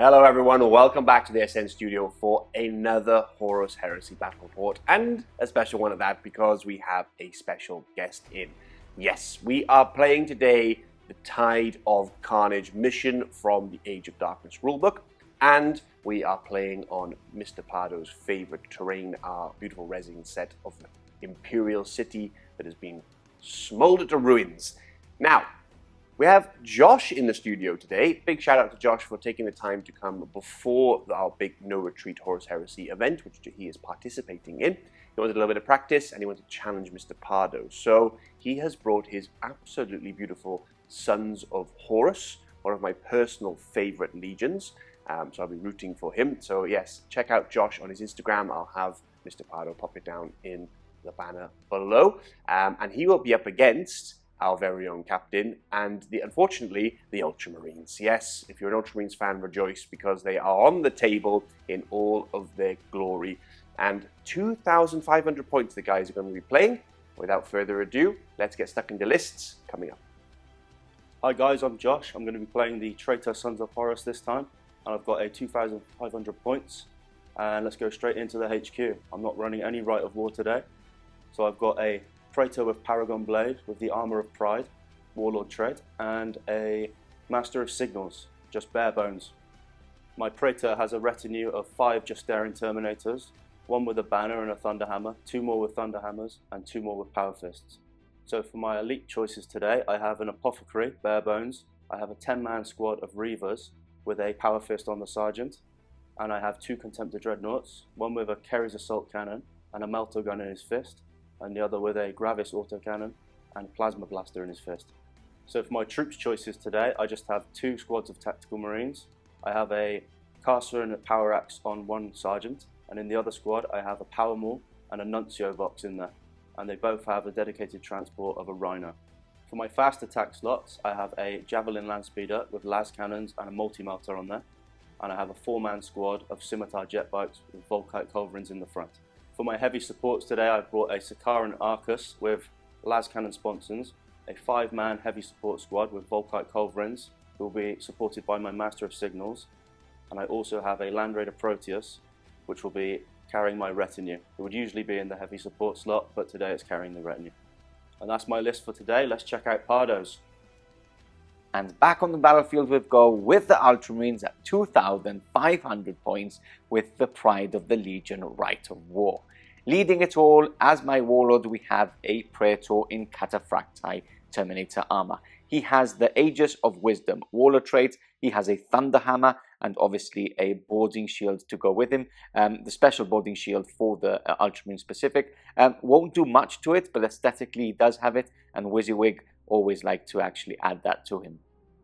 Hello everyone, welcome back to the SN Studio for another Horus Heresy battle report, and a special one at that because we have a special guest in. Yes, we are playing today the Tide of Carnage mission from the Age of Darkness rulebook, and we are playing on Mr. Pardo's favorite terrain, our beautiful resin set of the Imperial City that has been smoldered to ruins. Now, we have Josh in the studio today. Big shout out to Josh for taking the time to come before our big No Retreat Horus Heresy event, which he is participating in. He wanted a little bit of practice and he wanted to challenge Mr. Pardo. So he has brought his absolutely beautiful Sons of Horus, one of my personal favorite legions. So I'll be rooting for him. So yes, check out Josh on his Instagram. I'll have Mr. Pardo pop it down in the banner below. And he will be up against our very own captain, and unfortunately, the Ultramarines. Yes, if you're an Ultramarines fan, rejoice, because they are on the table in all of their glory. And 2,500 points the guys are going to be playing. Without further ado, let's get stuck into lists coming up. Hi guys, I'm Josh. I'm going to be playing the Traitor Sons of Horus this time, and I've got a 2,500 points. And let's go straight into the HQ. I'm not running any Rite of War today, so I've got a Praetor with Paragon Blade, with the Armour of Pride, Warlord trait, and a Master of Signals, just bare bones. My Praetor has a retinue of 5 Justaerin Terminators, 1 with a banner and a Thunderhammer, 2 more with Thunderhammers, and 2 more with Power Fists. So for my elite choices today, I have an Apothecary, bare bones, I have a 10-man squad of Reavers with a Power Fist on the Sergeant, and I have 2 Contemptor Dreadnoughts, 1 with a Kerry's Assault Cannon and a Melter Gun in his fist, and the other with a Gravis autocannon and Plasma Blaster in his fist. So for my troops choices today, I just have 2 squads of Tactical Marines. I have a Caster and a Power Axe on 1 Sergeant, and in the other squad I have a Power Maul and a Nuncio box in there, and they both have a dedicated transport of a Rhino. For my fast attack slots, I have a Javelin Landspeeder with las cannons and a multi-melter on there, and I have a 4-man squad of Scimitar jet bikes with Volkite Culverins in the front. For my heavy supports today, I brought a Sakaran Arcus with las cannon sponsons, a 5-man heavy support squad with Volkite Culverins, who will be supported by my Master of Signals, and I also have a Land Raider Proteus, which will be carrying my retinue. It would usually be in the heavy support slot, but today it's carrying the retinue. And that's my list for today. Let's check out Pardo's. And back on the battlefield we go with the Ultramarines at 2,500 points with the Pride of the Legion Rite of War. Leading it all, as my Warlord, we have a Praetor in Cataphracti Terminator armor. He has the Aegis of Wisdom Warlord trait, he has a Thunderhammer, and obviously a boarding shield to go with him. The special boarding shield for the Ultramarine specific won't do much to it, but aesthetically he does have it, and WYSIWYG always like to actually add that to him.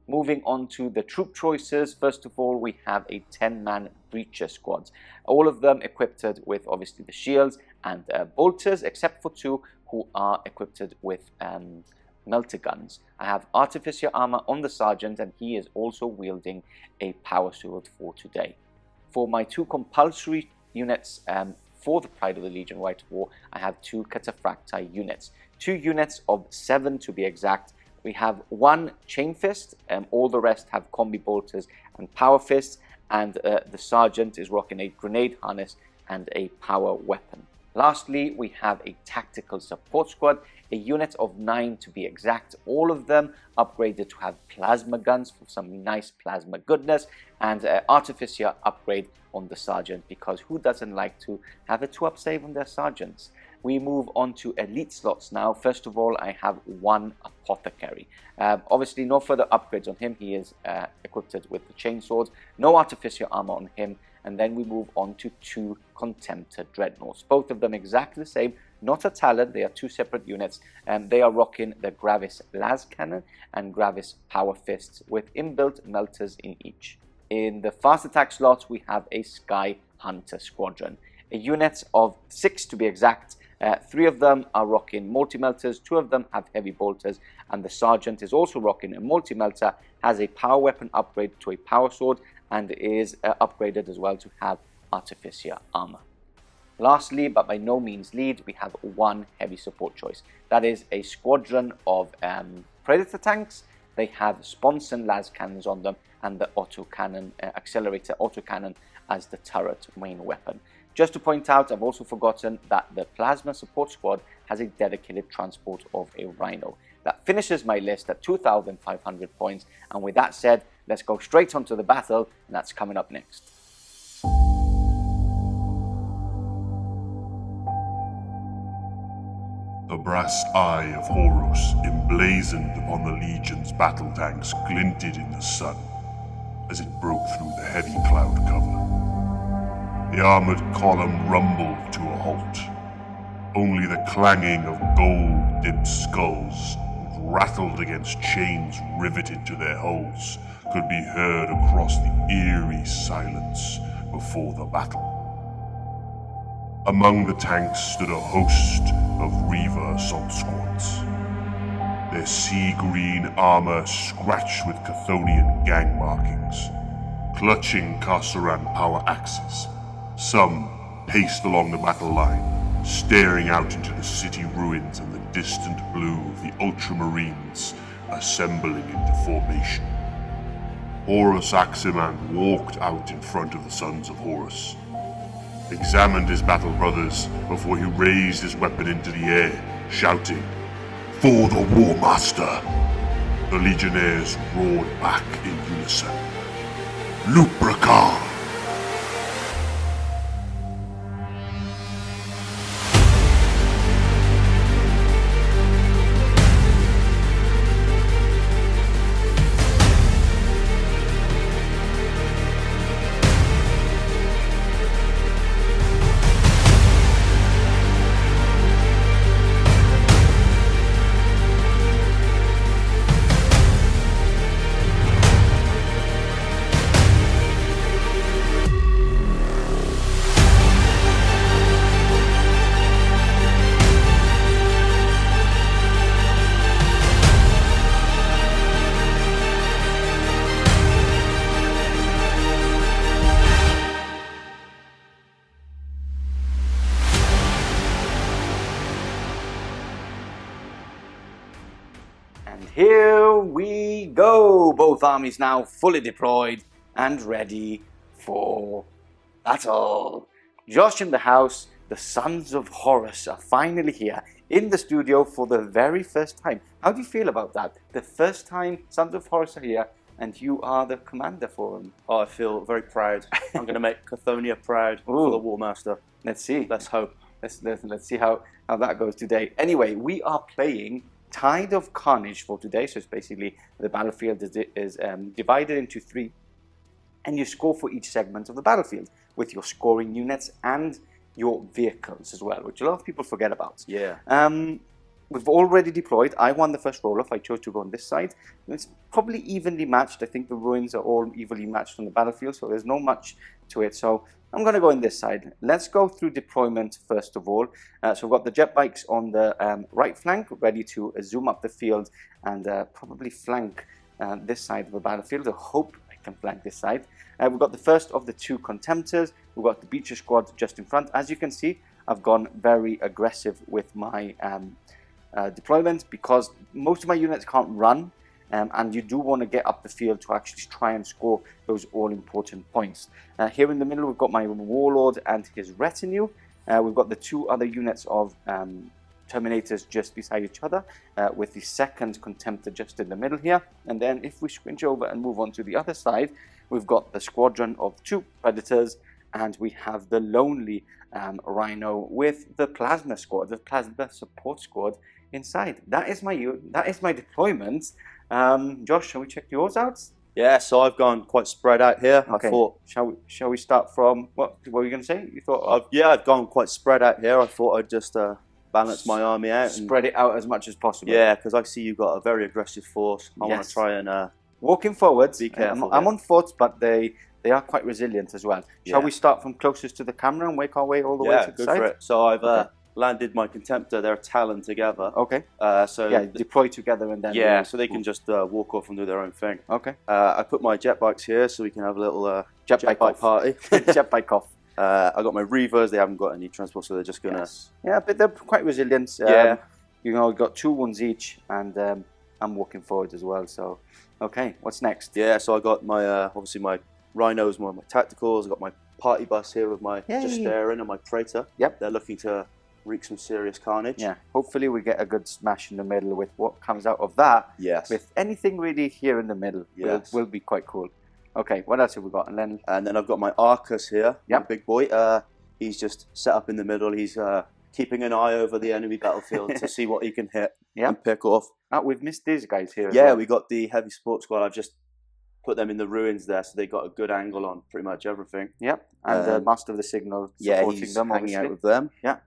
Moving on to the troop choices, first of all we have a 10-man Breacher squad. All of them equipped with obviously the shields and bolters, except for 2 who are equipped with melter guns. I have Artificer armor on the Sergeant, and he is also wielding a power sword for today. For my 2 compulsory units for the Pride of the Legion Rite of War, I have 2 Cataphracti units. 2 units of 7 to be exact. We have 1 Chain Fist, all the rest have Combi-Bolters and Power Fists, and the Sergeant is rocking a Grenade Harness and a Power Weapon. Lastly, we have a Tactical Support Squad, a unit of 9 to be exact, all of them upgraded to have Plasma Guns for some nice plasma goodness, and Artificer upgrade on the Sergeant, because who doesn't like to have a 2-up save on their Sergeants? We move on to elite slots now. First of all, I have 1 Apothecary. Obviously, no further upgrades on him. He is equipped with the Chainsword. No Artificer armor on him. And then we move on to 2 Contemptor Dreadnoughts. Both of them exactly the same. Not a talent. They are 2 separate units. And they are rocking the Gravis las cannon and Gravis Power Fists with inbuilt melters in each. In the fast attack slots, we have a Sky Hunter Squadron. A unit of 6 to be exact. 3 of them are rocking multi-melters, 2 of them have heavy bolters, and the Sergeant is also rocking a multi-melter, has a power weapon upgrade to a power sword, and is upgraded as well to have Artificer armor. Lastly, but by no means least, we have 1 heavy support choice. That is a squadron of Predator tanks, They have sponson las cannons on them and the autocannon, accelerator autocannon as the turret main weapon. Just to point out, I've also forgotten that the plasma support squad has a dedicated transport of a Rhino. That finishes my list at 2,500 points, and with that said, let's go straight onto the battle, and that's coming up next. The brass eye of Horus, emblazoned upon the Legion's battle tanks, glinted in the sun as it broke through the heavy cloud cover. The armored column rumbled to a halt. Only the clanging of gold-dipped skulls that rattled against chains riveted to their hulls could be heard across the eerie silence before the battle. Among the tanks stood a host of Reaver assault squads, their sea-green armor scratched with Chthonian gang markings, clutching Carceran power axes. Some paced along the battle line, staring out into the city ruins and the distant blue of the Ultramarines assembling into formation. Horus Aximand walked out in front of the Sons of Horus, examined his battle brothers before he raised his weapon into the air, shouting, "For the War Master!" The Legionnaires roared back in unison, "Lupracar!" Here we go! Both armies now fully deployed and ready for battle. Josh in the house, the Sons of Horus are finally here in the studio for the very first time. How do you feel about that? The first time Sons of Horus are here and you are the commander for them. Oh, I feel very proud. I'm going to make Chthоnia proud for the War Master. Let's see. Let's hope. Let's see how that goes today. Anyway, we are playing Tide of Carnage for today. So it's basically the battlefield is divided into 3, and you score for each segment of the battlefield with your scoring units and your vehicles as well, which a lot of people forget about. Yeah. We've already deployed. I won the first roll-off. I chose to go on this side. It's probably evenly matched. I think the ruins are all evenly matched on the battlefield, so there's not much to it. So I'm going to go on this side. Let's go through deployment first of all. So we've got the jet bikes on the right flank, ready to zoom up the field and probably flank this side of the battlefield. I hope I can flank this side. We've got the first of the 2 contemptors. We've got the Beecher squad just in front. As you can see, I've gone very aggressive with my deployment because most of my units can't run. And you do want to get up the field to actually try and score those all-important points. Here in the middle, we've got my Warlord and his retinue. We've got the 2 other units of Terminators just beside each other, with the second Contemptor just in the middle here. And then if we squinch over and move on to the other side, we've got the squadron of 2 Predators, and we have the lonely Rhino with the Plasma squad, the Plasma support squad inside. That is my deployment. Josh, shall we check yours out? Yeah, so I've gone quite spread out here. Okay. I thought, shall we start from what were you going to say? You thought I've gone quite spread out here. I thought I'd just balance my army out, spread it out as much as possible. Yeah, because I see you've got a very aggressive force. I want to try and walking forwards. Be careful. I'm on foot, but they are quite resilient as well. Shall we start from closest to the camera and work our way all the way to the side? Yeah, go for it. So I've landed my Contemptor, their Talon together. Okay. Deploy together and then... so they can just walk off and do their own thing. Okay. I put my jet bikes here so we can have a little jet bike party. Jet bike off. I got my Reavers, they haven't got any transport, so they're just going to... Yeah, but they're quite resilient. Yeah. We've got 2 wounds each, and I'm walking forward as well. So, okay, what's next? Yeah, so I got my obviously my rhinos, my tacticals. I got my party bus here with my Justaerin and my Praetor. Yep. They're looking to wreak some serious carnage. Yeah, hopefully we get a good smash in the middle with what comes out of that. Yes. With anything really here in the middle, yes, will be quite cool. Okay, what else have we got? And then I've got my Arcus here. Yep. My big boy. He's just set up in the middle. He's keeping an eye over the enemy battlefield to see what he can hit and pick off. We've missed these guys here. Yeah, we got the heavy support squad. I've just put them in the ruins there, so they got a good angle on pretty much everything. Yep, and the Master of the Signal supporting he's them, hanging obviously. out with them. Yeah.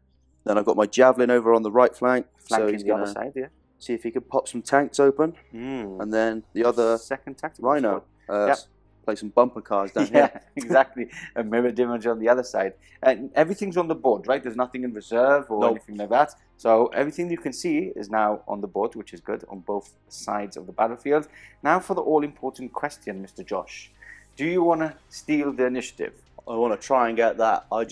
Then I've got my Javelin over on the right flank. Flanking so he's the other side, yeah. See if he can pop some tanks open. And then the other second tactical Rhino. squad. Play some bumper cars down yeah, here. exactly. A mirror image on the other side. And everything's on the board, right? There's nothing in reserve or anything like that. So everything you can see is now on the board, which is good on both sides of the battlefield. Now for the all-important question, Mr. Josh. Do you want to steal the initiative? I want to try and get that. I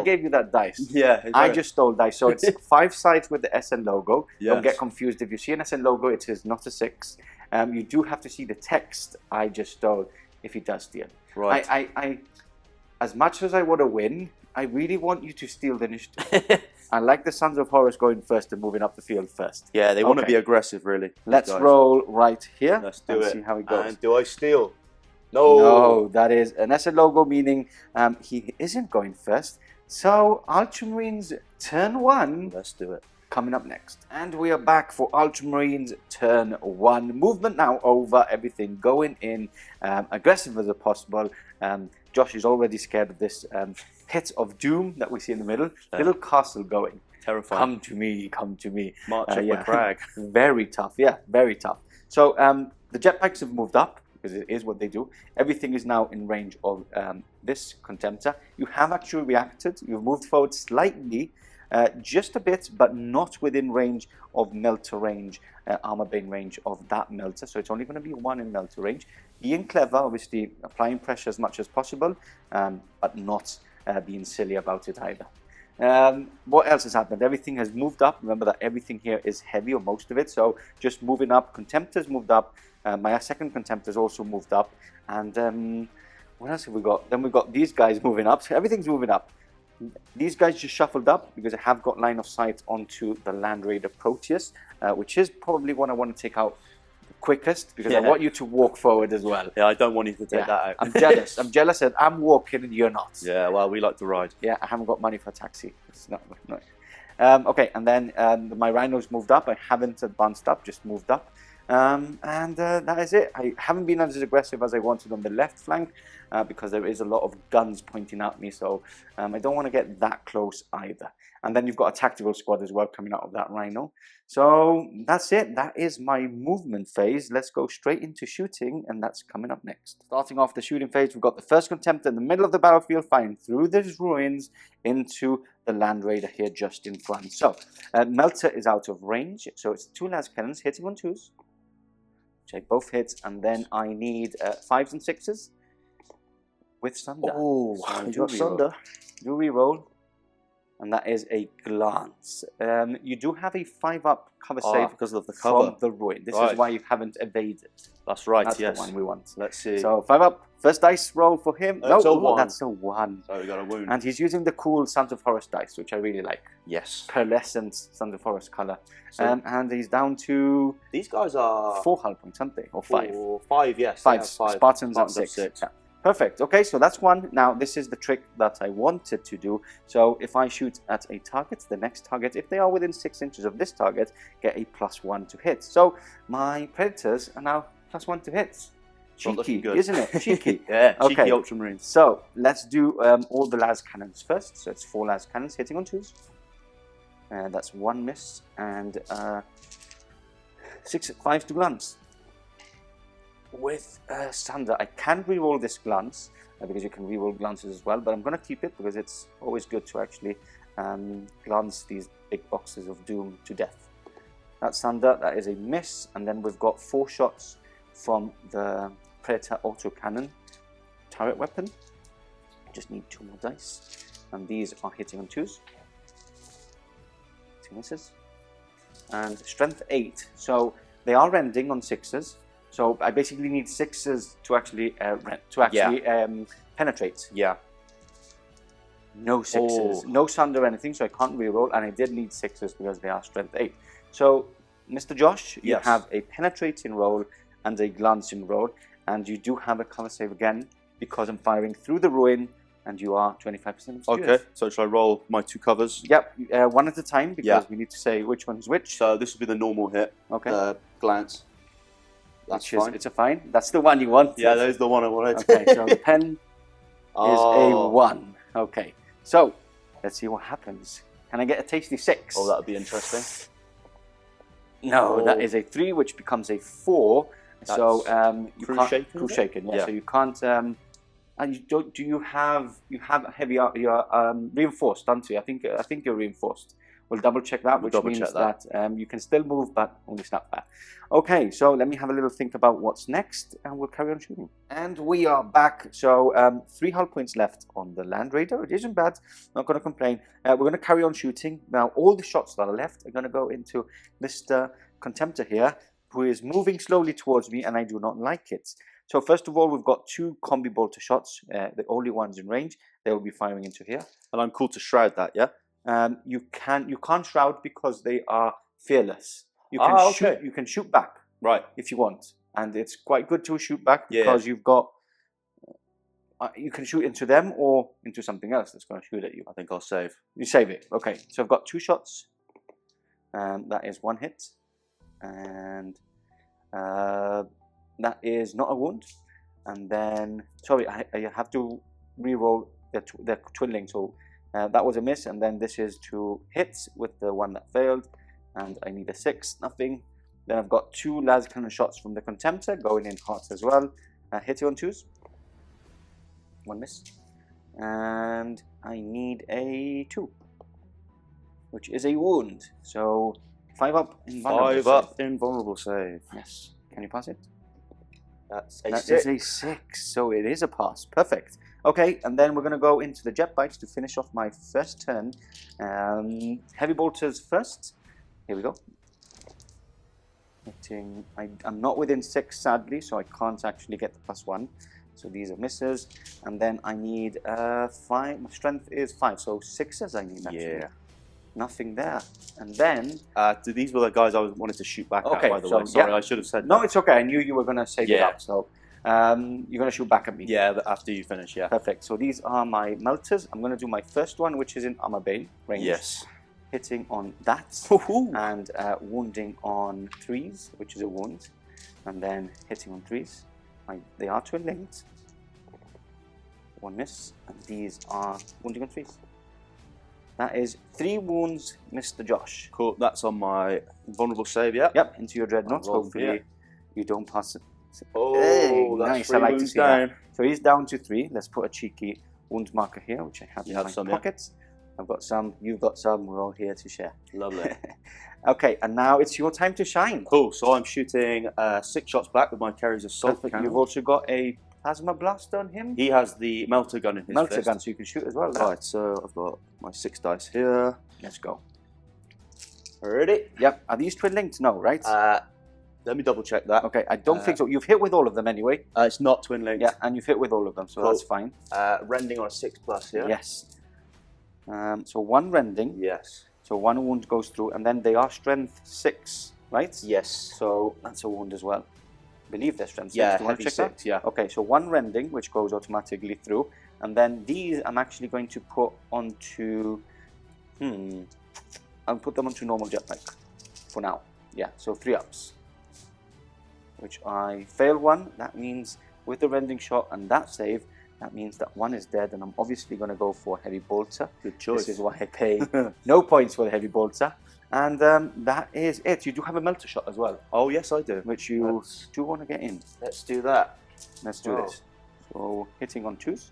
gave you that dice. Yeah. I just stole dice. So it's 5 sides with the SN logo. Yes. Don't get confused. If you see an SN logo, it is not a 6. You do have to see the text I just stole if he does steal. Right. I as much as I want to win, I really want you to steal the initiative. I like the Sons of Horus going first and moving up the field first. Yeah, they want to be aggressive, really. Let's roll right here. Let's do it. See how it goes. And do I steal? No. No, that is an SN logo, meaning he isn't going first. So Ultramarines turn 1. Let's do it. Coming up next. And we are back for Ultramarines turn 1. Movement now over everything, going in aggressive as possible. Josh is already scared of this pit of doom that we see in the middle. Little castle going. Terrifying. Come to me, come to me. March up the crag. Very tough, yeah, very tough. So the jetpacks have moved up, because it is what they do. Everything is now in range of this Contemptor. You have actually reacted. You've moved forward slightly, just a bit, but not within range of Melter range, Armor Bane range of that Melter. So it's only going to be 1 in Melter range. Being clever, obviously applying pressure as much as possible, but not being silly about it either. What else has happened? Everything has moved up. Remember that everything here is heavy, or most of it. So just moving up. Contemptor's moved up. My second Contemptor's also moved up. And what else have we got? Then we've got these guys moving up. So everything's moving up. These guys just shuffled up because I have got line of sight onto the Land Raider Proteus, which is probably one I want to take out the quickest, because I want you to walk forward as well. Yeah, I don't want you to take that out. I'm jealous. I'm jealous that I'm walking and you're not. Yeah, well, we like to ride. Yeah, I haven't got money for a taxi. It's not. Okay, and then my Rhinos moved up. I haven't advanced up, just moved up. And that is it. I haven't been as aggressive as I wanted on the left flank because there is a lot of guns pointing at me, so I don't want to get that close either. And then you've got a tactical squad as well coming out of that Rhino. So that's it. That is my movement phase. Let's go straight into shooting, and that's coming up next. Starting off the shooting phase, we've got the first Contemptor in the middle of the battlefield, firing through these ruins into the Land Raider here just in front. So Melter is out of range, so it's 2 las cannons hitting on 2s. Check both hits, and then I need 5s and 6s with Sunder. Oh, so you got Sunder. Do reroll, and that is a glance. You do have a 5-up cover save because of the cover from the ruin. This is why you haven't evaded. That's right. That's yes, the one we want. Let's see. So 5-up, first dice roll for him. That's a 1. That's a 1. So we got a wound. And he's using the cool Sons of Horus dice, which I really like. Yes. Pearlescent Sons of Horus color. So and he's down to these guys are 4 hull points, aren't they? Or 5? 5, yes. 5. 5. Spartans at 6. Yeah. Perfect. Okay, so that's 1. Now, this is the trick that I wanted to do. So if I shoot at a target, the next target, if they are within 6 inches of this target, get a +1 to hit. So my Predators are now +1 to hit. Cheeky, isn't it? Cheeky. Yeah, cheeky okay. Ultramarines. So let's do all the las cannons first. So it's 4 las cannons hitting on 2s. That's 1 miss and 6 5 to glance. With Sunder, I can reroll this glance because you can reroll glances as well, but I'm going to keep it because it's always good to actually glance these big boxes of doom to death. That's Sunder, that is a miss, and then we've got 4 shots from the Praetor autocannon turret weapon. Just need 2 more dice, and these are hitting on 2s. 2 misses. And strength 8. So They are rending on 6s, so I basically need 6s to actually penetrate. Yeah. No 6s, no sunder or anything, so I can't reroll, and I did need 6s because they are strength 8. So, Mr. Josh, you have a penetrating roll and a glancing roll, and you do have a cover save again because I'm firing through the ruin, and you are 25% obscured. Okay, so shall I roll my 2 covers? Yep, one at a time because we need to say which one's which. So this will be the normal hit. Okay. Glance. That's fine. It's a fine. That's the one you want. Yeah, that is the one I wanted. Okay, so the pen is a 1. Okay, so let's see what happens. Can I get a tasty 6? Oh, that would be interesting. No, that is a 3, which becomes a 4. That's so you crew can't shaken, crew shaken. Yeah, so you can't. And you don't. Do you have heavy? You're reinforced, aren't you? I think you're reinforced. We'll double check that, which means that you can still move, but only snap back. Okay, so let me have a little think about what's next, and we'll carry on shooting. And we are back. So 3 hull points left on the Land Raider. It isn't bad. Not going to complain. We're going to carry on shooting. Now, all the shots that are left are going to go into Mr. Contemptor here, who is moving slowly towards me, and I do not like it. So first of all, we've got 2 Combi-Bolter shots, the only ones in range. They will be firing into here. And I'm cool to shroud that, yeah? You can't shroud because they are fearless. You can shoot. You can shoot back, right, if you want, and it's quite good to shoot back because you've got. You can shoot into them or into something else that's going to shoot at you. I think I'll save. You save it. Okay, so I've got 2 shots. That is 1 hit, and that is not a wound. And then, sorry, I have to re-roll the twinning. So that was a miss, and then this is 2 hits with the one that failed, and I need a 6, nothing. Then I've got 2 las cannon shots from the Contemptor going in hot as well. Hit you on 2s. 1 miss, and I need a 2, which is a wound. So 5 up invulnerable. 5 up invulnerable save. Yes. Can you pass it? That's a That 6. is a 6, so it is a pass. Perfect. Okay, and then we're going to go into the jet bikes to finish off my first turn. Heavy bolters first. Here we go. Hitting. I'm not within 6, sadly, so I can't actually get the +1. So these are misses. And then I need 5. My strength is 5, so 6s I need actually. Yeah. Nothing there. And then... these were the guys I wanted to shoot back at, by the way. Sorry, I should have said No, it's okay. I knew you were going to save it up. So you're going to shoot back at me. Yeah, after you finish, yeah. Perfect. So these are my melters. I'm going to do my first one, which is in Armour Bane range. Yes. Hitting on that. And wounding on 3s, which is a wound. And then hitting on 3s. They are twin linked. 1 miss. And these are wounding on 3s. That is 3 wounds, Mr. Josh. Cool. That's on my vulnerable save, yeah? Yep, into your dreadnought. Hopefully you don't pass it. Oh, hey, that's nice. 3 I like to wounds see down. that. So he's down to 3. Let's put a cheeky wound marker here, which I have in my pockets. I've got some, you've got some, we're all here to share. Lovely. Okay, and now it's your time to shine. Cool. So I'm shooting 6 shots back with my Carrier's Assault cannon. You've also got a Plasma Blast on him. He has the melter gun in his melter fist. gun, so you can shoot as well. Right, so I've got my 6 dice here. Let's go. Ready? Yep. Are these twin linked? No, right? Let me double check that. Okay, I don't think so. You've hit with all of them anyway. It's not twin linked. Yeah, and you've hit with all of them, so that's fine. Rending on a 6+ here. Yes. So 1 rending. Yes. So 1 wound goes through, and then they are strength 6, right? Yes. So that's a wound as well. I believe they're strength 6. Yeah, Do you want to check 6, that? yeah. Okay, so 1 rending, which goes automatically through, and then these I'm actually going to put onto. I'll put them onto normal jetpack for now. Yeah, so 3 ups. Which I fail 1. That means with the rending shot and that save, that means that 1 is dead, and I'm obviously going to go for heavy bolter. Good choice. This is why I pay no points for the heavy bolter. And that is it. You do have a melter shot as well. Oh, yes, I do. Which you do want to get in. Let's do that. Let's do this. So hitting on 2s,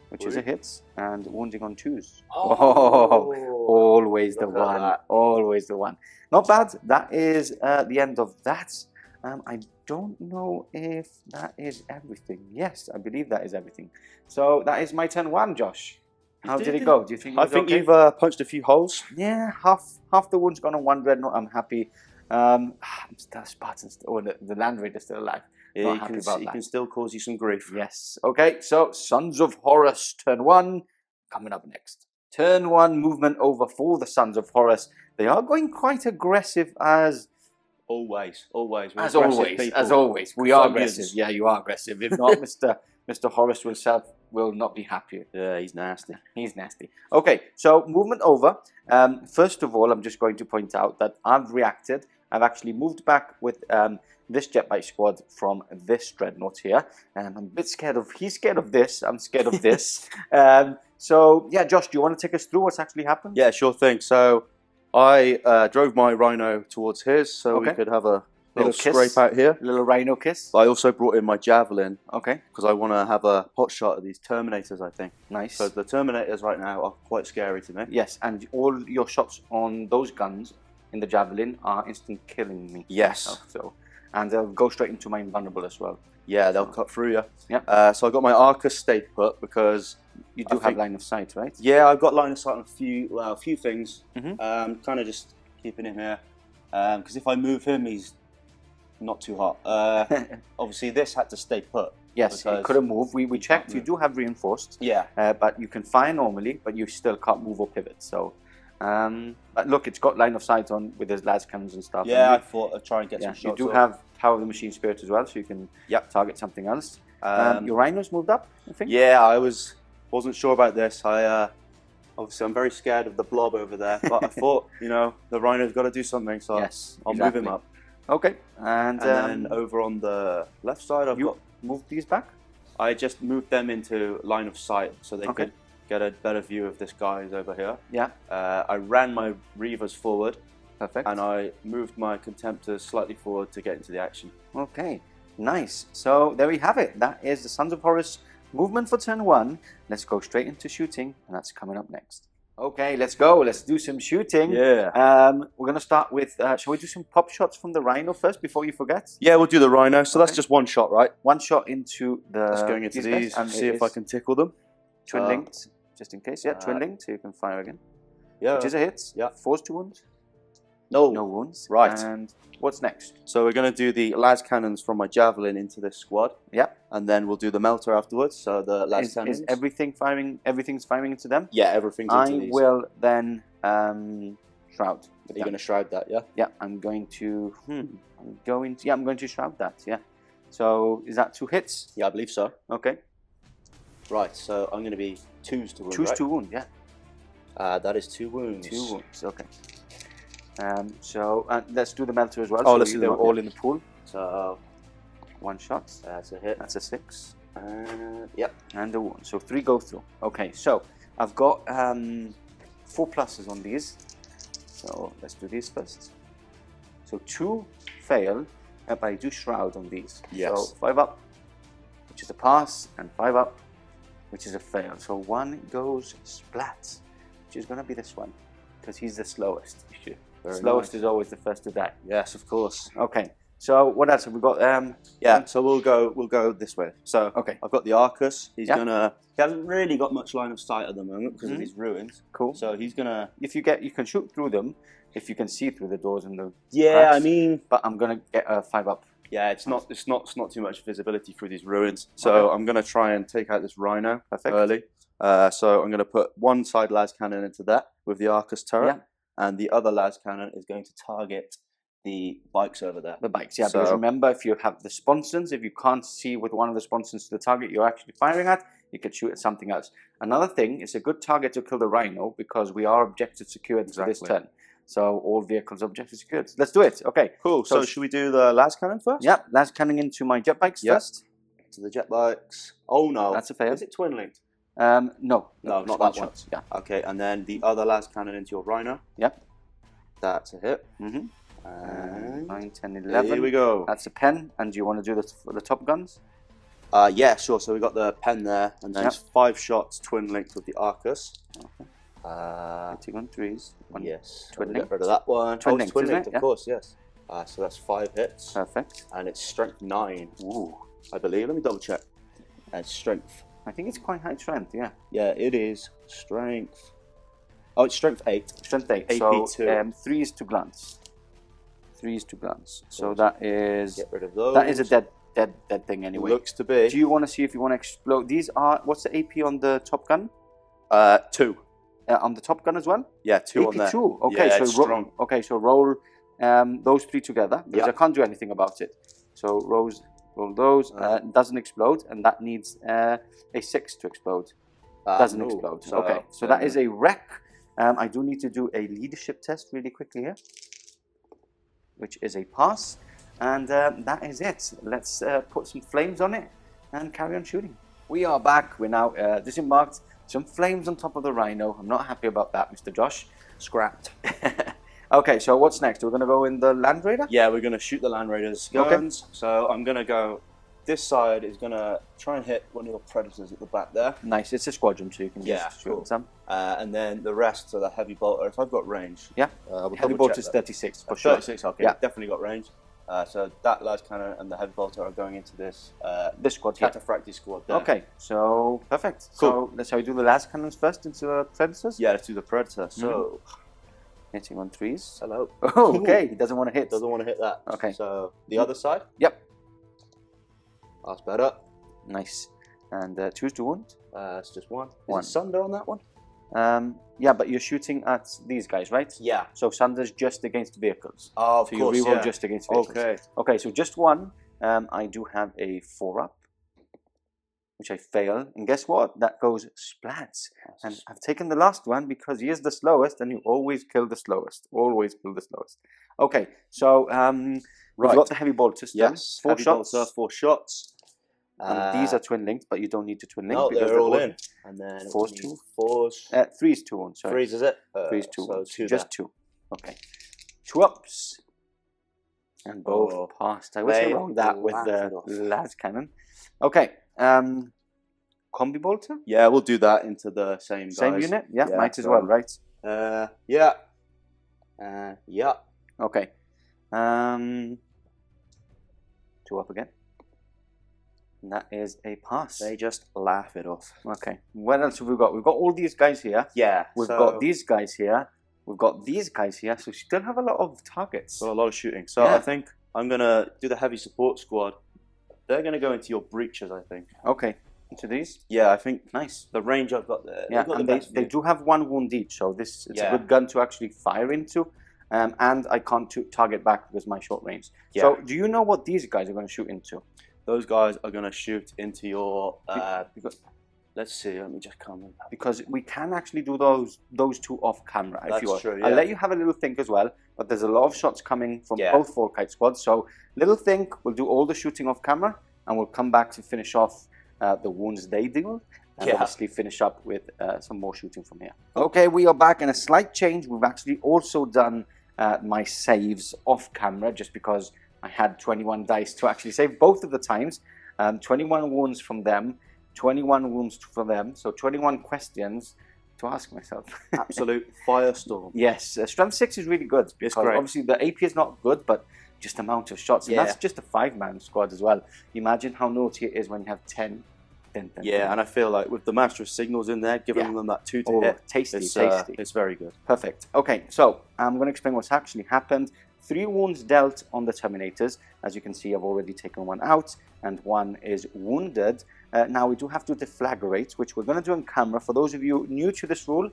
which is a hit, and wounding on 2s. Oh, always the one. Always the one. Not bad. That is the end of that. I don't know if that is everything. Yes, I believe that is everything. So that is my turn 1, Josh. How did it go? Do you think? I think you've punched a few holes. Yeah, half the wounds gone on 1 dreadnought. I'm happy. the Spartans, or the Land Raider's still alive. Yeah, Not he happy can, about he that. can still cause you some grief. Yes. Okay, so Sons of Horus, turn 1, coming up next. Turn 1, movement over for the Sons of Horus. They are going quite aggressive as... Always. We're As aggressive people. always. We are Chthonians. aggressive. Yeah, you are aggressive. If not, Mr. Horus himself will not be happy. Yeah, he's nasty. He's nasty. Okay, so movement over. First of all, I'm just going to point out that I've reacted. I've actually moved back with this jet bike squad from this dreadnought here. I'm a bit scared of... He's scared of this. I'm scared of this. So, yeah, Josh, do you want to take us through what's actually happened? Yeah, sure thing. So I drove my Rhino towards his so we could have a little scrape out here. A little Rhino kiss. But I also brought in my Javelin. Okay. Because I want to have a pot shot at these Terminators, I think. Nice. So the Terminators right now are quite scary to me. Yes, and all your shots on those guns in the Javelin are instant killing me. Yes. So, and they'll go straight into my invulnerable as well. Yeah, they'll cut through you. Yeah. So I got my Arcus stay put because you do have line of sight, right? Yeah, I've got line of sight on a few things. Mm-hmm. Kind of just keeping him here because if I move him, he's not too hot. Obviously, this had to stay put. Yes, you couldn't move. We checked. You do have reinforced. Yeah. But you can fire normally, but you still can't move or pivot. So, but look, it's got line of sight on with his las cannons and stuff. Yeah, I thought I'd try and get some shots. You do have Power of the Machine Spirit as well, so you can target something else. Your Rhinos moved up, I think. Yeah, I wasn't sure about this. Obviously I'm very scared of the blob over there, but I thought, the Rhino's got to do something, so I'll move him up. Okay, and then over on the left side, I've got moved these back. I just moved them into line of sight so they could get a better view of this guy's over here. Yeah. I ran my Reavers forward. Perfect. And I moved my Contemptors slightly forward to get into the action. Okay, nice. So there we have it. That is the Sons of Horus movement for turn 1. Let's go straight into shooting, and that's coming up next. Okay, let's go. Let's do some shooting. Yeah. We're going to start with, shall we do some pop shots from the Rhino first before you forget? Yeah, we'll do the Rhino. So that's just one shot, right? One shot into the... Just going into these and see if I can tickle them. Twin linked, just in case. Yeah, twin linked, so you can fire again. Yeah. Which is a hit. Yeah. Force 2 wounds. No wounds. Right. And what's next? So we're going to do the las cannons from my Javelin into this squad. Yeah. And then we'll do the melter afterwards. So the las cannons. Is everything firing? Everything's firing into them. Yeah, everything's into these. I will then shroud. Are you going to shroud that? Yeah. Yeah, I'm going to. I'm going to shroud that. Yeah. So is that 2 hits? Yeah, I believe so. Okay. Right. So I'm going to be 2s to wound. 2s to wound. Yeah. That is 2 wounds. 2 wounds. Okay. So let's do the melter as well. Oh, so let's do they're them all in the pool. So 1 shot. That's a hit. That's a 6. Yep. And a 1. So 3 go through. Okay. So I've got 4 pluses on these. So let's do these first. So 2 fail, but I do shroud on these. Yes. So 5 up, which is a pass, and 5 up, which is a fail. So 1 goes splat, which is going to be this one, because he's the slowest. Slowest is always the first to die. Yes, of course. Okay. So what else have we got? Yeah. So we'll go this way. So okay. I've got the Arcus. He hasn't really got much line of sight at the moment because of these ruins. Cool. So he's gonna. If you can shoot through them. If you can see through the doors and the cracks, I mean, but I'm gonna get a 5 up. Yeah, it's not too much visibility through these ruins. So I'm gonna try and take out this Rhino early. So I'm gonna put one side las cannon into that with the Arcus turret, and the other las cannon is going to target the bikes over there. The bikes, yeah. Because remember, if you have the sponsons, if you can't see with one of the sponsons to the target you're actually firing at, you can shoot at something else. Another thing, it's a good target to kill the Rhino because we are objective secured for this turn. So all vehicles objective secured. Let's do it. Okay. Cool. So should we do the las cannon first? Yeah, las cannon into my jet bikes first. To the jet bikes. Oh no. That's a fail. Is it twin linked? No, not that one. Shots. Yeah. Okay, and then the other las cannon into your Rhino. Yep. That's a hit. And 9, 10, 11. Here we go. That's a pen. And do you want to do this for the top guns? Yeah, sure. So we got the pen there, and then it's 5 shots twin linked with the Arcus. Okay. 21 threes. Yes. Twin Get rid of that one. Twin linked, of course. Yes. So that's 5 hits. Perfect. And it's strength 9. Ooh. I believe. Let me double check. And strength. I think it's quite high strength. Yeah. Yeah, it is strength. Oh, it's strength 8. Strength 8. AP so 2. 3 is to glance. 3s to guns. So that is Get rid of those. that is a dead thing anyway. Looks to be. Do you want to see if you want to explode? These are, what's the AP on the top gun? 2. On the top gun as well? Yeah, 2 AP on there. 2. Okay, Yeah, so it's strong. okay, so roll those 3 together because I can't do anything about it. So roll those. Doesn't explode, and that needs a 6 to explode. Doesn't explode. So, okay, so that is a wreck. I do need to do a leadership test really quickly here, which is a pass. And that is it. Let's put some flames on it and carry on shooting. We are back. We're now disembarked. Some flames on top of the Rhino. I'm not happy about that, Mr. Josh. Scrapped. Okay, so what's next? We're going to go in the Land Raider? Yeah, we're going to shoot the Land Raiders guns. Okay. So I'm going to go, this side is going to try and hit one of your Predators at the back there. Nice, it's a squadron, so you can just shoot some. And then the rest, so the Heavy Bolter, if I've got range. Yeah, Heavy Bolter is 36 for sure. 36, okay, yeah. Definitely got range. So that large cannon and the Heavy Bolter are going into this squad, Cataphracti squad there. Okay, so perfect. Cool. So shall we do the last cannons first into the Predators? Yeah, let's do the Predator. So hitting on 3s. Hello. Oh, okay. He doesn't want to hit. Doesn't want to hit that. Okay. So the other side. Yep. That's better. Nice. And 2s to wound. It's just 1. One. Is it Sunder on that one? Yeah, but you're shooting at these guys, right? Yeah. So Sunder's just against vehicles. Oh, of so course, you reroll just against vehicles. Okay. Okay, so just 1. I do have a 4-up, which I fail. And guess what? That goes splats. And I've taken the last one because he is the slowest, and you always kill the slowest. Always kill the slowest. Okay, so we've got the Heavy Bolters. Yes. 4 shots. Bolter, 4 shots. And these are twin linked, but you don't need to twin link. No, because they're all in. And then 4s 2. 4s. 3s 2 on, sorry. 3s is it? 3s 2 so on. 2 Just there. 2. Okay. 2 ups. And both passed. I wish I rolled that with the las cannon. Okay. Combi-Bolter? Yeah, we'll do that into the same guys. Same unit? Yeah, might as well, right? Yeah. Yeah. Okay. 2 up again. And that is a pass. They just laugh it off. Okay. What else have we got? We've got all these guys here. Yeah. We've got these guys here. We've got these guys here. So we still have a lot of targets. Got a lot of shooting. So I think I'm going to do the heavy support squad. They're going to go into your breaches, I think. Okay. Into these? Yeah, I think. Nice. The range I've got there. Yeah, and they do have 1 wound each. So it's a good gun to actually fire into. And I can't target back because my short range. Yeah. So do you know what these guys are going to shoot into? Those guys are going to shoot into your... let's see, let me just come in. Because we can actually do those 2 off camera if you want. True, yeah. I'll let you have a little think as well, but there's a lot of shots coming from both Volkite squads. So little think, we'll do all the shooting off camera, and we'll come back to finish off the wounds they deal, and obviously finish up with some more shooting from here. Okay, we are back, and a slight change. We've actually also done my saves off camera, just because I had 21 dice to actually save both of the times. 21 wounds from them, 21 wounds from them, so 21 questions to ask myself. Absolute firestorm. Yes, Strength 6 is really good, because obviously the AP is not good, but just amount of shots, and that's just a 5-man squad as well. Imagine how naughty it is when you have 10. And I feel like with the Master of Signals in there, giving them that 2 to hit, tasty. It's very good. Perfect. Okay, so I'm going to explain what's actually happened. 3 wounds dealt on the Terminators. As you can see, I've already taken 1 out, and 1 is wounded. Now we do have to deflagrate, which we're going to do on camera. For those of you new to this rule,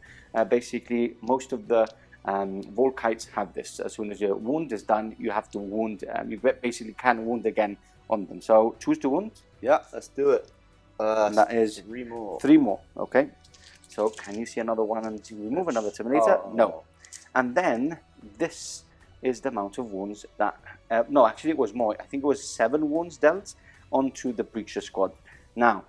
basically most of the Volkites have this. As soon as your wound is done, you have to wound. You basically can wound again on them. So choose to wound. Yeah, let's do it. And that is 3 more. 3 more. Okay. So can you see another one and remove another Terminator? No. And then this is the amount of wounds that... no, actually it was more. I think it was 7 wounds dealt onto the Breacher squad. Now,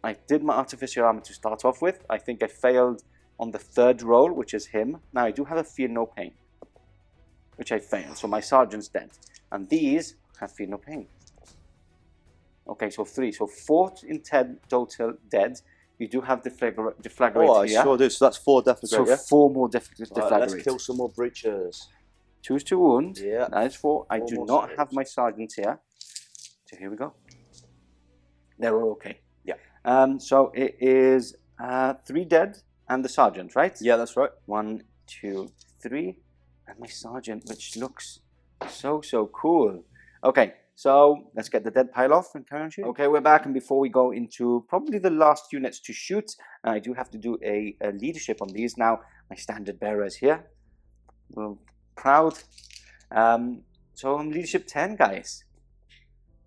I did my Artificer armor to start off with. I think I failed on the 3rd roll, which is him. Now, I do have a Fear No Pain, which I failed. So my Sergeant's dead. And these have Fear No Pain. Okay, so 3. So 4 in 10 total dead. You do have deflagrate here. I sure do. So that's 4 deflagrate, So 4 more deflagrate. Let's kill some more breachers. Choose to wound. Yeah. That is 4. I do not have my Sergeant here. So here we go. They're all okay. Yeah. So it is 3 dead and the Sergeant, right? Yeah, that's right. 1, 2, 3. And my Sergeant, which looks So cool. Okay, so let's get the dead pile off and carry on shooting. Okay, we're back, and before we go into probably the last units to shoot, I do have to do a leadership on these. Now, my standard bearer is here. I'm proud. So I'm leadership 10, guys.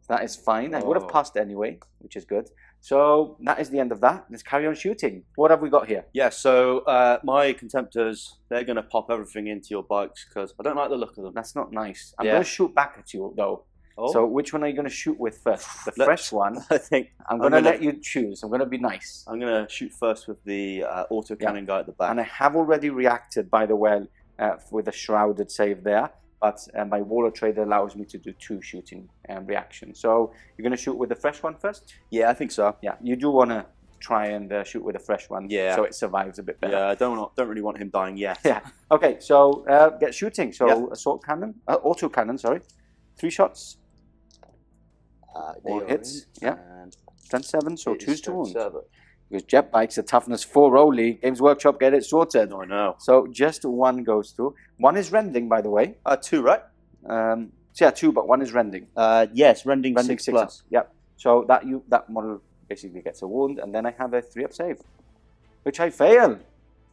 That is fine. I would have passed anyway, which is good. So that is the end of that. Let's carry on shooting. What have we got here? Yeah, so my Contemptors, they're going to pop everything into your bikes because I don't like the look of them. That's not nice. I'm going to shoot back at you, though. Oh. So which one are you going to shoot with first? The fresh one? I think I'm going to let you choose. I'm going to be nice. I'm going to shoot first with the autocannon guy at the back. And I have already reacted, by the way, with a shrouded save there. But my Warlord Trader allows me to do 2 shooting reactions. So you're going to shoot with the fresh one first? Yeah, I think so. Yeah, you do want to try and shoot with a fresh one, so it survives a bit better. Yeah, I don't really want him dying yet. Yeah. Okay, so get shooting. So assault cannon, auto cannon. Sorry, 3 shots. All hits. Yeah. Strength 7. So 2's to wound. Because jet bikes are toughness 4 only. Games Workshop, get it sorted. I know. So just 1 goes through. 1 is rending, by the way. 2, right? So yeah, 2, but 1 is rending. Yes, rending 6 plus. Yep. So that model basically gets a wound, and then I have a 3-up save, which I fail.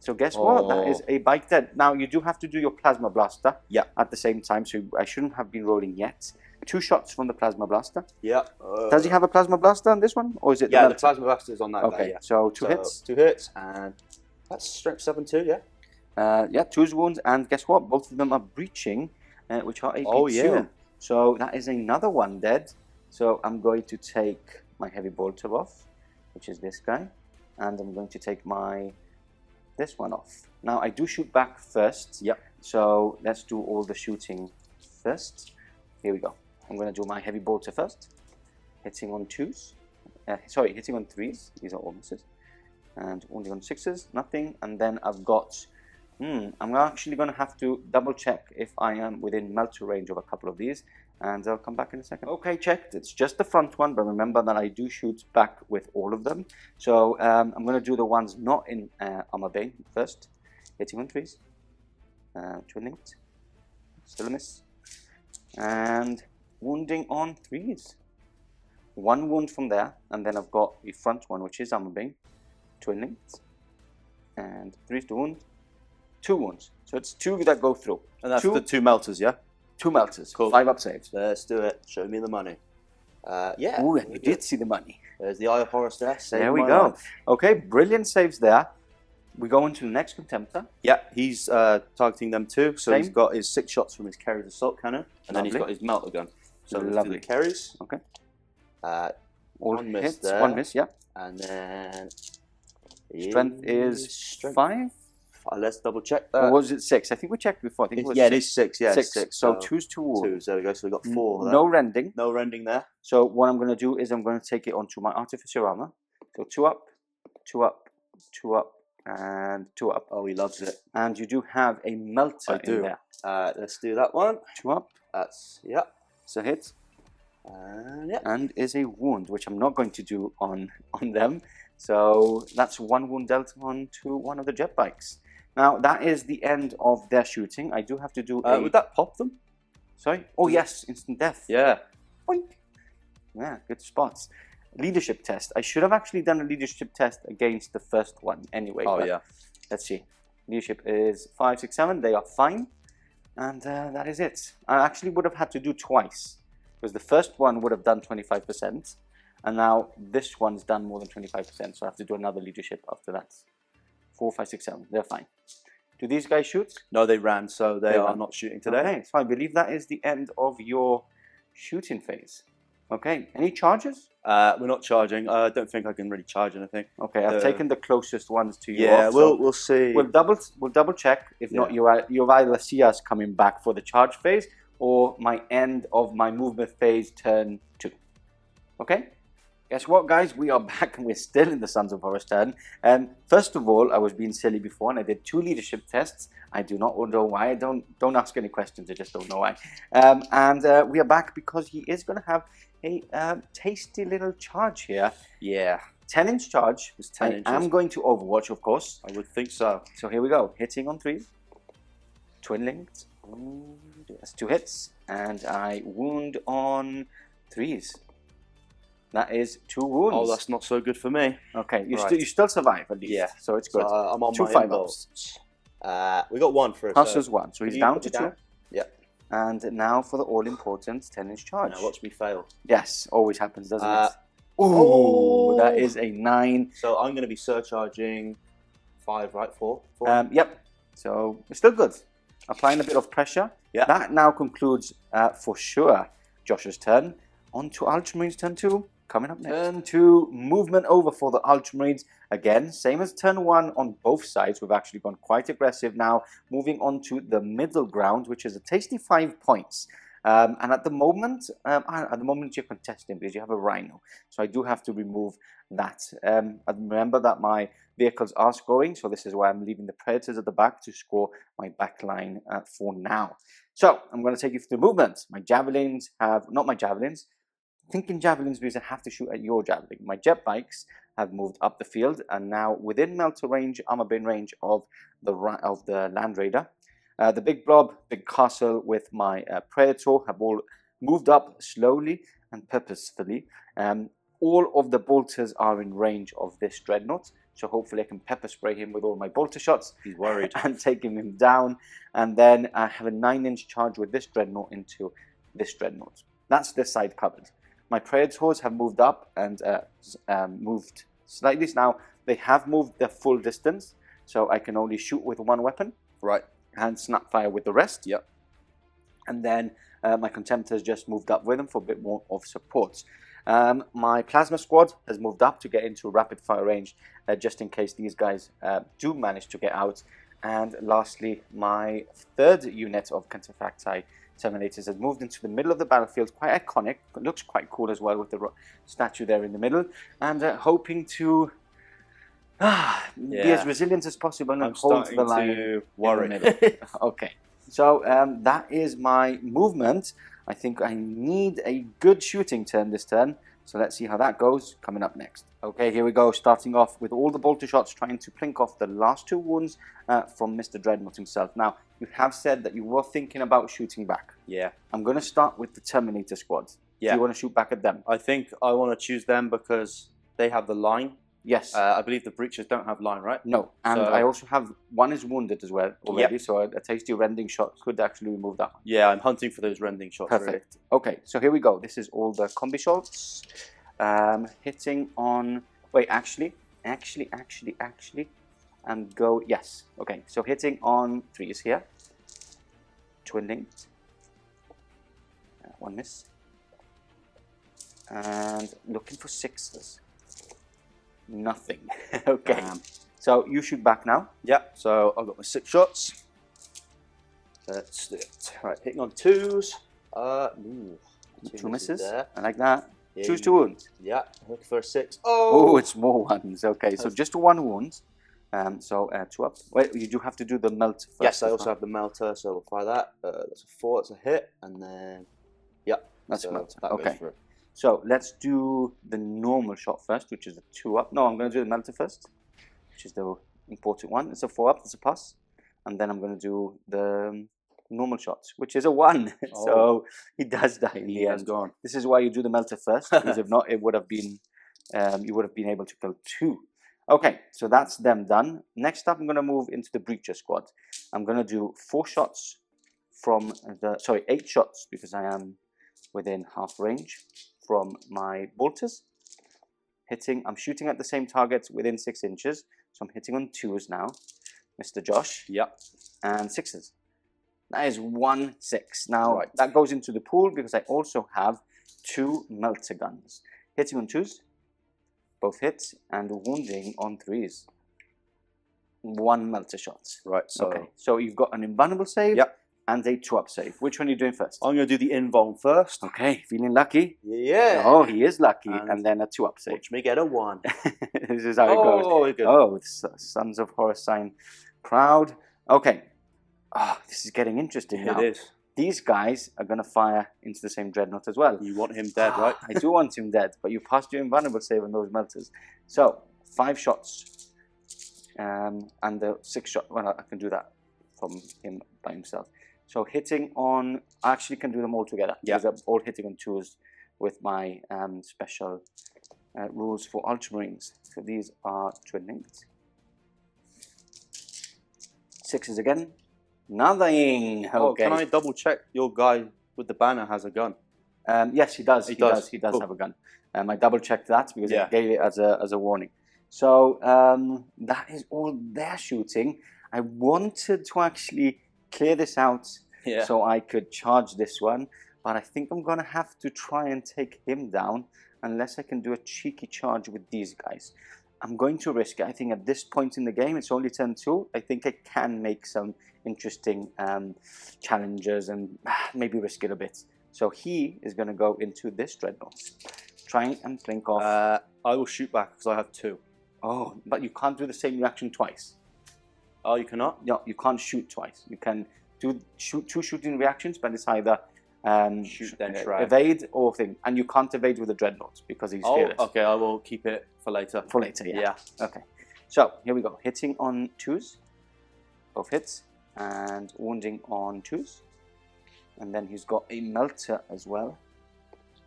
So guess what? That is a bike dead. Now you do have to do your plasma blaster. Yeah. At the same time, so I shouldn't have been rolling yet. 2 shots from the plasma blaster. Yeah. Does he have a plasma blaster on this one, or is it? Yeah, the plasma blaster is on that. Okay. Guy, yeah. So 2 hits. 2 hits, and that's strength 7 too. Yeah. Yeah, 2's wounds, and guess what? Both of them are breaching, which are AP2. Oh yeah. So that is another 1 dead. So I'm going to take my heavy bolter off, which is this guy, and I'm going to take this one off. Now I do shoot back first. Yep. So let's do all the shooting first. Here we go. I'm going to do my heavy bolter first, hitting on 2s. Sorry, hitting on 3s. These are all misses. And only on 6s, nothing. And then I've got. I'm actually going to have to double check if I am within melter range of a couple of these, and I'll come back in a second. Okay, checked. It's just the front one, but remember that I do shoot back with all of them. So I'm going to do the ones not in Armour Bane first. Hitting on 3s. Twin linked. Still a miss. And wounding on 3s. 1 wound from there, and then I've got the front one, which is Armour Bane. Twin linked. And 3's to wound. 2 wounds. So it's 2 that go through. And that's the 2 melters, yeah? 2 melters. Cool. 5-up saves. Let's do it. Show me the money. Yeah. Ooh, and you did see the money. There's the Eye of Horus there. There we go. Life. Okay, brilliant saves there. We go into the next Contemptor. Yeah, he's targeting them too. So Same. he's got his 6 shots from his Kerry's assault cannon, and then he's got his melter gun. So let's do the Kerry's. Okay. All 1 miss hits, there. 1 miss, yeah. And then Strength is 5. Let's double check that. Or was it 6? I think we checked before. I think it was 6. It is 6. Yeah, 6. So 2's to wound. 2. There we go. So we got 4. No rending. No rending there. So what I'm going to do is I'm going to take it onto my Artificer armor. So 2 up, 2 up, 2 up, and 2 up. Oh, he loves it. And you do have a melter in there. Let's do that one. 2 up. That's It's a hit. And And is a wound, which I'm not going to do on them. So that's 1 wound dealt onto one of the jet bikes. Now that is the end of their shooting. I do have to do would that pop them? Sorry? Oh yes, instant death. Yeah. Boink. Yeah, good spots. Leadership test. I should have actually done a leadership test against the first one anyway. Oh yeah. Let's see. Leadership is 5, 6, 7. They are fine. And that is it. I actually would have had to do twice. Because the first one would have done 25%. And now this one's done more than 25%. So I have to do another leadership after that. 4, 5, 6, 7. They're fine. Do these guys shoot? No, they ran, so they are not shooting today. Okay, so I believe that is the end of your shooting phase. Okay, any charges? We're not charging. I don't think I can really charge anything. Okay, I've taken the closest ones to you. Yeah, off, we'll see. We'll double check. If not, you'll either see us coming back for the charge phase or my end of my movement phase turn 2. Okay? Guess what, guys? We are back and we're still in the Sons of Horus turn. And first of all, I was being silly before and I did 2 leadership tests. I do not know why. Don't ask any questions. I just don't know why. And we are back because he is going to have a tasty little charge here. Yeah. 10-inch charge. It's 10 inches. I'm going to Overwatch, of course. I would think so. So here we go. Hitting on 3s. Twin linked. That's 2 hits, and I wound on 3s. That is 2 wounds. Oh, that's not so good for me. Okay, you Right. still survive at least. Yeah. So it's good. So, I'm on 2 my 5-ups. We got 1 for us. Passes 1, so he's down to 2. Yep. And now for the all-important 10-inch charge. Now watch me fail. Yes, always happens, doesn't it? Oh! That is a 9. So I'm going to be surcharging 5, right? 4? Yep. So it's still good. Applying a bit of pressure. Yeah. That now concludes for sure Josh's turn. On to Ultramarines turn 2. Coming up next. Turn 2, movement over for the Ultramarines. Again, same as turn 1 on both sides. We've actually gone quite aggressive now. Moving on to the middle ground, which is a tasty 5 points. And at the moment you're contesting because you have a Rhino. So I do have to remove that. Remember that my vehicles are scoring, so this is why I'm leaving the Predators at the back to score my back line for now. So I'm going to take you through the movement. My Javelins have, not my Javelins, thinking Javelins because I have to shoot at your Javelin. My jet bikes have moved up the field and now within melter range, armor bin range of the Land Raider. The big blob, big castle with my Praetor have all moved up slowly and purposefully. All of the bolters are in range of this dreadnought, so hopefully I can pepper spray him with all my bolter shots. He's worried. And taking him down. And then I have a 9-inch charge with this dreadnought into this dreadnought. That's this side covered. My Praetors have moved up and moved slightly. Now they have moved the full distance, so I can only shoot with 1 weapon. Right. And snapfire with the rest. Yep. And then my Contemptors just moved up with them for a bit more of support. My Plasma Squad has moved up to get into rapid fire range just in case these guys do manage to get out. And lastly, my 3rd unit of Counterfacti Terminators has moved into the middle of the battlefield. Quite iconic, but looks quite cool as well with the statue there in the middle. And hoping to be as resilient as possible and hold the line to worry. in the middle. Okay, so that is my movement. I think I need a good shooting turn this turn, so let's see how that goes coming up next. Okay, here we go, starting off with all the bolter shots, trying to plink off the last 2 wounds from Mr. Dreadnought himself. Now, you have said that you were thinking about shooting back. Yeah. I'm going to start with the Terminator squads. Yeah. Do you want to shoot back at them? I think I want to choose them because they have the line. Yes. I believe the breaches don't have line, right? No, and So- I also have, 1 is wounded as well already, so a tasty rending shot could actually remove that one. Yeah, I'm hunting for those rending shots. Perfect. Okay, so here we go. This is all the combi shots. Hitting on, wait, actually, and go, yes. Okay, so hitting on 3s here. Twinning. 1 miss. And looking for 6s. Nothing. Okay. So you shoot back now. Yeah, so I've got my 6 shots. Let's do it. Right, hitting on 2s. 2 misses. There. I like that. Yeah, Choose 2 wounds. Yeah, looking for a 6. Oh, it's more ones. Okay, so just 1 wound. So 2 up. Wait, you do have to do the melt first. Yes, I also have the melter, so we'll fire that. That's a 4, that's a hit, and then That's so a melter. that goes Okay. through. So let's do the normal shot first, which is a 2 up. No, I'm going to do the melter first, which is the important one. It's a 4 up, it's a pass. And then I'm going to do the normal shot, which is a 1. Oh. So he does die in He the has end. gone. This is why you do the melter first, because if not, it would have been, you would have been able to kill 2. Okay, so that's them done. Next up, I'm going to move into the breacher squad. I'm going to do 4 shots from the, 8 shots, because I am within half range from my bolters. I'm shooting at the same target within 6 inches. So I'm hitting on 2s now, Mr. Josh. Yep. And 6s. That is 1-6. Now, that goes into the pool because I also have 2 melter guns. Hitting on 2s, both hits, and wounding on 3s. 1 melter shot. Right, so Okay, so you've got an invulnerable save. Yep. And a 2-up save. Which one are you doing first? I'm going to do the invuln first. Okay, feeling lucky. Yeah. Oh, he is lucky. And And then a 2-up save. Watch me get a 1. This is how it goes. Oh, we're good. Oh, it's Sons of Horus sign. Proud. Okay. Oh, this is getting interesting now. It is. These guys are going to fire into the same dreadnought as well. You want him dead, right? I do want him dead, but you passed your invulnerable save on those melters. So, 5 shots. And the 6 shot. Well, I can do that from him by himself. So hitting on, I actually can do them all together. Yeah. Because I'm all hitting on 2s with my special rules for Ultramarines. So these are twin linked. 6s again. Nothing. Oh, Okay. can I double check your guy with the banner has a gun? Yes, he does. He does Cool. have a gun. I double checked that because Yeah. I gave it as a warning. So that is all they're shooting. I wanted to actually clear this out Yeah. so I could charge this one, but I think I'm gonna have to try and take him down unless I can do a cheeky charge with these guys. I'm going to risk it. I think at this point in the game, it's only turn 2. I think I can make some interesting challenges and maybe risk it a bit. So he is going to go into this dreadnought. Try and think of... I will shoot back because I have 2. Oh, but you can't do the same reaction twice. Oh, you cannot? No, you can't shoot twice. You can do 2 shooting reactions, but it's either Shoot, then shroud. evade or thing. And you can't evade with the dreadnought because he's fearless. Okay, I will keep it for later. For later, yeah. Yeah. Okay. So, here we go. Hitting on 2s. Both hits. And wounding on 2s. And then he's got a melter as well,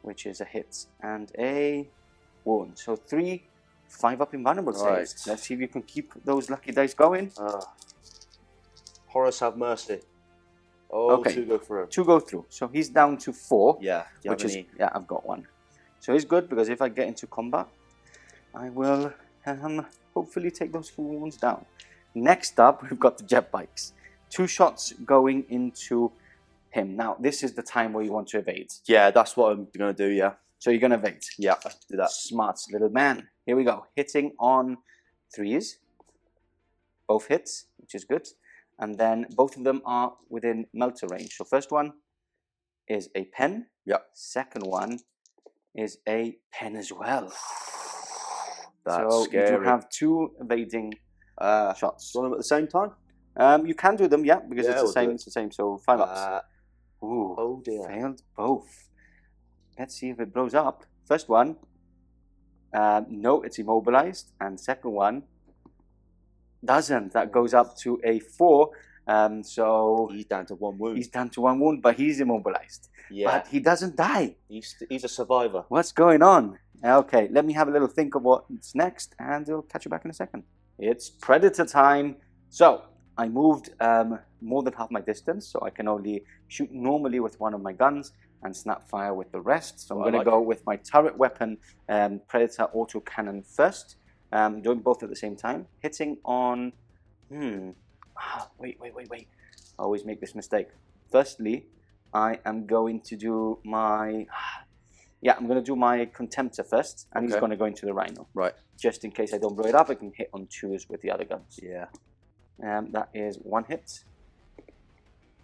which is a hit and a wound. So 3 5-up invulnerable Right. saves. Let's see if you can keep those lucky dice going. Horus have mercy. Oh, Okay. 2 go through. 2 go through. So he's down to 4. Yeah. Do you have Which is, any? yeah, I've got 1. So he's good because if I get into combat, I will hopefully take those 4 wounds down. Next up, we've got the jet bikes. 2 shots going into him. Now, this is the time where you want to evade. Yeah, that's what I'm going to do, yeah. So you're going to evade. Yeah, do that. Smart little man. Here we go. Hitting on 3s. Both hits, which is good. And then both of them are within melter range. So first one is a pen. Yep. Second one is a pen as well. That's so scary. you have 2 evading shots. Do you want them at the same time? You can do them, yeah, because Yeah, it's the we'll do same. it. It's the same. So 5 ups. Ooh, Oh dear. failed both. Let's see if it blows up. First one, no, it's immobilized, and second one doesn't. That goes up to a 4. So He's down to 1 wound. he's down to 1 wound, but he's immobilized. Yeah. But he doesn't die. He's a survivor. What's going on? Okay, let me have a little think of what's next, and I'll catch you back in a second. It's Predator time. So I moved more than half my distance, so I can only shoot normally with one of my guns and snap fire with the rest. So I'm going to go with my turret weapon, Predator autocannon first. Doing both at the same time. Hitting on... Wait. I always make this mistake. Firstly, I am going to do my... I'm going to do my Contemptor first, and he's Okay. going to go into the Rhino. Right. Just in case I don't blow it up, I can hit on 2s with the other guns. Yeah. That is 1 hit.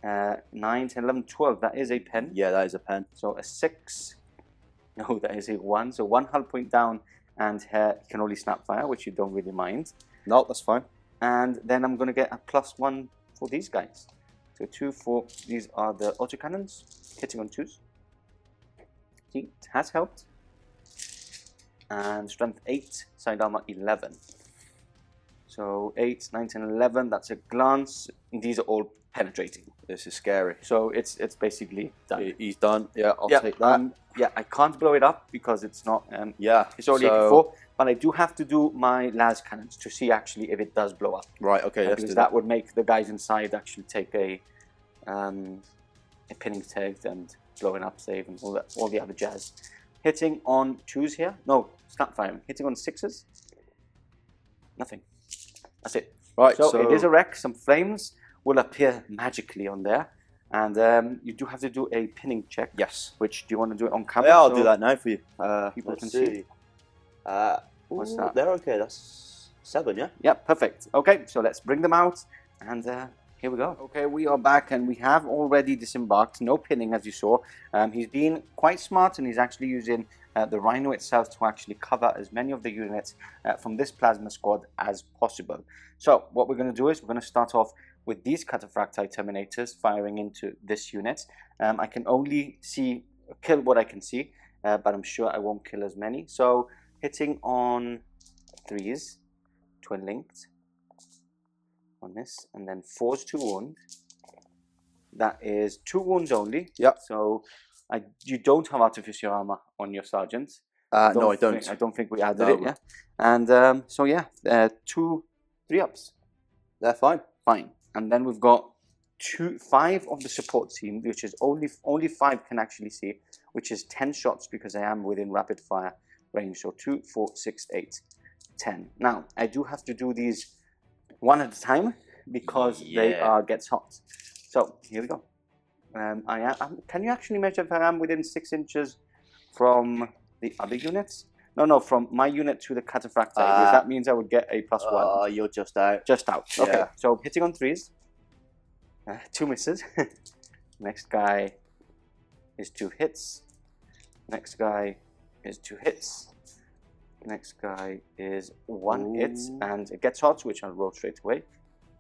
9, 10, 11, 12. That is a pen. Yeah, that is a pen. So a 6. No, that is a 1. So 1 hull point down, and he can only snap fire, which you don't really mind. No, that's fine. And then I'm going to get a +1 for these guys. So 2, 4. These are the autocannons, hitting on 2s. See, it has helped. And strength 8, side armor 11. So 8, 9, 10, 11. That's a glance. These are all penetrating. This is scary. So it's basically done. He's done. Yeah, I'll take that. I can't blow it up because it's not. Yeah. It's already so, 84. But I do have to do my las cannons to see actually if it does blow up. Right. Okay. Let's Because do that would make the guys inside actually take a pinning tag and blowing up save and all the other jazz. Hitting on 2s here. No, snap firing. Hitting on 6s. Nothing. That's it. Right. So it is a wreck. Some flames will appear magically on there. And you do have to do a pinning check. Yes. Which, do you want to do it on camera? Yeah, I'll so do that now for you. people Let's can see. see. What's that? They're okay. That's 7, yeah? Yeah, perfect. Okay, so let's bring them out. And here we go. Okay, we are back and we have already disembarked. No pinning, as you saw. He's been quite smart and he's actually using the Rhino itself to actually cover as many of the units from this plasma squad as possible. So what we're going to do is we're going to start off with these Cataphracti Terminators firing into this unit. I can only kill what I can see, but I'm sure I won't kill as many. So hitting on 3s, twin linked on this, and then 4s to wound. That is 2 wounds only. Yep. So you don't have Artificer armor on your sergeant. No, I don't. I don't think we added No. it, yeah. And so yeah, 2 3-ups. They're fine. Fine. And then we've got 5 of the support team, which is only 5 can actually see, which is 10 shots because I am within rapid fire range. So 2, 4, 6, 8, 10. Now I do have to do these one at a time because they are gets hot. So here we go. Can you actually measure if I am within 6 inches from the other units? No, from my unit to the cataphracti, because that means I would get a +1. You're just out. Just out. Yeah. Okay, so hitting on 3s. 2 misses. Next guy is 2 hits. Next guy is 2 hits. Next guy is 1 hit, and it gets hot, which I'll roll straight away.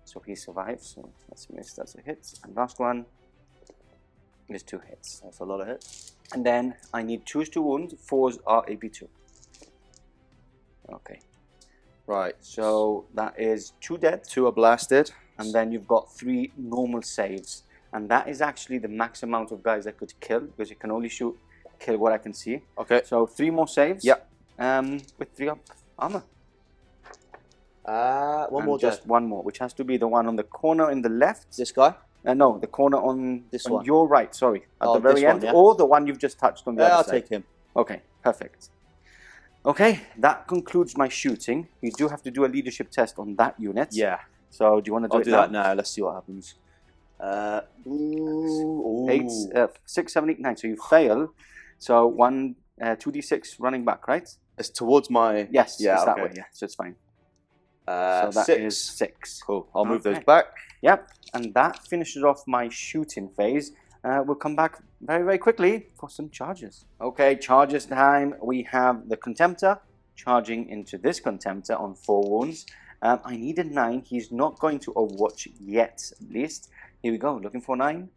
So he survives. So that's a miss. That's a hit. And last one is 2 hits. That's a lot of hits. And then I need 2s to wound. 4s are AP2. Okay. Right. So that is 2 dead. 2 are blasted. And then you've got 3 normal saves. And that is actually the max amount of guys I could kill, because you can only kill what I can see. Okay. So 3 more saves. Yep. With 3-up armor. One more. Just one more, which has to be the one on the corner in the left. This guy? No, the corner on this on one. your right. Sorry, at the very this end, one, yeah. or the one you've just touched on the other I'll side. take him. Okay, perfect. Okay, that concludes my shooting. You do have to do a leadership test on that unit. Yeah. So do you want to do I'll it do now? that now. Let's see what happens. 8, 6, 7, 8, 9. So you fail. So 2d6 running back, right? It's towards my. Yes. Yeah. It's that Okay. way. Yeah. So it's fine. So that 6. is 6. Cool. I'll move those Okay. back. Yep. And that finishes off my shooting phase. We'll come back very, very quickly for some charges. Okay, charges time. We have the Contemptor charging into this Contemptor on 4 wounds. I need a 9. He's not going to Overwatch yet, at least. Here we go. Looking for 9.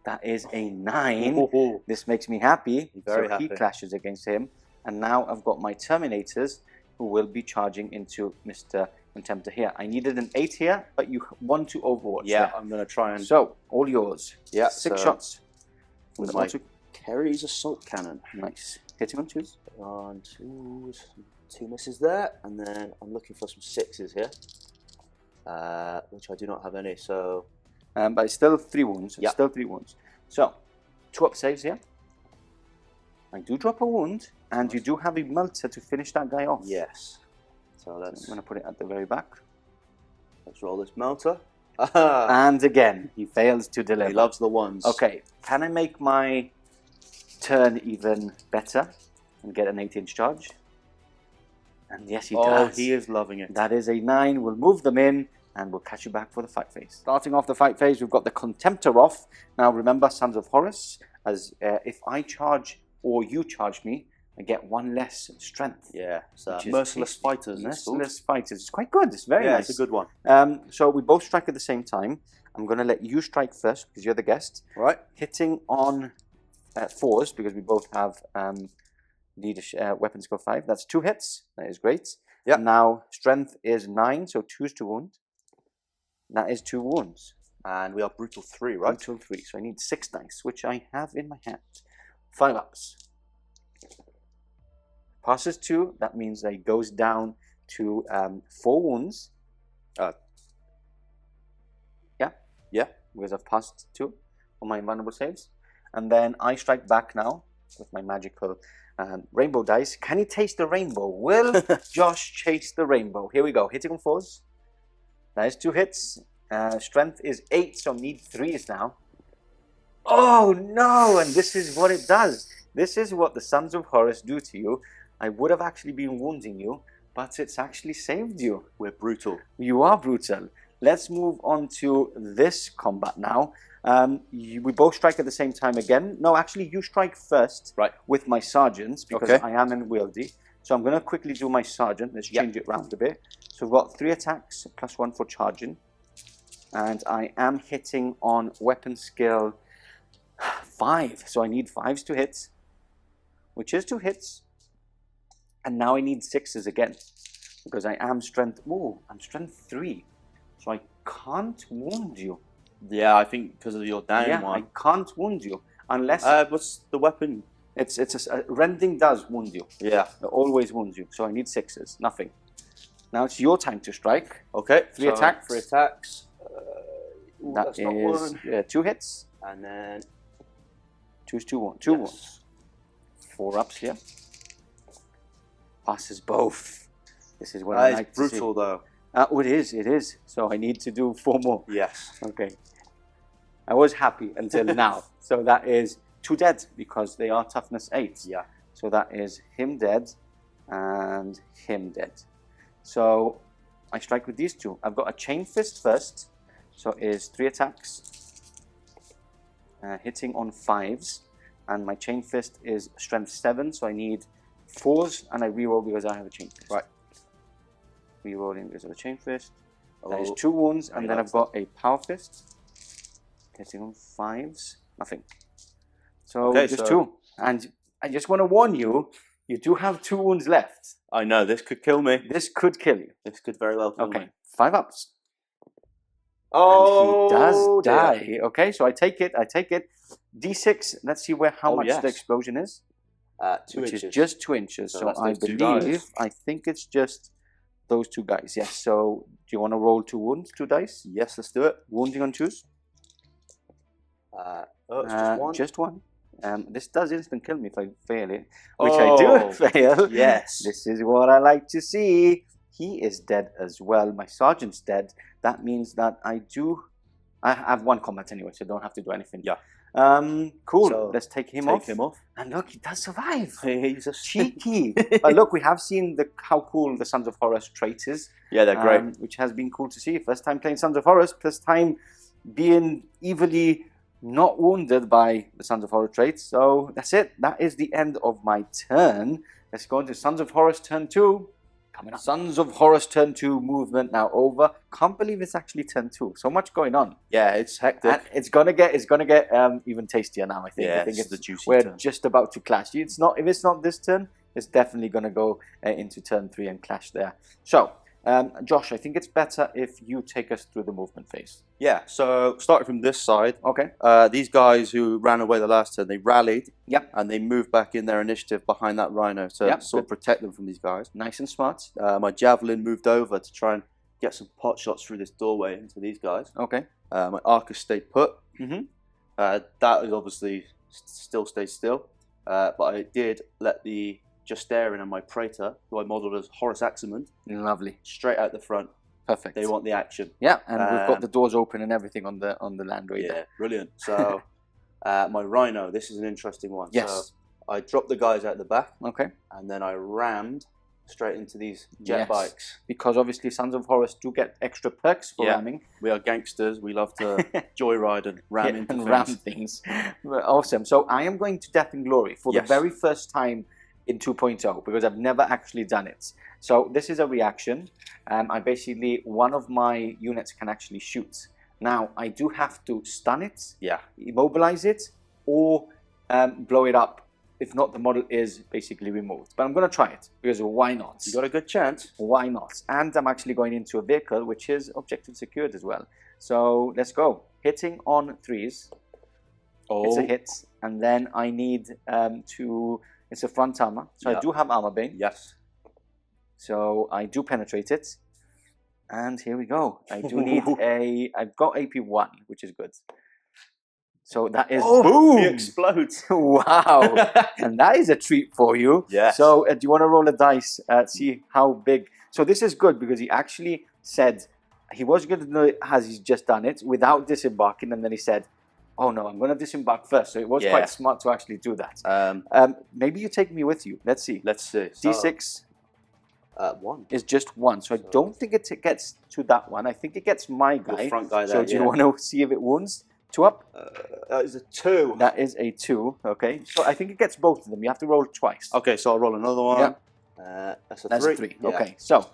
That is a 9. Ooh. This makes me happy. Very so happy. he clashes against him. And now I've got my Terminators who will be charging into Mr. Contemptor here. I needed an 8 here, but you want to Overwatch. Yeah, there. I'm going to try and. So, all yours. Yeah, 6 so shots. with With my auto. Kerry's assault cannon. Nice. Hitting on 2s. 1, 2, 2 misses there, and then I'm looking for some 6s here, which I do not have any. So, But it's still 3 wounds. It's Yeah. still 3 wounds. So, 2-up saves here. I do drop a wound, and you do have a melter to finish that guy off. yes. So I'm let's going to put it at the very back. roll this melter. And again, he fails to deliver. He loves the ones. Okay, can I make my turn even better and get an 8-inch charge? And yes, he does. He is loving it. That is a 9. We'll move them in and we'll catch you back for the fight phase. Starting off the fight phase, we've got the Contemptor off. Now remember, Sons of Horus, as if I charge or you charge me, I get 1 less strength. Yeah. So Which is merciless tasty. fighters. it's called. Merciless fighters. It's quite good. It's very Yeah, nice. it's a good one. So we both strike at the same time. I'm going to let you strike first because you're the guest. Right. Hitting on 4s because we both have leadership, weapon skill 5. That's 2 hits. That is great. Yeah. Now strength is 9, so 2s to wound. That is 2 wounds. And we are brutal 3, right? Brutal 3. So I need 6 dice, which I have in my hand. 5 ups. Passes 2. That means that it goes down to 4 wounds. Yeah, because I've passed 2 on my invulnerable saves. And then I strike back now with my magical rainbow dice. Can you taste the rainbow? Will Josh chase the rainbow? Here we go. Hitting on 4s. That is 2 hits. Strength is 8, so I need 3s now. Oh no! And this is what it does. This is what the Sons of Horus do to you. I would have actually been wounding you, but it's actually saved you. We're brutal. You are brutal. Let's move on to this combat now. We both strike at the same time again. No, actually, you strike first, Right. with my sergeants because Okay. I am unwieldy. So I'm going to quickly do my sergeant. Let's change it round a bit. So we've got 3 attacks plus 1 for charging, and I am hitting on weapon skill 5. So I need 5s to hit, which is 2 hits. And now I need 6s again because I am strength. Oh, I'm strength 3. So I can't wound you. Yeah, I think because of your down Yeah, one. I can't wound you unless What's the weapon? it's rending does wound you. Yeah. It always wounds you. So I need 6s. Nothing. Now it's your time to strike. Okay. 3 attacks. 3 attacks. That is 2 hits. And then 2 wounds. 4 ups here. Passes both. This is what I like to see. brutal though. Oh, it is. So I need to do 4 more. Yes. Okay. I was happy until now. So that is 2 dead because they are toughness 8. Yeah. So that is him dead and him dead. So I strike with these 2. I've got a chain fist first. So it is 3 attacks. Hitting on 5s. And my chain fist is strength 7. So I need 4s and I reroll because I have a chain fist. Right. Rerolling because of a chain fist. That is Oh, 2 wounds, and then nice. I've got a power fist. Hitting on 5s. Nothing. So Okay, just so- 2. And I just want to warn you, you do have 2 wounds left. I know, this could kill me. This could kill you. This could very well kill Okay, me. 5 ups. Oh, And he does dear. die. Okay, so I take it. D6, let's see how Oh, much yes. the explosion is. 2 which inches. is just 2 inches. So So that's I those 2 guys. believe, I think it's just those 2 guys. Yes, so do you want to roll 2 wounds, 2 dice? Yes, let's do it. Wounding on choose? It's just 1. Just 1. This does instant kill me if I fail it, which I do Oh, fail. yes. This is what I like to see. He is dead as well. My sergeant's dead. That means that I have 1 combat anyway, so I don't have to do anything. Yeah. Cool. So let's take him Take him off. And look, he does survive. He's a Cheeky. But look, we have seen how cool the Sons of Horus trait is. Yeah, they're great. Which has been cool to see. First time playing Sons of Horus, first time being evilly not wounded by the Sons of Horus trait. So that's it. That is the end of my turn. Let's go into Sons of Horus turn 2. Coming up. Sons of Horus turn 2 movement now over. Can't believe it's actually turn 2. So much going on. Yeah, it's hectic. And it's gonna get even tastier now. I think. Yeah, I think it's it's the juicy We're turn. just about to clash. It's not. If it's not this turn, it's definitely gonna go into turn 3 and clash there. So, Josh, I think it's better if you take us through the movement phase. Yeah, so starting from this side, Okay. these guys who ran away the last turn, they rallied. Yep. And they moved back in their initiative behind that rhino to Yep, sort of protect them from these guys. Nice and smart. My javelin moved over to try and get some pot shots through this doorway into these guys. Okay. My arcus stayed put. Mhm. That is obviously still stays still. But I did let the Justaerin and my Praetor, who I modelled as Horus Aximand, Lovely. straight out the front. Perfect. They want the action. Yeah, and we've got the doors open and everything on the landway Yeah, there. brilliant. So my rhino, this is an interesting one. Yes. So I dropped the guys out the back Okay. and then I rammed straight into these jet Yes. bikes. Because obviously Sons of Horus do get extra perks for Yeah. ramming. We are gangsters. We love to joyride and ram into and things. ram things. Awesome. So I am going to Death and Glory for the Yes. very first time in 2.0 because I've never actually done it. So this is a reaction. One of my units can actually shoot. Now I do have to stun it, Yeah. immobilize it, or blow it up. If not, the model is basically removed. But I'm going to try it because why not? You got a good chance. Why not? And I'm actually going into a vehicle which is objective secured as well. So let's go. Hitting on 3s. It's a hit. And then I need it's a front armor. So Yeah. I do have armor bane. Yes. So I do penetrate it. And here we go. I do need I've got AP1, which is good. So that is He boom! explodes. Wow! And that is a treat for you. Yes. So do you want to roll a dice? See how big. So this is good because he actually said he was going to do it as he's just done it without disembarking, and then he said, "Oh no, I'm going to disembark first." So it was Yeah. quite smart to actually do that. Maybe you take me with you. Let's see. Let's see. D6 1. is just 1, so I don't think it gets to that one. I think it gets my The guy. front guy there. So do you want to see if it wounds? 2 up. That is a 2. That is a 2. Okay. So I think it gets both of them. You have to roll twice. Okay, so I'll roll another one. Yeah. That's a 3. That's a 3. Yeah. Okay. So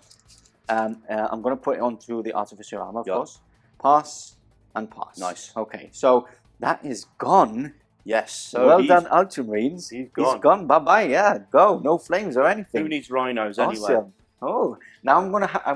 I'm going to put it onto the Artificer armor, of Yeah. course. Pass and pass. Nice. Okay. So that is gone. Yes. So Well he's- done, Ultramarines. he's He's gone. gone. Bye bye. Yeah. Go. No flames or anything. Who needs rhinos anyway? Awesome. Oh, now I'm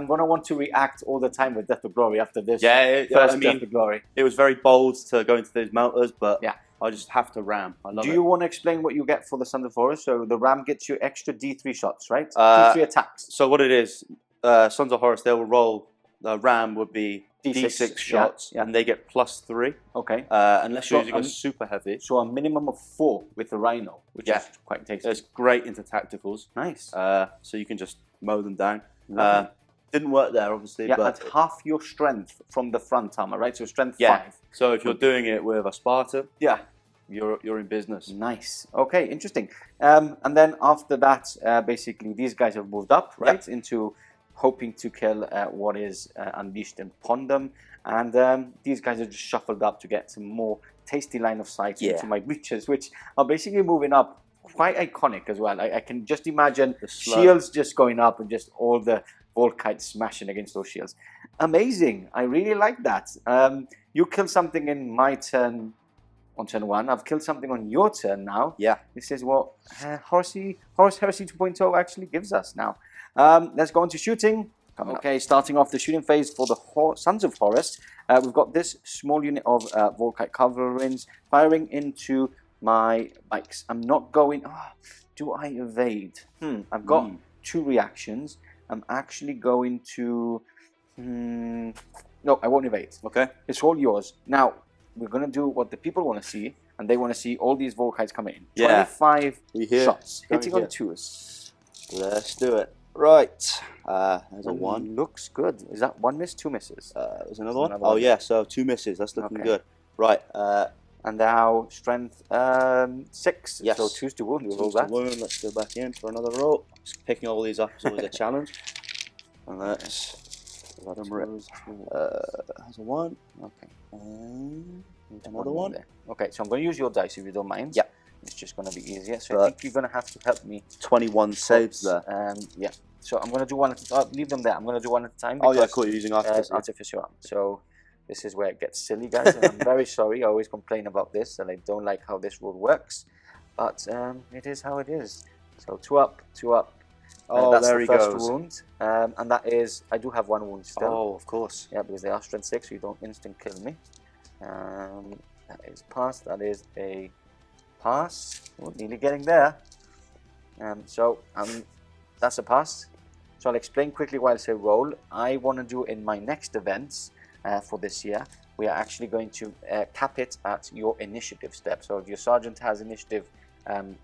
gonna want to react all the time with Death of Glory after this. Yeah, first I mean, Death of Glory. it was very bold to go into those melters, but Yeah. I just have to ram. I love Do it. you want to explain what you get for the Sons of Horus? So the ram gets you extra D3 shots, right? D3 attacks. So what it is, Sons of Horus, they will roll. The ram would be D6 shots, yeah. and they get +3. Okay. Unless you're So, using a super heavy. So a minimum of 4 with the Rhino, which is quite tasty. It's great into tacticals. Nice. So you can just mow them down. Lovely. Didn't work there, obviously. Yeah, but at half your strength from the front armor, right? So strength 5. So if you're doing it with a Spartan, Yeah. you're in business. Nice. Okay, interesting. And then after that, basically, these guys have moved up, right, into hoping to kill what is unleashed and Pondom. And these guys are just shuffled up to get some more tasty line of sight into my breaches, which are basically moving up. Quite iconic as well. I can just imagine the shields just going up and just all the Volkites smashing against those shields. Amazing. I really like that. You kill something in my turn on turn 1. I've killed something on your turn now. Yeah. This is what Horus Heresy 2.0 actually gives us now. Let's go on to shooting. Okay, starting off the shooting phase for the Sons of Horus. We've got this small unit of Volkite Cavalryans firing into my bikes. I'm not going... do I evade? I've got 2 reactions. I'm actually going to... no, I won't evade. Okay. It's all yours. Now, we're going to do what the people want to see, and they want to see all these Volkites coming in. 25 shots, hitting on 2s. Let's do it. Right. There's a 1. Looks good. Is that 1 miss, 2 misses? There's another one? Oh, yeah, so 2 misses. That's looking good. Right. And now strength 6. Yes. So 2s to wound. Roll that. Let's go back in for another roll. Just picking all these up is always a challenge. And let's let them rip. Has a 1. Okay. And another one. There. Okay, so I'm going to use your dice if you don't mind. Yeah. It's just going to be easier. So I think you're going to have to help me. 21 saves there. Yeah. So I'm going to do one at a time. Leave them there. I'm going to do one at a time. Oh, yeah, cool. You're using Artificer. So this is where it gets silly, guys. And I'm very sorry. I always complain about this, and I don't like how this rule works. But it is how it is. So 2 up, 2 up. Oh, that's there the he first goes. Wound. And that is, I do have 1 wound still. Oh, of course. Yeah, because they are strength 6, so you don't instant kill me. That is pass. That is a pass. Oh, nearly getting there. So that's a pass. So I'll explain quickly why I say roll. I want to do in my next events for this year, we are actually going to cap it at your initiative step. So if your sergeant has initiative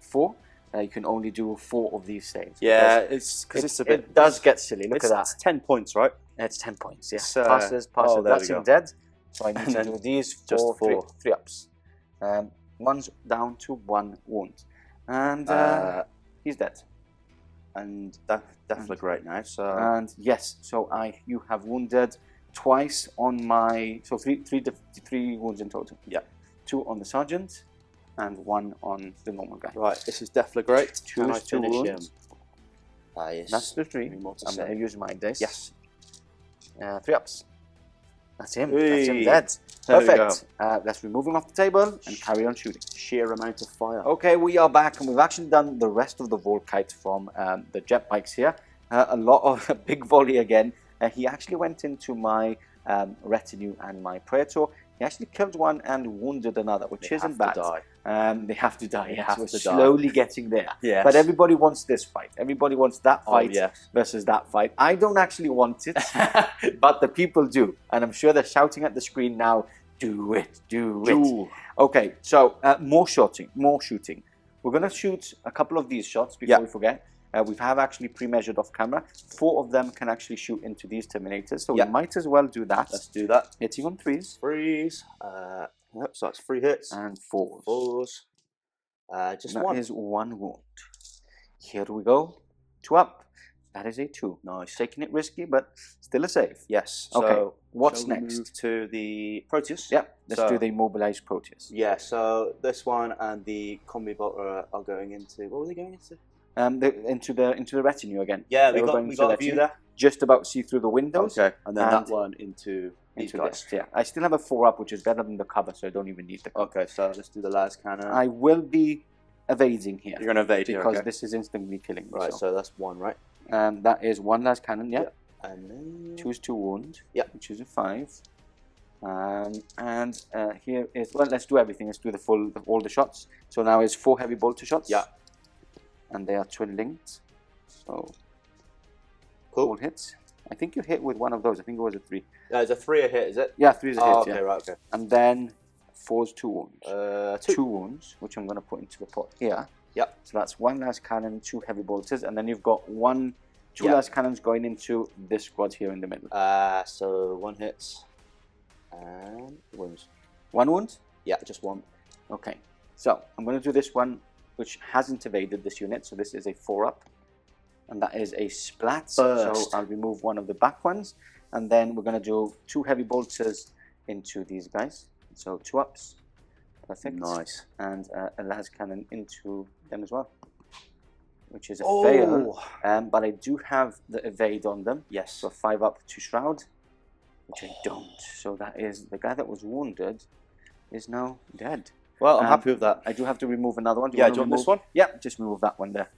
4, you can only do 4 of these saves. Yeah, it does get silly. Look at that. It's 10 points, right? It's 10 points. Yeah. Passes. Oh, that's him dead. So I need to do these just 3 ups. 1's down to 1 wound, and he's dead. And that's definitely great now. So and yes, so you have wounded twice on my three wounds in total. Yeah, 2 on the sergeant and 1 on the normal guy. Right, this is definitely great. 2 wounds. Yes. That's the 3. I'm going to use my dice. Yes. 3 ups. That's him. Hey. That's him dead. Perfect. Let's remove him off the table and carry on shooting. Sheer amount of fire. Okay, we are back, and we've actually done the rest of the Volkite from the jet bikes here. A lot of a big volley again. He actually went into my retinue and my Praetor. He actually killed 1 and wounded another, which isn't bad. They have to die. Yes, we're slowly getting there. Yes. But everybody wants this fight. Everybody wants that fight versus that fight. I don't actually want it, but the people do. And I'm sure they're shouting at the screen now, do it, do it. Okay, so more shooting. We're going to shoot a couple of these shots before we forget. We have actually pre-measured off camera. 4 of them can actually shoot into these Terminators, so we might as well do that. Let's do that. Hitting on 3s. 3s. So that's 3 hits. And 4s. 4s. Just that 1. That is 1 wound. Here we go. 2 up. That is a 2. Nice. Taking it risky, but still a save. Yes. Okay. So what's shall we next? Move to the Proteus. Yeah. Let's do the immobilized Proteus. Yeah. So this one and the Combi-Bolter are going into. What were they going into? Into the retinue again. Yeah, we got a view there. Just about see through the windows. Okay, and then that one into these guys. This, yeah, I still have a 4 up, which is better than the cover, so I don't even need the cover. Okay, so let's do the las cannon. I will be evading here. You're gonna evade because this is instantly killing me. Right, so that's 1, right? That is one las cannon, yeah. And then... Choose 2 wounds. Yeah. Choose a 5. And here is, well, let's do everything. Let's do all the shots. So now it's 4 heavy bolter shots. Yeah. And they are twin linked. So, cool. All hits. I think you hit with one of those. I think it was a 3. It's a 3 a hit, is it? Yeah, 3 is a hit. Okay, yeah. right, okay. And then 4's 2 wounds. 2. 2 wounds, which I'm going to put into the pot here. Yep. So that's 1 las cannon, 2 heavy bolters, and then you've got 2 las cannons going into this squad here in the middle. So 1 hits and wounds. 1 wound? Yeah, just 1. Okay. So I'm going to do this one, which hasn't evaded this unit. So this is a 4-up, and that is a splat. Burst. So I'll remove one of the back ones, and then we're going to do 2 heavy bolters into these guys. So 2 ups. Perfect. Nice. And a las cannon into them as well, which is a fail. But I do have the evade on them. Yes. So 5 up to shroud, which I don't. So that is the guy that was wounded is now dead. Well, I'm happy with that. I do have to remove another one. Do you want this one? Yeah, just remove that one there.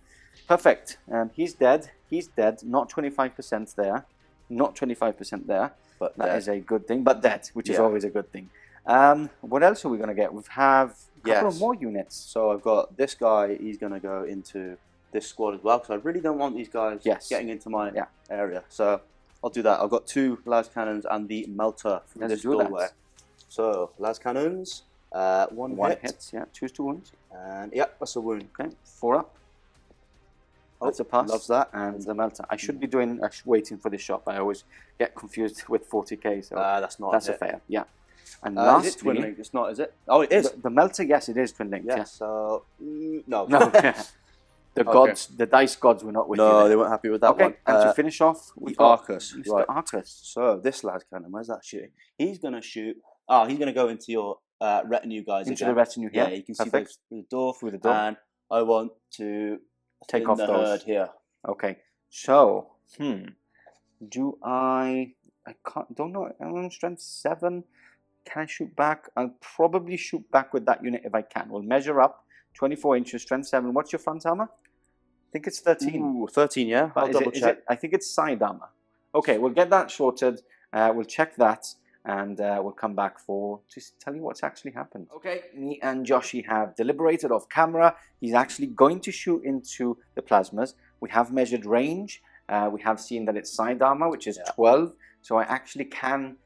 Perfect. He's dead. He's dead. Not 25% there. Not 25% there. But that is a good thing. But dead, which is always a good thing. What else are we going to get? We have a couple of more units. So I've got this guy. He's going to go into this squad as well, because I really don't want these guys getting into my area. So I'll do that. I've got 2 las cannons and the melter from this doorway. So las cannons, 1 hit. Yeah, choose 2 wounds. And yeah, that's a wound. Okay, 4 up. That's a pass. Loves that. And the melter. I should be doing waiting for this shot, but I always get confused with 40k. So that's a fail. Yeah. And lastly, is it twin linked? It's not, is it? Oh, it is. The melter, yes, it is twin linked. Yeah. Yeah. So no. The gods, the dice gods were not with you. No, they weren't happy with that one. And to finish off, the Arcus. Right. Arcus. So this las cannon, where's that shooting? He's going to shoot. Oh, he's going to go into your retinue guys into again. The retinue here. Yeah, you can see through the door. Through the door. And I want to take off the those herd here. Okay. So, do I don't know. I'm on strength 7. Can I shoot back? I'll probably shoot back with that unit if I can. We'll measure up. 24 inches, strength 7. What's your front armor? I think it's 13. Ooh, 13, yeah. I'll double check. I think it's side armor. Okay, we'll get that sorted. We'll check that, and we'll come back to tell you what's actually happened. Okay, me and Joshy have deliberated off camera. He's actually going to shoot into the plasmas. We have measured range. We have seen that it's side armor, which is 12. So I actually can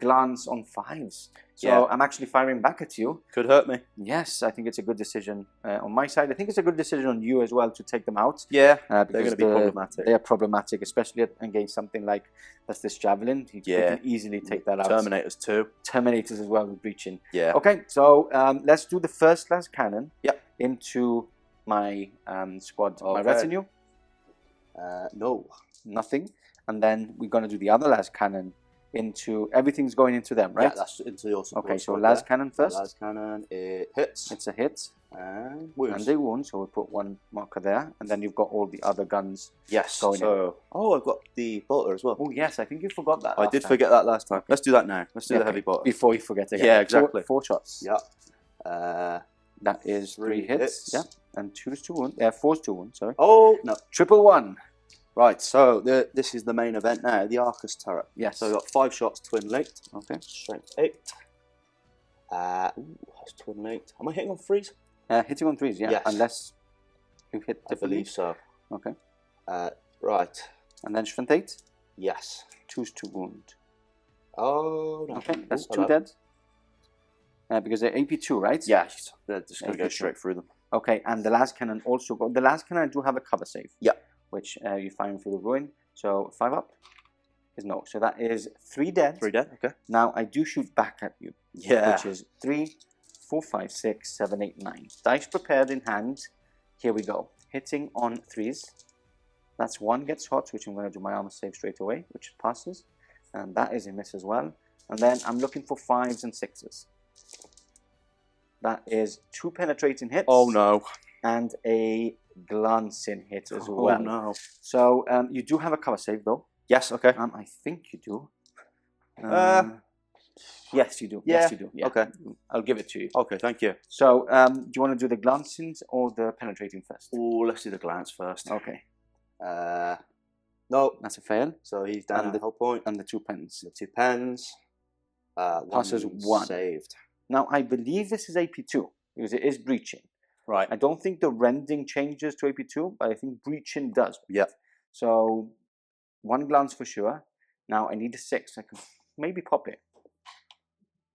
glance on 5s. So I'm actually firing back at you. Could hurt me. Yes, I think it's a good decision on my side. I think it's a good decision on you as well to take them out. Yeah, they're going to be problematic. They are problematic, especially against something like this javelin. You can easily take that out. Terminators too. Terminators as well with breaching. Yeah. Okay, so let's do the first las cannon into my squad, my retinue. No. Nothing. And then we're going to do the other las cannon into, everything's going into them, right? Yeah, that's into your support. Okay, so las cannon first. Las cannon, it hits. It's a hit. And wounds. And they wound, so we'll put 1 marker there. And then you've got all the other guns going in. Oh, I've got the bolter as well. Oh, yes, I think you forgot that. I did forget that last time. Let's do that now. Let's do the heavy bolter. Before you forget again. Yeah, exactly. 4 shots. Yeah. That is 3 hits. Yeah. And 2's 2 wounds. 4's 2 wounds, sorry. Oh, no. Triple 1. Right, so this is the main event now, the Arcus turret. Yes. So I've got 5 shots twin linked. Okay. Strength 8. That's twin linked. Am I hitting on 3s? Hitting on 3s, yeah. Yes. Unless you hit I believe so. Okay. Right. And then strength 8? Yes. 2's 2 wound. Oh, no. Okay, that's 2 dead. Because they're AP2, right? Yeah, they're just going to go straight through them. Okay, and the las cannon also the las cannon I do have a cover save. Yeah. Which you find through the ruin. So 5 up is no. So that is 3 dead. 3 dead, okay. Now I do shoot back at you. Yeah. Which is 3, 4, 5, 6, 7, 8, 9. Dice prepared in hand. Here we go. Hitting on 3s. That's 1 gets hot, which I'm going to do my armor save straight away, which passes. And that is a miss as well. And then I'm looking for 5s and 6s. That is 2 penetrating hits. Oh no. And a glancing hit as well. Oh no. So you do have a cover save though. Yes, okay. I think you do. Yes, you do. Yeah. Yes, you do. Yeah. Okay. I'll give it to you. Okay, thank you. So do you want to do the glancings or the penetrating first? Oh, let's do the glance first. Okay. No. That's a fail. So he's down the whole point. And the 2 pens. The 2 pens. Passes 1. Saved. Now, I believe this is AP2 because it is breaching. Right. I don't think the rending changes to AP2, but I think breaching does. Yeah. So 1 glance for sure. Now I need a 6. I can maybe pop it.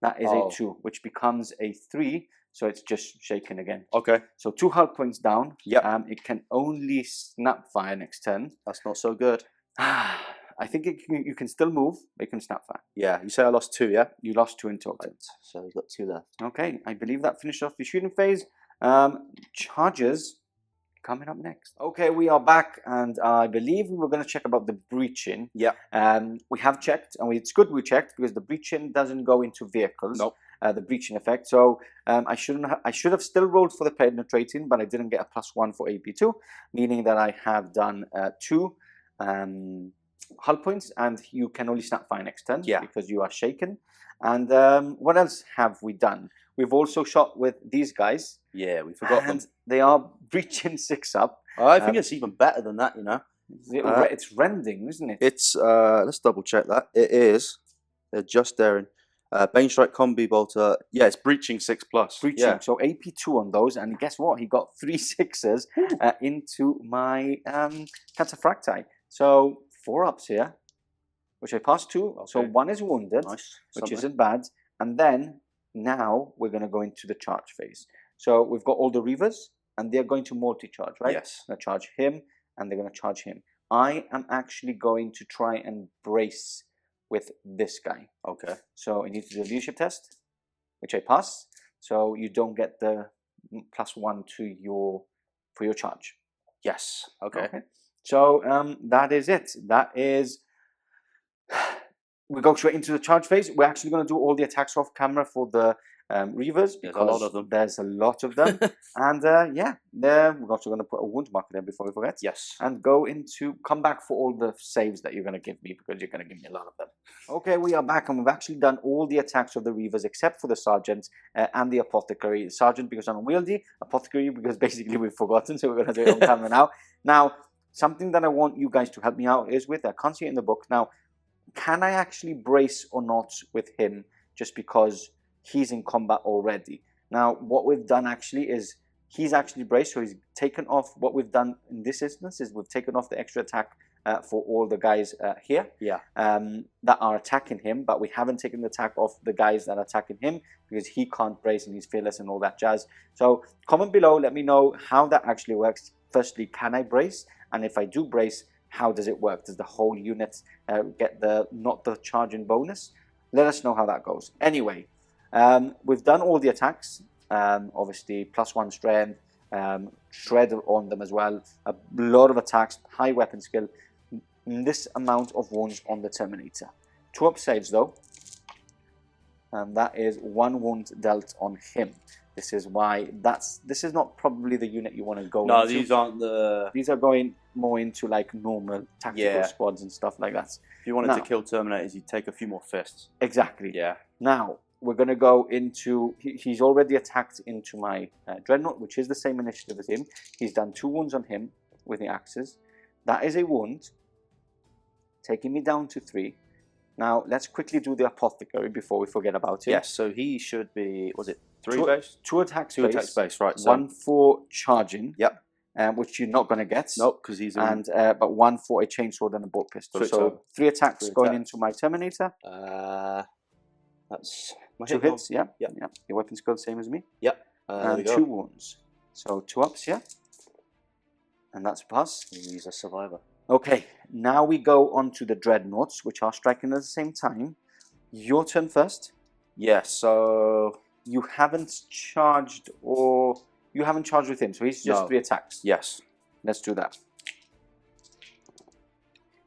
That is a 2, which becomes a 3. So it's just shaken again. Okay. So 2 hull points down. Yeah. It can only snap fire next turn. That's not so good. I think you can still move, but you can snap fire. Yeah. You say I lost 2, yeah? You lost 2 in total. Right. So he's got 2 left. Okay. I believe that finished off the shooting phase. Charges coming up next. Okay, we are back, and I believe we were going to check about the breaching. Yeah. We have checked, and it's good we checked because the breaching doesn't go into vehicles. Nope. The breaching effect. So I should have still rolled for the penetrating, but I didn't get a +1 for AP2, meaning that I have done 2 hull points, and you can only snap fire next turn because you are shaken. And what else have we done? We've also shot with these guys. Yeah, we forgot them. They are breaching 6 up. I think it's even better than that, you know. It's rending, isn't it? It's let's double check that. It is. They're Justaerin. Banestrike Combi-Bolter. Yeah, it's breaching 6+. Breaching. Yeah. So AP2 on those, and guess what? He got 3 6s into my Cataphracti. So 4 ups here, which I passed 2. Okay. So 1 is wounded, which isn't bad. And then now we're going to go into the charge phase. So we've got all the Reavers, and they're going to multi-charge, right? Yes. They're going to charge him, and they're going to charge him. I am actually going to try and brace with this guy. Okay. So I need to do a leadership test, which I pass. So you don't get the +1 for your charge. Yes. Okay. So that is it. That is. We go straight into the charge phase. We're actually going to do all the attacks off camera for the Reavers. There's a lot of them. There's a lot of them. And yeah, we're also going to put a wound marker there before we forget. Yes. And come back for all the saves that you're going to give me, because you're going to give me a lot of them. Okay, we are back, and we've actually done all the attacks of the Reavers except for the Sergeant and the Apothecary. Sergeant because unwieldy, Apothecary because basically we've forgotten, so we're going to do it on camera now. Now, something that I want you guys to help me out is with, I can't see it in the book. Now, can I actually brace or not with him just because he's in combat already? Now, what we've done actually is he's actually braced, so he's taken off. What we've done in this instance is we've taken off the extra attack for all the guys here that are attacking him, but we haven't taken the attack off the guys that are attacking him because he can't brace and he's fearless and all that jazz. So comment below, let me know how that actually works. Firstly, can I brace? And if I do brace, how does it work? Does the whole unit get not the charging bonus? Let us know how that goes. Anyway, we've done all the attacks. Obviously, +1 strength, shredder on them as well. A lot of attacks, high weapon skill. This amount of wounds on the Terminator. 2 up saves though. And that is 1 wound dealt on him. This is why this is not probably the unit you want to go into. No, these aren't the... These are going more into like normal tactical squads and stuff like that. If you wanted to kill Terminators, you'd take a few more fists. Exactly. Yeah. Now, we're going to go into... He's already attacked into my Dreadnought, which is the same initiative as him. He's done 2 wounds on him with the axes. That is a wound, taking me down to 3. Now, let's quickly do the Apothecary before we forget about it. Yes, so he should be... Was it 3 base? 2 attacks base. 2 attacks base, right. So 1 for charging. Yep. Which you're not going to get. Nope, because he's... but 1 for a chainsword and a bolt pistol. So 3 attacks going into my Terminator. That's... 2 hits, yeah. Your weapon skill same as me. Yep. And 2 wounds. So 2 ups, yeah. And that's a pass. He's a survivor. Okay, now we go on to the Dreadnoughts, which are striking at the same time. Your turn first. Yes, so... You haven't charged with him, so he's just 3 attacks. Yes. Let's do that.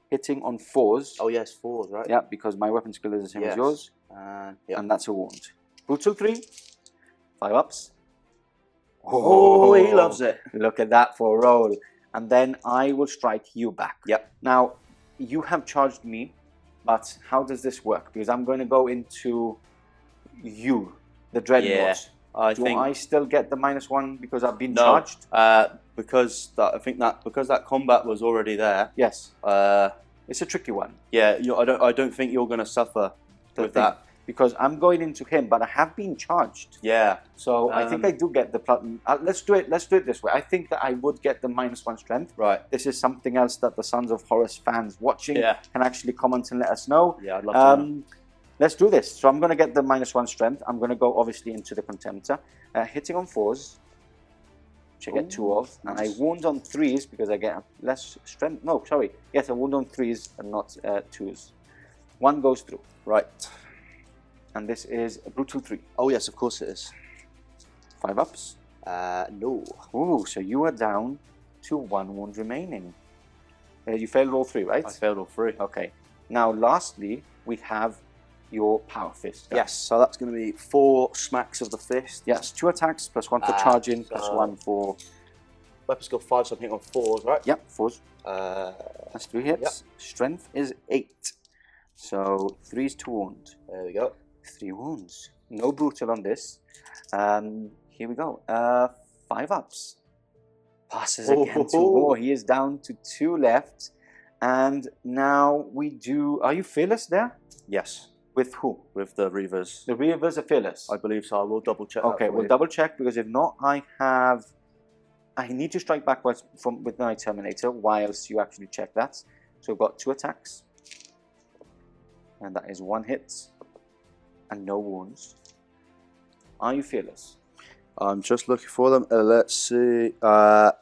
Hitting on 4s. Oh yes, 4s, right? Yeah, because my weapon skill is the same as yours. And that's a wound. Brutal 3. 5 ups. Oh, he loves it. Look at that for a roll. And then I will strike you back. Yep. Now, you have charged me, but how does this work? Because I'm going to go into you, the Dreadnought. Yeah, Do I still get the -1 because I've been charged? because that combat was already there. Yes. It's a tricky one. Yeah, I don't think you're going to suffer with that. Because I'm going into him, but I have been charged. Yeah. So I think I do get the platinum. Let's do it this way. I think that I would get the -1 strength. Right. This is something else that the Sons of Horus fans watching can actually comment and let us know. Yeah, I'd love to know. Let's do this. So I'm going to get the -1 strength. I'm going to go obviously into the Contemptor. Hitting on 4s, which I get 2 of. And I wound on 3s because I get less strength. No, sorry. Yes, I wound on 3s and not 2s. 1 goes through. Right. And this is a brutal 3. Oh yes, of course it is. 5 ups? No. Ooh, so you are down to 1 wound remaining. You failed all 3, right? I failed all 3. Okay. Now, lastly, we have your Power Fist. Yes, so that's going to be 4 smacks of the fist. Yes, 2 attacks, plus 1 for charging, plus 1 for... Weapon skill 5, so I'm hitting on 4s, right? Yep, 4s. That's 3 hits. Yep. Strength is 8. So 3 is 2 wounds. There we go. 3 wounds. No brutal on this. Here we go. 5 ups. Passes again to war. He is down to 2 left. And now we do... Are you fearless there? Yes. With who? With the Reavers. The Reavers are fearless? I believe so. I will double check. Okay, we'll double check because if not, I need to strike back with my Terminator whilst you actually check that. So we've got 2 attacks. And that is 1 hit. And no wounds. Are you fearless? I'm just looking for them. Let's see. No,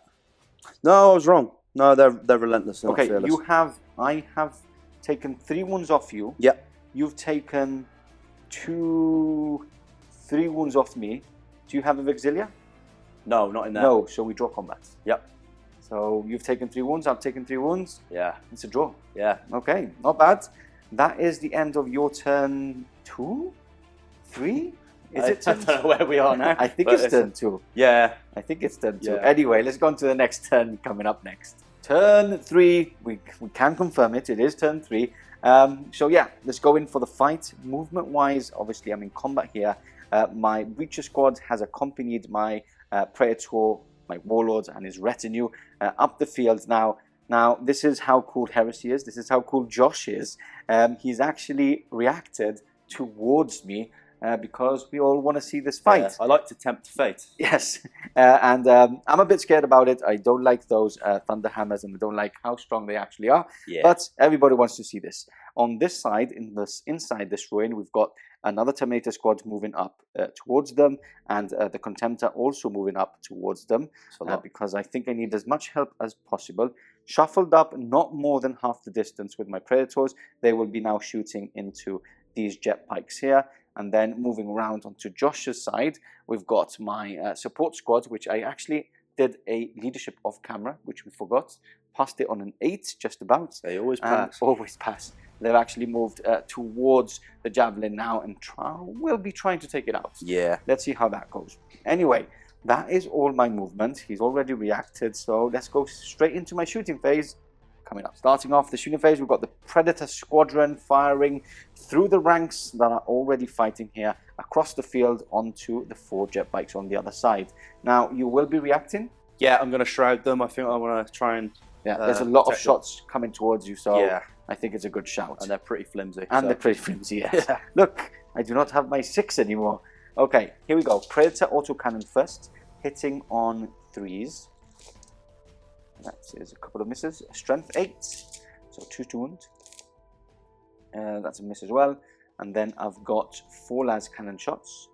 I was wrong. No, they're relentless. They're okay, not fearless. I have taken 3 wounds off you. Yep. You've taken 3 wounds off me. Do you have a Vixilia? No, not in there. No, so we draw combat. Yep. So you've taken 3 wounds, I've taken 3 wounds. Yeah. It's a draw. Yeah. Okay, not bad. That is the end of your turn 2? 3? Is it turn 2? I don't know where we are now. I think it's turn 2. Yeah. I think it's turn 2. Yeah. Anyway, let's go on to the next turn coming up next. Turn 3, we can confirm it. It is turn 3. So yeah, let's go in for the fight. Movement-wise, obviously I'm in combat here. My Breacher squad has accompanied my Praetor, my Warlord and his retinue up the field now. Now, this is how cool Heresy is. This is how cool Josh is. He's actually reacted towards me because we all want to see this fight. Yeah, I like to tempt fate. Yes, and I'm a bit scared about it. I don't like those thunder hammers, and I don't like how strong they actually are. Yeah. But everybody wants to see this. On this side, inside this ruin, we've got another Terminator squad moving up towards them, and the Contemptor also moving up towards them, because I think I need as much help as possible. Shuffled up not more than half the distance with my Predators. They will be now shooting into these jet pikes here. And then moving around onto Josh's side, we've got my support squad, which I actually did a leadership off camera, which we forgot. Passed it on an 8, just about. They always pass. Always pass. They've actually moved towards the Javelin now and will be trying to take it out. Yeah. Let's see how that goes. Anyway, that is all my movement. He's already reacted, so let's go straight into my shooting phase. Coming up. Starting off the shooting phase, we've got the Predator Squadron firing through the ranks that are already fighting here across the field onto the 4 jet bikes on the other side. Now, you will be reacting? Yeah, I'm going to shroud them. I think I want to try and... Yeah, there's a lot of shots coming towards you, so yeah. I think it's a good shout. And they're pretty flimsy. And they're pretty flimsy, yes. Yeah. Look, I do not have my 6 anymore. Okay, here we go. Predator autocannon first, hitting on 3s. That is a couple of misses. Strength 8, so 2 wounds. That's a miss as well. And then I've got 4 las cannon shots,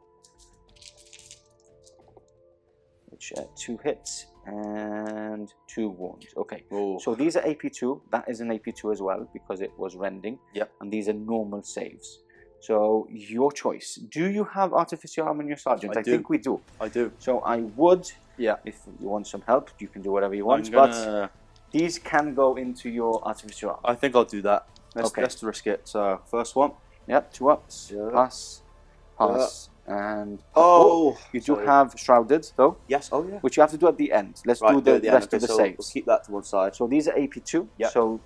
which 2 hits and 2 wounds. Okay, so these are AP2. That is an AP2 as well because it was rending. Yep. And these are normal saves. So your choice. Do you have Artificer Armour in your Sergeant? I think we do. I do. So I would. Yeah. If you want some help, you can do whatever you want. But these can go into your Artificer Armour. I think I'll do that. Let's risk it. So first one. Yep, 2 ups. Yeah. Pass, and... you do have Shrouded, though. Yes, oh yeah. Which you have to do at the end. Let's do the rest of the saves. We'll keep that to one side. So these are AP2. Yep. So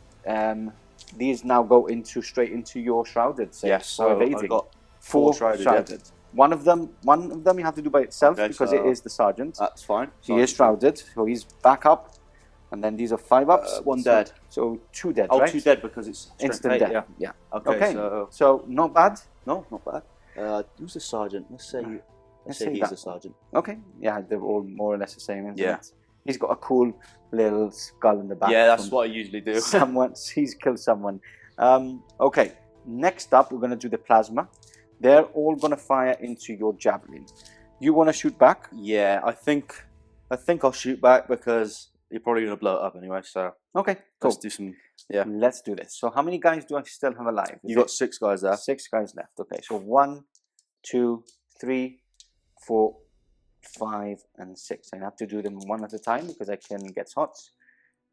these now go straight into your Shrouded saves. Yes, so I've got 4 shrouded. one of them you have to do by itself because it is the sergeant. That's fine. He is shrouded, so he's back up. And then these are 5 ups. 1 dead. So 2 dead, right? right? 2 dead because it's instant death. Yeah. Okay. So not bad. no, not bad. Who's the sergeant? Let's say he's the sergeant. Okay. Yeah, they're all more or less the same, isn't Yeah. it? He's got a cool little skull in the back. Yeah, that's what I usually do. He's killed someone. Okay. Next up, we're going to do the plasma. They're all going to fire into your javelin. You want to shoot back? Yeah, I think I'll shoot back because you're probably going to blow it up anyway. So Okay, cool. let's do some. Yeah, Let's do this. So how many guys do I still have alive? you got 6 guys there. 6 guys left. Okay, so 1, 2, 3, 4, 5, and 6. I have to do them one at a time because I can get shots.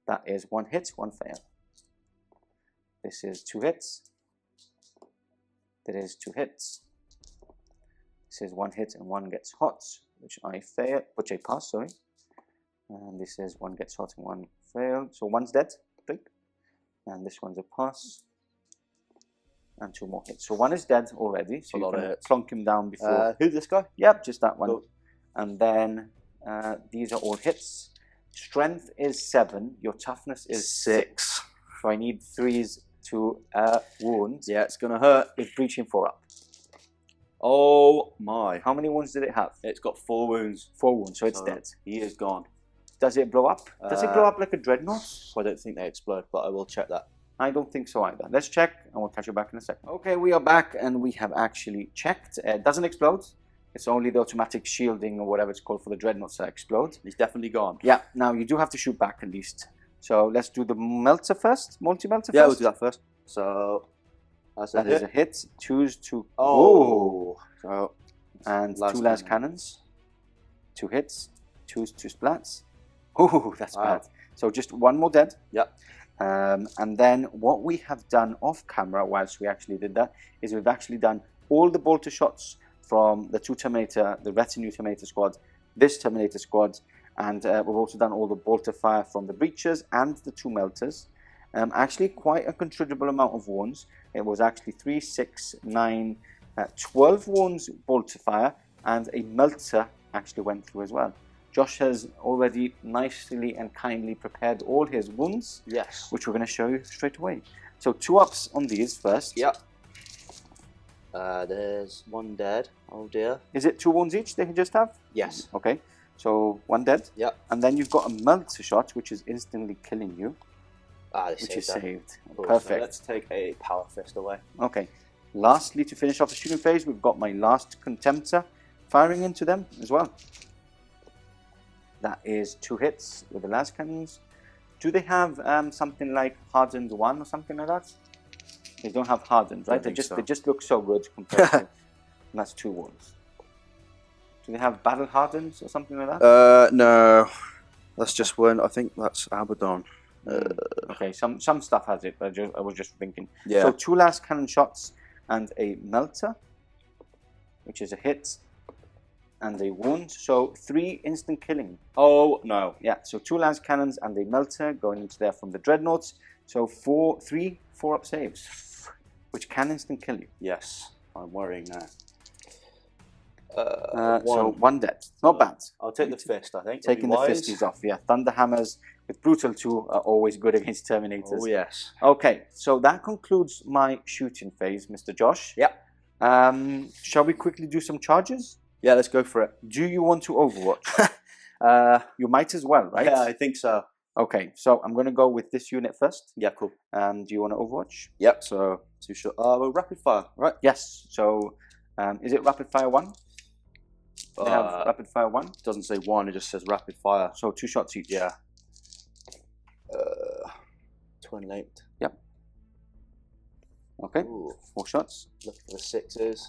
That is 1 hit, 1 fail. This is 2 hits. That is 2 hits. This is 1 hit and 1 gets hot, which I pass, sorry. And this is 1 gets hot and 1 failed. So 1's dead, right? And this one's a pass. And 2 more hits. So 1 is dead already. So you can plonk him down before. Who's this guy? Yep, just that one. Cool. And then these are all hits. Strength is 7. Your toughness is 6. So I need 3s to wound. Yeah, it's gonna hurt. With breaching 4 up. Oh my! How many wounds did it have? It's got 4 wounds. 4 wounds, so it's dead. He is gone. Does it blow up? Does it blow up like a dreadnought? I don't think they explode, but I will check that. I don't think so either. Let's check and we'll catch you back in a second. Okay, we are back and we have actually checked. It doesn't explode. It's only the automatic shielding or whatever it's called for the dreadnoughts that explode. He's definitely gone. Yeah, now you do have to shoot back at least. So let's do the melter first, multi-melter first. Yeah, we'll do that first. So that is a hit. Choose to... Oh! So, and 2 last cannons. 2 hits. 2 splats. Oh, that's bad. So just 1 more dead. Yep. And then what we have done off camera whilst we actually did that is we've actually done all the bolter shots from the 2 Terminator, the retinue Terminator squad, this Terminator squad, and we've also done all the bolter fire from the breachers and the 2 melters. Actually quite a considerable amount of wounds. It was actually 3, 6, 9, 12 wounds bolter fire, and a melter actually went through as well. Josh has already nicely and kindly prepared all his wounds. Yes. Which we're going to show you straight away. So 2 ups on these first. Yep. There's 1 dead. Oh dear. Is it 2 wounds each they can just have? Yes. Okay. So 1 dead. Yep. And then you've got a melter shot, which is instantly killing you. Which is saved. Cool. Perfect. So let's take a power fist away. Okay. Lastly, to finish off the shooting phase, we've got my last contemptor firing into them as well. That is 2 hits with the las cannons. Do they have something like hardened 1 or something like that? They don't have hardened, right? They just look so good compared to. And that's 2 wounds. Do they have battle hardened or something like that? No. That's just 1. I think that's Abaddon. Okay, some stuff has it, but I was just thinking. Yeah. So 2 last cannon shots and a melter, which is a hit, and a wound. So 3 instant killing. Oh no. Yeah. So 2 lance cannons and a melter going into there from the dreadnoughts. So 3 4-up saves, which can instant kill you. Yes, I'm worrying now. So 1 dead. Not bad. I'll take the fist, I think. Taking the fisties off, yeah. Thunder hammers with Brutal 2 are always good against Terminators. Oh, yes. Okay, so that concludes my shooting phase, Mr. Josh. Yep. Shall we quickly do some charges? Yeah, let's go for it. Do you want to Overwatch? You might as well, right? Yeah, I think so. Okay, so I'm going to go with this unit first. Yeah, cool. Do you want to Overwatch? Yep, so 2 shot. Well, rapid fire, right? Yes, so is it rapid fire 1? They have rapid fire 1? It doesn't say 1, it just says rapid fire. So 2 shots each. Yeah. 28. Yep. Okay. Ooh. 4 shots. Look for the 6s.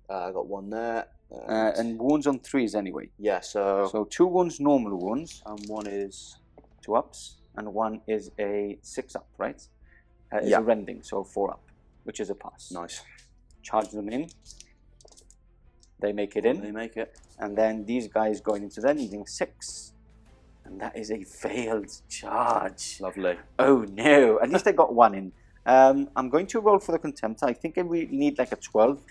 I got 1 there. And wounds on 3s anyway. Yeah, so 2 wounds, normal wounds. And 1 is 2 ups. And 1 is a 6 up, right? It's yeah. a rending, so 4 up, which is a pass. Nice. Charge them in. They make it in. They make it. And then these guys going into there needing 6. And that is a failed charge. Lovely. Oh no. At least I got 1 in. I'm going to roll for the Contemptor. I think we need like a 12.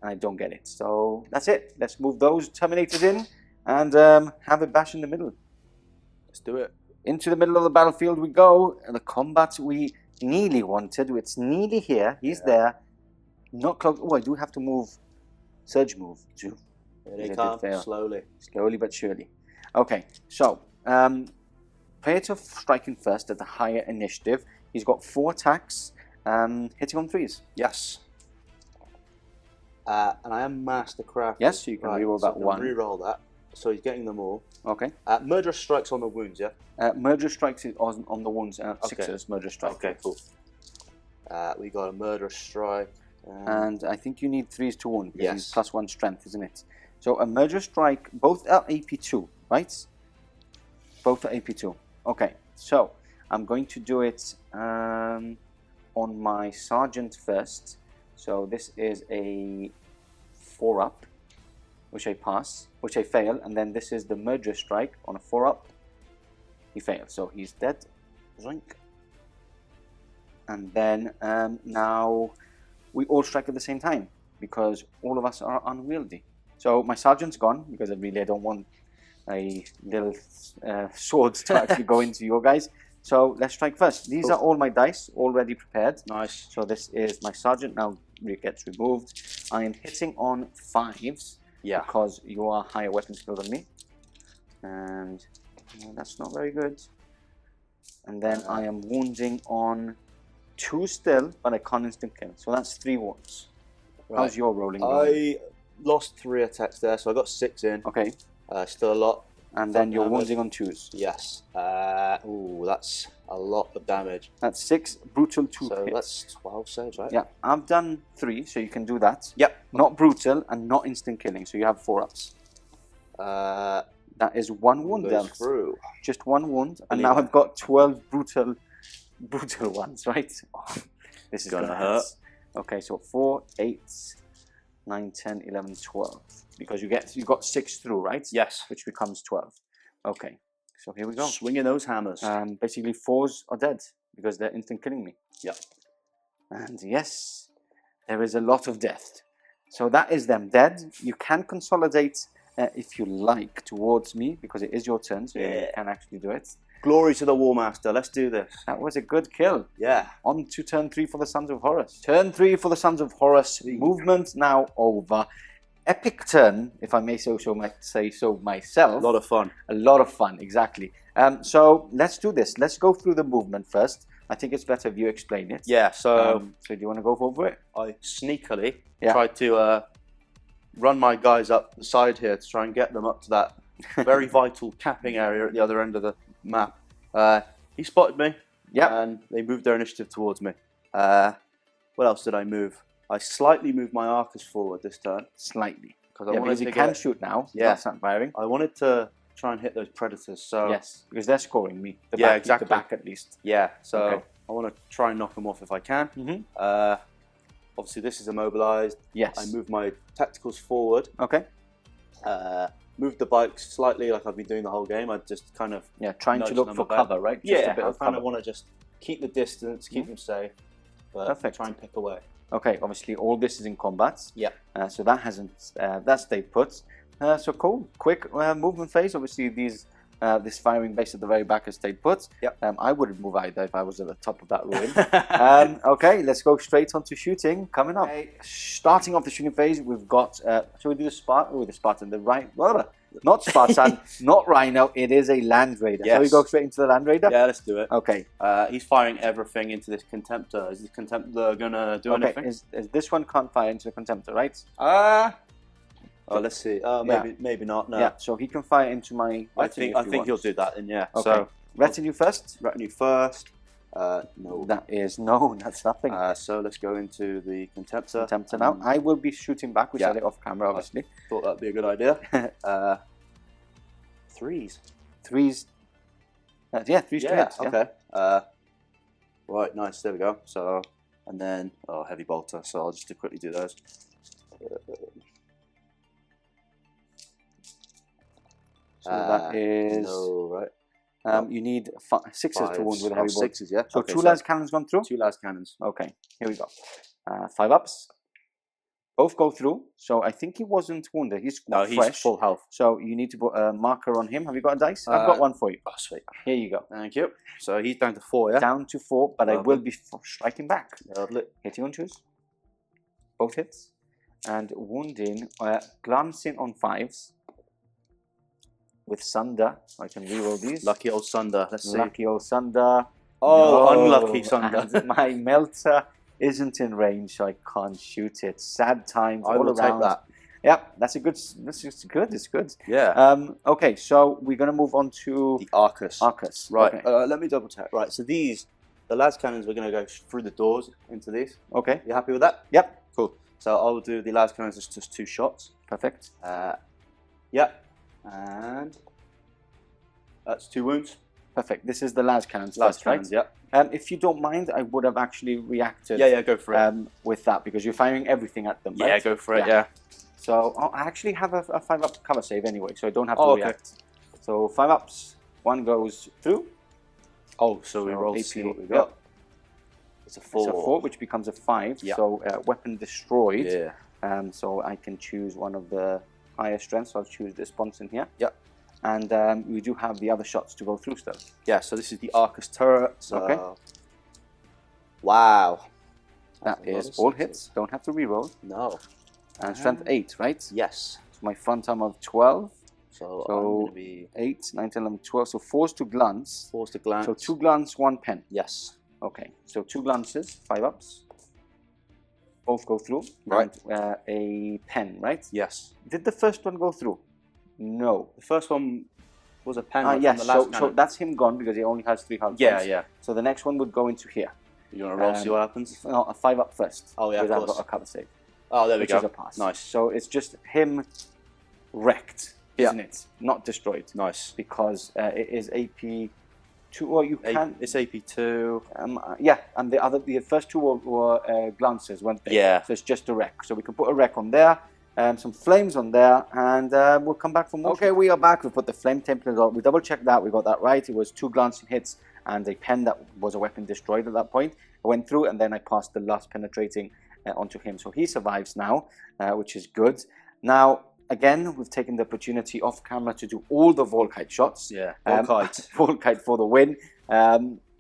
I don't get it. So that's it. Let's move those Terminators in and have a bash in the middle. Let's do it. Into the middle of the battlefield we go. And the combat we nearly wanted. It's nearly here. He's there. Not close. Oh, I do have to move. Surge move too. Here they come, slowly. Slowly but surely. Okay, so Praetor striking first at the higher initiative. He's got 4 attacks, hitting on 3s. Yes. And I am Mastercraft. Yes, so you can reroll that one. Reroll that. So he's getting them all. Okay. Murderous strikes on the wounds, yeah? Murderous strikes on the wounds. 6s, murderous strike. Okay, cool. We got a murderous strike. And I think you need 3s to wound. Because yes. He's +1 strength, isn't it? So a murderous strike, both are AP2, right? Both are AP2. Okay, so I'm going to do it on my sergeant first. So this is a 4-up, which I pass, which I fail, and then this is the murderous strike on a 4-up. He fails, so he's dead. Zoink. And then now we all strike at the same time because all of us are unwieldy. So my sergeant's gone because I don't want a little sword to actually go into your guys. So let's strike first. These are all my dice already prepared. Nice. So this is my sergeant now gets removed. I am hitting on 5s because you are higher weapon skill than me. And that's not very good. And then I am wounding on 2 still, but I can't instant kill. So that's 3 wounds. Right. How's your rolling going? I lost 3 attacks there, so I got 6 in. Okay. Still a lot. And then you're wounding on 2s. Yes. Ooh, that's a lot of damage. That's 6 brutal 2 so hits. That's 12 saves, right? Yeah, I've done 3, so you can do that. Yep. Not brutal and not instant killing, so you have 4-ups. That is 1 wound dealt. Through. Just 1 wound, and now I've got 12 brutal ones, right? Oh, this is gonna hurt. Okay, so 4, 8, 9, 10, 11, 12. Because you got 6 through, right? Yes. Which becomes 12. Okay, so here we go. Swinging those hammers. Basically 4s are dead because they're instant killing me. Yep. And yes, there is a lot of death. So that is them dead. You can consolidate if you like towards me because it is your turn, so you can actually do it. Glory to the War Master. Let's do this. That was a good kill. Yeah. On to turn 3 for the Sons of Horus. Turn 3 for the Sons of Horus. Movement now over. Epic turn, if I may say so myself. A lot of fun. A lot of fun, exactly. So let's do this. Let's go through the movement first. I think it's better if you explain it. Yeah, so do you want to go over it? I sneakily tried to run my guys up the side here to try and get them up to that very vital capping area at the other end of the map. He spotted me, and they moved their initiative towards me. What else did I move? I slightly moved my archers forward this turn. Slightly. Because you can shoot now. Yeah. That's not firing. I wanted to try and hit those predators. So yes, because they're scoring me. Exactly. The back at least. Yeah, so I want to try and knock them off if I can. Obviously, this is immobilized. Yes. I move my tacticals forward. Okay. Move the bikes slightly like I've been doing the whole game. I just kind of trying to look for cover, right? Just a bit I kind of want to just keep the distance, keep them safe, but try and pick away. Okay, obviously all this is in combat. Yeah. So that hasn't that stayed put. So cool. Quick movement phase. Obviously these this firing base at the very back has stayed put. Yep. I wouldn't move either if I was at the top of that ruin. Okay, let's go straight on to shooting. Coming up. Okay, starting off the shooting phase, we've got. Shall we do the Spartan? Oh, the Spartan, the right. Not Spartan, not Rhino. It is a Land Raider. Yes. So we go straight into the Land Raider. Yeah, let's do it. Okay. He's firing everything into this Contemptor. Is this Contemptor gonna do anything? Is this one can't fire into the Contemptor, right? Let's see. Maybe not. No. Yeah. So he can fire into my. I think he'll do that. And yeah. Okay. So retinue first. Retinue first. No. That is no. That's nothing. So let's go into the Contemptor. Contemptor now. I will be shooting back. We said it off camera, obviously. Thought that'd be a good idea. 3s. 3s. 3s. Yeah. Okay. Right. Nice. There we go. So and then heavy bolter. So I'll just quickly do those. So that is no, right. You need 6s to wound with a heavy bolt. 6s, yeah. So okay, 2 las cannons gone through. 2 las cannons. Okay, here we go. 5 ups. Both go through. So I think he wasn't wounded. He's No, he's fresh. full health. So you need to put a marker on him. Have you got a dice? I've got one for you. Oh, sweet. Here you go. Thank you. So he's down to 4, yeah? Down to 4, but I will be striking back. Lovely. Hitting on 2s. Both hits. And wounding, glancing on 5s. With Sunder. I can reroll these. Lucky old Sunder. Let's see. Lucky old Sunder. Oh, No. unlucky Sunder. And my melter isn't in range, so I can't shoot it. Sad times I all will around. take that. Yep, that's a good. This is good. It's good. Yeah. Okay, so we're gonna move on to The Arcus. Arcus. Right. Okay. Let me double check. Right. So these, the las cannons, we're going to go through the doors into these. Okay. You happy with that? Yep. Cool. So I'll do the las cannons as just 2 shots. Perfect. Yep. And that's 2 wounds. Perfect. This is the las cannons Las first, right? cannons. Yep. If you don't mind, I would have actually reacted. Yeah. Go for it. With that because you're firing everything at them. Yeah. Right? Go for it. Yeah. Yeah. So I actually have a 5-up cover save anyway, so I don't have to react. So 5-ups. 1 goes through. Oh, so we So roll. AP, See what we yep. got. It's a 4. It's a 4, which becomes a 5. Yeah. So weapon destroyed. Yeah. So I can choose one of the higher strengths. So I'll choose this Sponson here. Yep. And we do have the other shots to go through still. Yeah. So this is the Arcus turret. So Okay. Wow. That That's a lot is of all success. hits. Don't have to reroll. No. And strength 8, right? Yes. So my front arm of 12. So, So- I'm going to be 8, 9, 10, 11, 12. So 4's to glance. forced to glance. So 2 glance, 1 pen. Yes. Okay. So 2 glances, 5-ups. Both go through. Right. And, a pen, right? Yes. Did the first one go through? No. The first one was a pen. Like Yes, from the last so cannon. that's him gone because he only has 3 hard Yeah. points. Yeah. So the next one would go into here. You want to roll? See what happens? No, a 5-up first. Oh, yeah, of because I've course. got a cover save, Oh, there we which go. is a pass. Nice. So it's just him wrecked, Yeah. isn't it? Not destroyed Nice. because it is AP 2. Or you can. It's AP2. Yeah, and the first 2 were glances, weren't they? Yeah. So it's just a wreck. So we can put a wreck on there. Some flames on there, and we'll come back for more. Okay, we are back. We put the flame template on. We double checked that. We got that right. It was 2 glancing hits and a pen that was a weapon destroyed at that point. I went through, and then I passed the last penetrating onto him. So he survives now, which is good. Now, again, we've taken the opportunity off camera to do all the Volkite shots. Yeah. Volkite. Volkite for the win.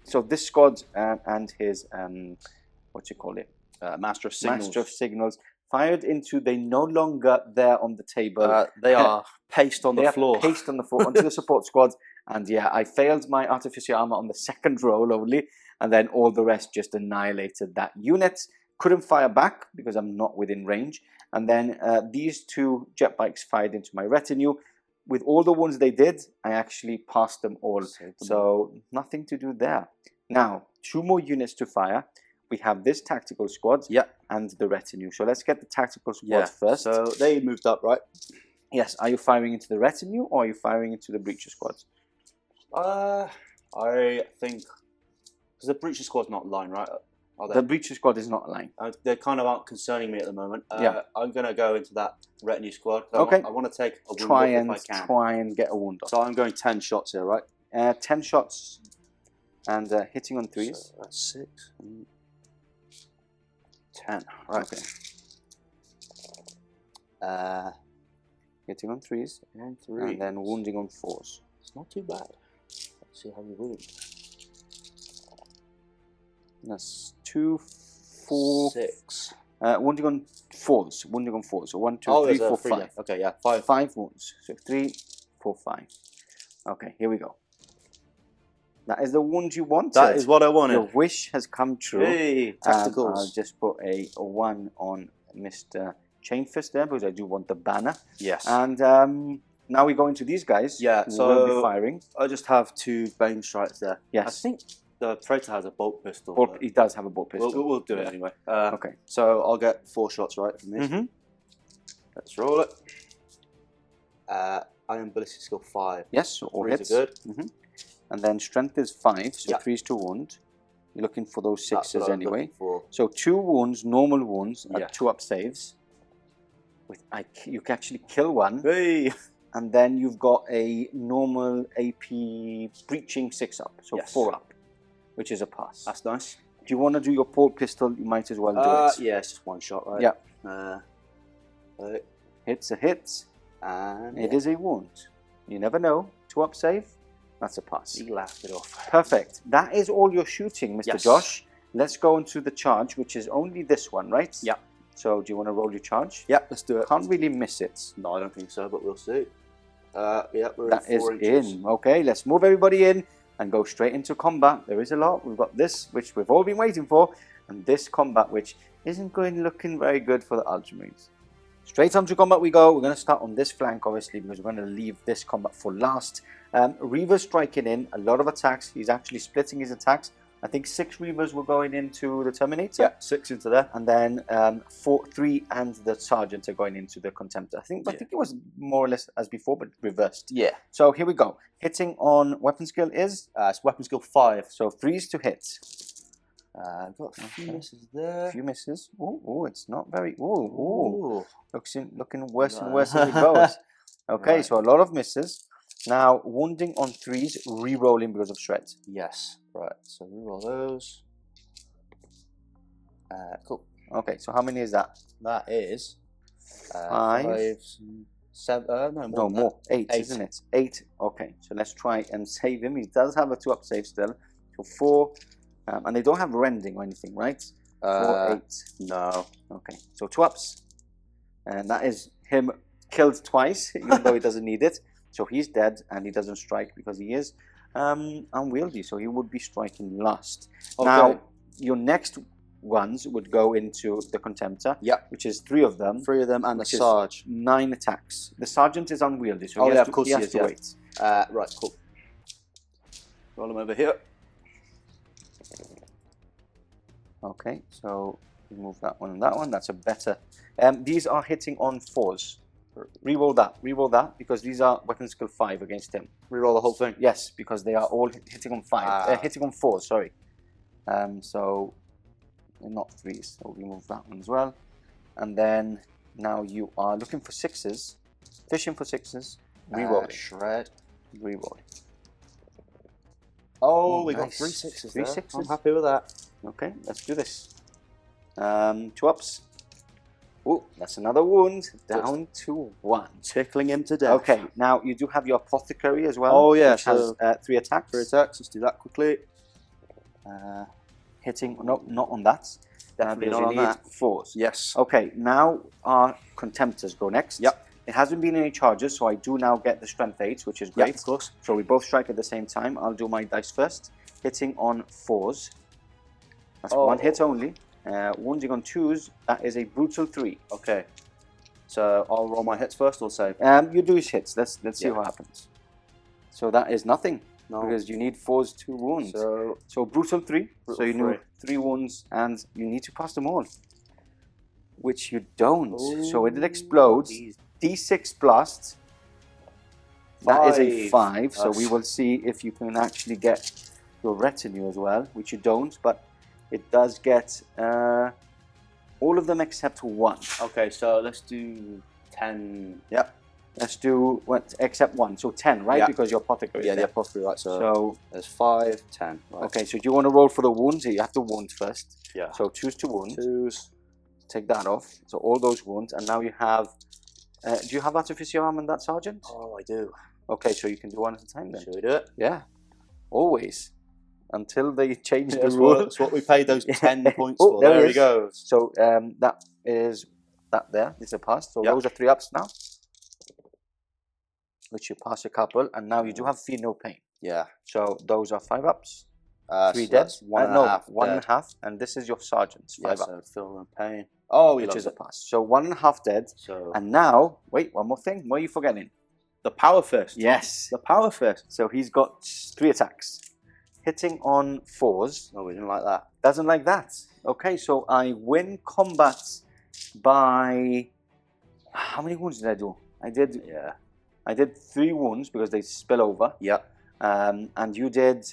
So this squad and his, what you call it? Master of Signals. Master of Signals. Fired into, they no longer there on the table. They are pasted on They the are floor. pasted on the floor onto the support squad. And yeah, I failed my Artificer Armour on the second roll only. And then all the rest just annihilated that unit. Couldn't fire back because I'm not within range. And then these 2 jet bikes fired into my retinue. With all the ones they did, I actually passed them all. So nothing to do there. Now, 2 more units to fire. We have this tactical squad and the retinue. So let's get the tactical squad first. So they moved up, right? Yes. Are you firing into the retinue or are you firing into the breacher squads? I think because the breacher squad's not line, right? Are they? The breacher squad is not aligned. They kind of aren't concerning me at the moment. I'm going to go into that retinue squad. Okay. I want to take a wound Try off if I can. and get a wound off. So I'm going 10 shots here, right? 10 shots and hitting on 3s. So that's 6. 10. Right. Okay. Hitting on 3s. And 3. And then wounding on 4s. It's not too bad. Let's see how you wound. That's 2, 4, 6. wounding on 4s. Wounding on 4s. So 1, 2, Oh, 3, there's 4, a 3 5. left. Okay, yeah, 5. 5 wounds. So 3, 4, 5. Okay, here we go. That is the wound you wanted. That is what I wanted. Your wish has come true. Hey, tacticals. I'll just put a 1 on Mr. Chainfist there because I do want the banner. Yes. And now we go into these guys. Yeah, who so will be firing. I just have 2 Banestrikes there. Yes. I think the Praetor has a bolt pistol. He does have a bolt pistol. We'll do it anyway. Okay. So I'll get 4 shots right from this. Mm-hmm. Let's roll it. Iron ballistic skill 5. Yes, so all 3s hits. are good. Mm-hmm. And then strength is 5, so Yeah. 3s to wound. You're looking for those That's what 6s I'm anyway. looking for. So 2 wounds, normal wounds, Yeah. 2 up saves. You can actually kill 1. Hey. And then you've got a normal AP breaching 6 up, so Yes. 4 up, which is a pass. That's nice. If you want to do your port pistol, you might as well do it. Yeah, it's just 1 shot, right? Yeah. Okay. Hit's a hit. And It is a wound. You never know. 2-up save. That's a pass. he laughed it off. Perfect. That is all your shooting, Mr. Yes. Josh. Let's go into the charge, which is only this one, right? Yeah. So do you want to roll your charge? Yeah, let's do it. Can't really miss it. No, I don't think so, but we'll see. Yeah, we're That in is 4 inches. in. Okay, let's move everybody in and go straight into combat. There is a lot. We've got this, which we've all been waiting for, and this combat, which isn't looking very good for the Ultramarines. Straight onto combat we go. We're going to start on this flank, obviously, because we're going to leave this combat for last. Reaver's striking in, a lot of attacks. He's actually splitting his attacks. I think 6 Reavers were going into the Terminator. Yeah, 6 into there. And then 3 and the Sergeant are going into the Contemptor. I think it was more or less as before, but reversed. Yeah. So here we go. Hitting on weapon skill is? It's weapon skill 5. So 3s to hit. I've got a few misses A there. few misses. Oh, it's not very... Oh, Ooh. looking worse and worse as it goes. Okay, Right. so a lot of misses. Now, wounding on 3s, re-rolling because of shreds. Yes. Right, so reroll those. Cool. Okay, so how many is that? That is 5. 7. No, No, more. 8, 8. isn't it? 8. Okay, so let's try and save him. He does have a 2-up save still. So 4. And they don't have rending or anything, right? 4, 8. No. Okay, so 2-ups. And that is him killed twice, even though he doesn't need it. So he's dead, and he doesn't strike because he is unwieldy. So he would be striking last. Okay. Now, your next ones would go into the Contemptor, which is 3 of them. 3 of them and the which is Sarge. 9 attacks. The Sergeant is unwieldy, so Oh, he yeah, has of course he he has is, to yeah. wait. Right, cool. Roll him over here. Okay, so remove that one and that one. That's a better. These are hitting on 4s. Reroll that, because these are weapon skill 5 against him. Reroll the whole thing. Yes, because they are all hitting on 5. Hitting on 4s, sorry. So they're not 3s, so remove that one as well. And then now you are looking for 6s, fishing for 6s, reroll it. Shred. Reroll. Oh, we got nice. 3 6s 3 there. 6s. I'm happy with that. Okay, let's do this. 2-ups. Oh, that's another wound. Down to 1. Tickling him to death. Okay, now you do have your Apothecary as well. Oh, yeah, which has 3 attacks. 3 attacks. Let's do that quickly. Hitting, no, not on that. Definitely because not on you need that. 4s. Yes. Okay, now our Contemptors go next. Yep. It hasn't been any charges, so I do now get the Strength 8, which is great. Yep, of course. So we both strike at the same time. I'll do my dice first. Hitting on 4s. That's 1 hit only. Wounding on 2s, that is a brutal 3. Okay. So I'll roll my hits first or save? You do his hits. Let's see what happens. So that is nothing. No. Because you need 4s to wound. So brutal 3. So you Brutal need 3 wounds, and you need to pass them all. Which you don't. So it explodes. D6 blast. That is a 5. So we will see if you can actually get your retinue as well, which you don't, but it does get all of them except 1. Okay, so let's do 10. Yep. Let's do except 1. So 10, right? Yeah. Because your Apothecary. Yeah, is the there. Apothecary, right. So there's 5, 10. Right. okay, so do you want to roll for the wounds? You have to wound first. Yeah. So choose to wound. 2s. Take that off. So all those wounds, and now you have. Do you have Artificer Armour and that, Sergeant? Oh, I do. Okay, so you can do 1 at a time then. Should we do it? Yeah, always. Until they change the That's rule. that's what we paid those 10 points Oh, for. there There it he is. goes. So that is that there. It's a pass. So Yep. those are 3 ups now. Which you pass a couple, and now you do have Feel No Pain. Yeah. So those are 5 ups. 3 so dead. that's 1.5 1 and dead. a half, and this is your Sergeant's 5 Yeah, up, so feel no pain. Oh, which is a pass. So 1.5 dead. So And now, wait, one more thing. What are you forgetting? the power fist. Yes. The power fist. So he's got 3 attacks. Hitting on 4s. No, we didn't like that. Doesn't like that. Okay, so I win combat by... How many wounds did I do? I did 3 wounds because they spill over. Yeah. And you did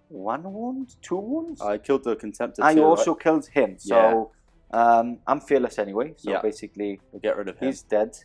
1 wound? 2 wounds? I killed the Contemptor I too, also right? killed him. So I'm fearless anyway. So Yeah. basically, We'll get rid of him. he's dead.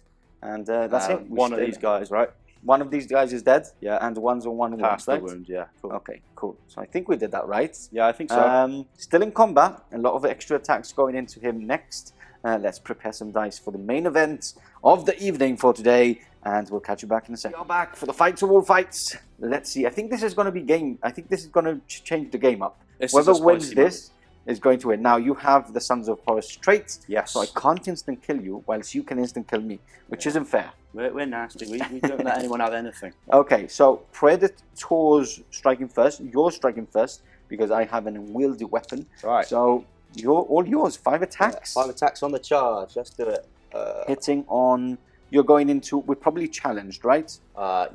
And that's it. We One of stay these there. guys, right? one of these guys is dead. Yeah. And one's on one wound, Past right? the wound, yeah. Cool. Okay, cool. So I think we did that right. Yeah, I think so. Still in combat. A lot of extra attacks going into him next. Let's prepare some dice for the main event of the evening for today. And we'll catch you back in a second. We are back for the fights of all fights. Let's see. I think this is going to be game. I think this is going to change the game up. Whoever wins this is going to win. Now, you have the Sons of Horus trait. Yes. So I can't instant kill you, whilst you can instant kill me, which isn't fair. We're nasty. We don't let anyone have anything. Okay, so Praetor's striking first. You're striking first, because I have an unwieldy weapon. Right. So, you're all yours. 5 attacks. Yeah, 5 attacks on the charge. Let's do it. Hitting on... You're going into... We're probably challenged, right?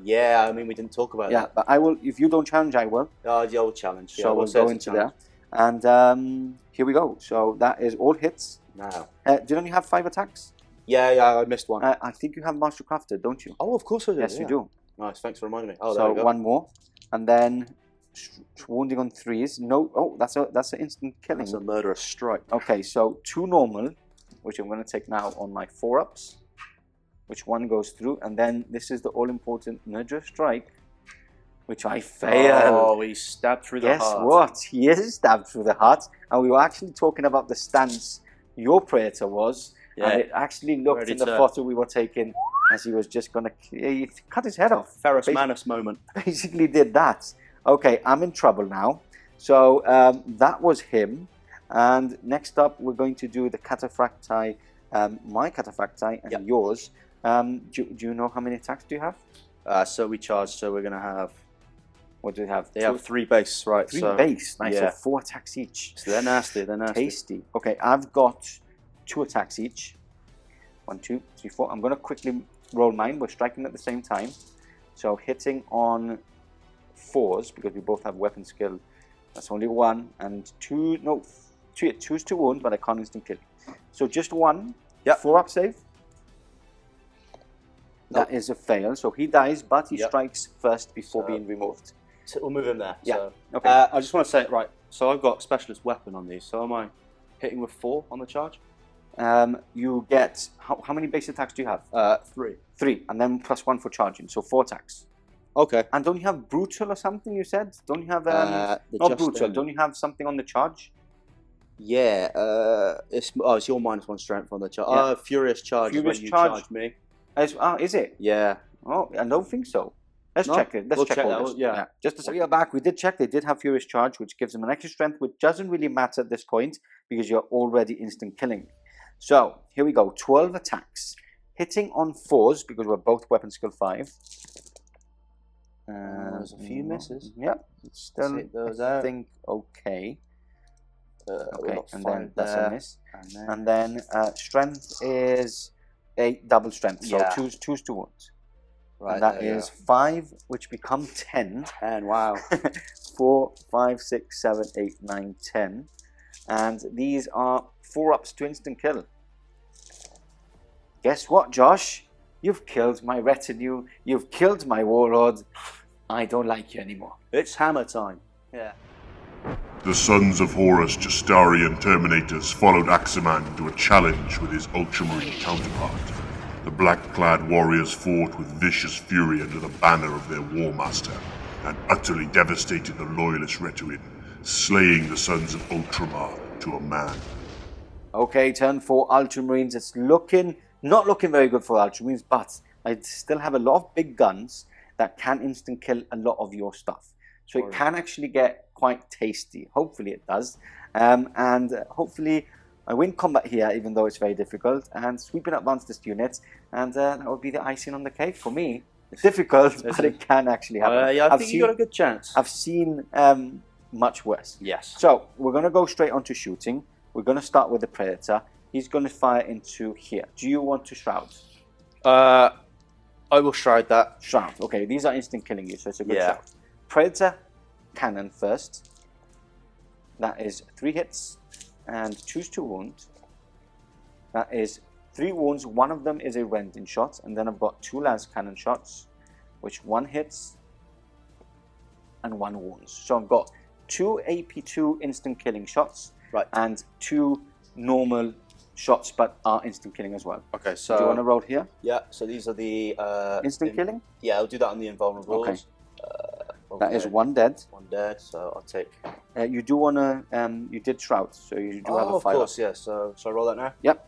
Yeah, I mean, we didn't talk about Yeah, that. but I will... If you don't challenge, I will. Oh, the old challenge. Yeah, So we'll go into there. And here we go. So that is all hits. Now. Didn't you have 5 attacks? Yeah, I missed one. I think you have Master Crafted, don't you? Oh, of course I do. Yes, yeah. you do. Nice, thanks for reminding me. Oh, So there we go. one more. And then wounding on 3s. No, oh, that's an instant killing. That's a murderous strike. Okay, so 2 normal, which I'm going to take now on my 4-ups, which one goes through, and then this is the all-important murderous strike, which I failed. Oh, he stabbed through the heart. Guess what? He is stabbed through the heart, and we were actually talking about the stance your Praetor was, and it actually looked Ready in the to- photo we were taking as he was just going to cut his head off. Ferrus Manus moment. Basically did that. Okay, I'm in trouble now. So that was him. And next up, we're going to do the cataphracti, my cataphracti and yours. Do you know how many attacks do you have? So we charge, so we're going to have... What do you have? They have 3 base, right? 3 so, base. Nice, yeah. so 4 attacks each. So they're nasty, they're nasty. Tasty. Okay, I've got 2 attacks each. 1, 2, 3, 4. I'm going to quickly roll mine. We're striking at the same time. So hitting on 4s, because we both have weapon skill. That's only 1 and 2. No, 2's to wound, but I can't instant kill. So just 1. Yep. 4-up save. That is a fail. So he dies, but he strikes first before being removed. So we'll move him there. Yeah. So, Okay. I just want to say, right, so I've got specialist weapon on these. So am I hitting with 4 on the charge? You get... How many base attacks do you have? 3. 3, and then plus 1 for charging, so 4 attacks. Okay. And don't you have brutal or something? You said, don't you have The not brutal? Justaerin. Don't you have something on the charge? Yeah, it's your -1 strength on the charge. Yeah. Furious charge Furious is when you charge. charge me. Is it? Yeah. Oh, I don't think so. Let's No? check it. Let's We'll check check all that this. out, yeah. Just a second. We are back. We did check. They did have Furious Charge, which gives them an extra strength, which doesn't really matter at this point because you're already instant killing. So here we go. 12 attacks, hitting on 4s because we're both weapon skill 5. There's a few misses. Yep. It's still, Sit those I out. think, okay. Okay, got and 5 then that's a there. miss. And then, And then strength is a double strength, so Yeah. two's to wound. right, And that there you is 5, which become 10. go. 10, wow. 4, 5, 6, 7, 8, 9, 10. And these are 4-ups to instant kill. Guess what, Josh? You've killed my retinue. You've killed my warlord. I don't like you anymore. It's hammer time. Yeah. The Sons of Horus Justaerin Terminators followed Aximan to a challenge with his Ultramarine counterpart. The black-clad warriors fought with vicious fury under the banner of their war master, and utterly devastated the loyalist Retuin, slaying the Sons of Ultramar to a man. Okay, turn 4 Ultramarines. It's not looking very good for Ultramarines, but I still have a lot of big guns that can instant kill a lot of your stuff. So it can actually get quite tasty. Hopefully it does. And hopefully I win combat here, even though it's very difficult, and sweeping advanced units, and that would be the icing on the cake for me. It's difficult, but it can actually happen. Yeah, I think you got a good chance. I've seen much worse. Yes. So we're going to go straight on to shooting. We're going to start with the Praetor. He's going to fire into here. Do you want to shroud? I will shroud that. Shroud. Okay, these are instant killing you, so it's a good Yeah. shroud. Praetor cannon first. That is 3 hits and 2's to wound. That is 3 wounds. One of them is a rending shot, and then I've got 2 las cannon shots, which 1 hits and 1 wounds. So I've got 2 AP2 instant killing shots, Right. and 2 normal shots, but are instant killing as well. Okay, so Do you want to roll here? yeah. So these are the Instant killing? Yeah, I'll do that on the invulnerables. Okay. That is 1 dead. 1 dead. So I'll take. You do want to. You did shroud, so you do have a 5 of course, yeah. So I roll that now? Yep.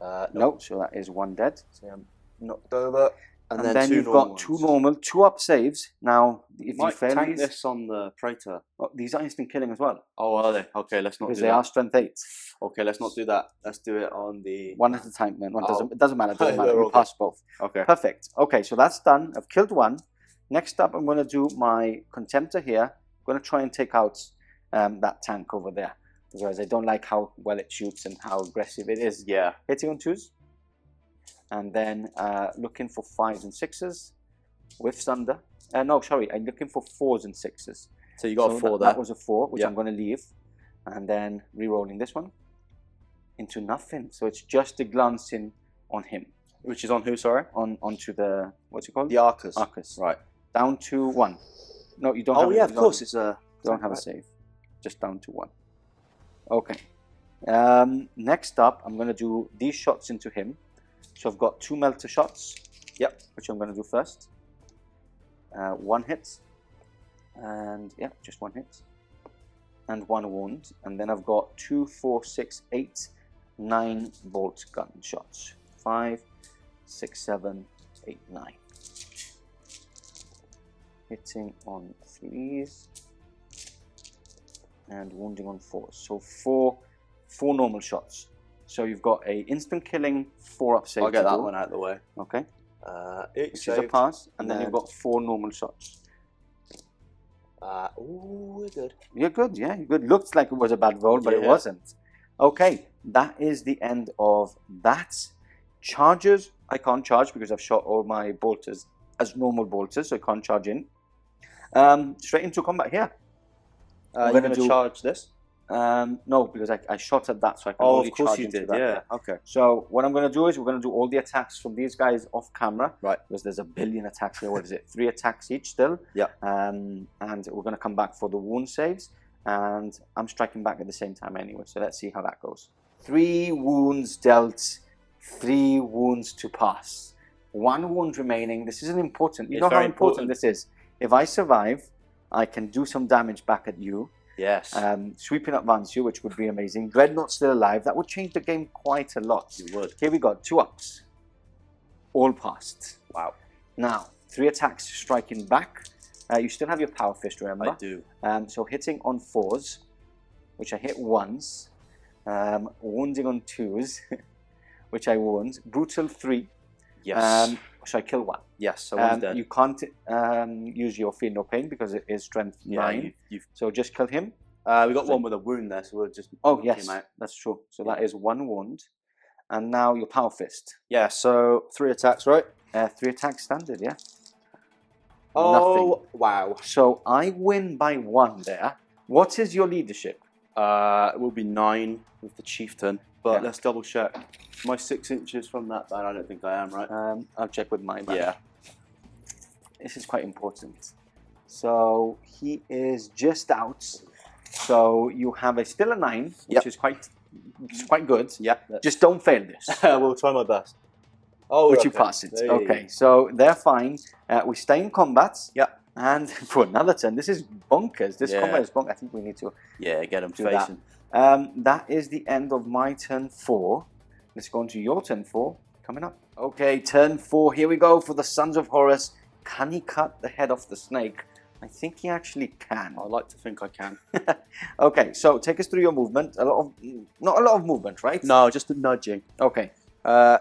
No. No, so that is 1 dead. So I'm knocked over. And then you've got 2 normal, 2 up saves. Now, if you fail tank these, this on the Praetor. these are instant killing as well. Oh, are they? Okay, let's not Because do they that. are strength 8. Okay, let's not do that. Let's do it on the. 1 at a time, man. Oh. It doesn't matter. It doesn't matter. We're You all pass both. Okay. Perfect. Okay, so that's done. I've killed 1. Next up, I'm going to do my Contemptor here. I'm going to try and take out that tank over there. Because I don't like how well it shoots and how aggressive it is. Yeah. Hitting on 2s. And then looking for 5s and 6s. With Thunder. No, sorry. I'm looking for 4s and 6s. So you got So a 4 that, there. that was a 4, which Yeah. I'm going to leave. And then re-rolling this one into nothing. So it's just a glancing on him. Which is on who? Sorry. Onto the, what's it called? The Arcus. Arcus. Right. Down to 1. No, you don't Oh have yeah, a, of you don't- course. It's a. Don't have a save. Just down to 1. Okay. Next up, I'm going to do these shots into him. So I've got 2 melter shots. Yep. Which I'm going to do first. 1 hit. And yeah, just 1 hit. And 1 wound. And then I've got 2, 4, 6, 8, 9 bolt gun shots. 5, 6, 7, 8, 9. Hitting on 3s. And wounding on 4s. So 4 normal shots. So you've got a instant killing 4 up save. I'll get to that do. one out of the way. Okay. It Which is a pass. And then you've And- got 4 normal shots. Ooh, we're good. You're good, yeah, you're good. Looks like it was a bad roll, but it Yeah. wasn't. Okay, that is the end of that. Charges, I can't charge because I've shot all my bolters as normal bolters, so I can't charge in. Straight into combat here. You're gonna going to do- charge this? No, because I shot at that, so I can Oh, only of course charge you into did. that. Yeah. Okay. So what I'm going to do is we're going to do all the attacks from these guys off camera. Right. Because there's a billion attacks here. What is it? 3 attacks each still. Yeah. And we're going to come back for the wound saves. And I'm striking back at the same time anyway. So let's see how that goes. 3 wounds dealt. 3 wounds to pass. 1 wound remaining. This isn't important. You It's know how very important this is. If I survive, I can do some damage back at you. Yes. Sweeping advance you, which would be amazing. Dreadnought still alive. That would change the game quite a lot. You would. Here we go. 2 ups. All passed. Wow. Now, 3 attacks striking back. You still have your power fist, remember? I do. So hitting on 4s, which I hit once. Wounding on 2s, which I wound. Brutal 3. Yes. So I kill 1. Yes. So one's dead. You can't use your Feel No Pain because it is strength 9. You've So just kill him. we got one with a wound there, so we'll just. Oh, knock yes, him out. that's true. So that is 1 wound. And now your power fist. Yeah. So 3 attacks, right? 3 attacks standard, yeah. Oh, wow. So I win by 1 there. What is your leadership? It will be 9 with the chieftain, but Yeah. let's double check. Am I 6 inches from that band? I don't think I am, right? I'll check with my man. Yeah. This is quite important. So he is just out. So you have still a 9, which Yep. is quite good. Yeah. Just don't fail this. we'll try my best. Oh, Which you okay. pass it. Hey. Okay, so they're fine. We stay in combat. Yeah. And for another turn, this is bonkers. This Yeah. combat is bonkers. I think we need to Yeah, get him do that. facing. That is the end of my turn 4. Let's go on to your turn 4 coming up. Okay, turn 4. Here we go for the Sons of Horus. Can he cut the head off the snake? I think he actually can. I like to think I can. Okay, so take us through your movement. Not a lot of movement, right? No, just a nudging. Okay.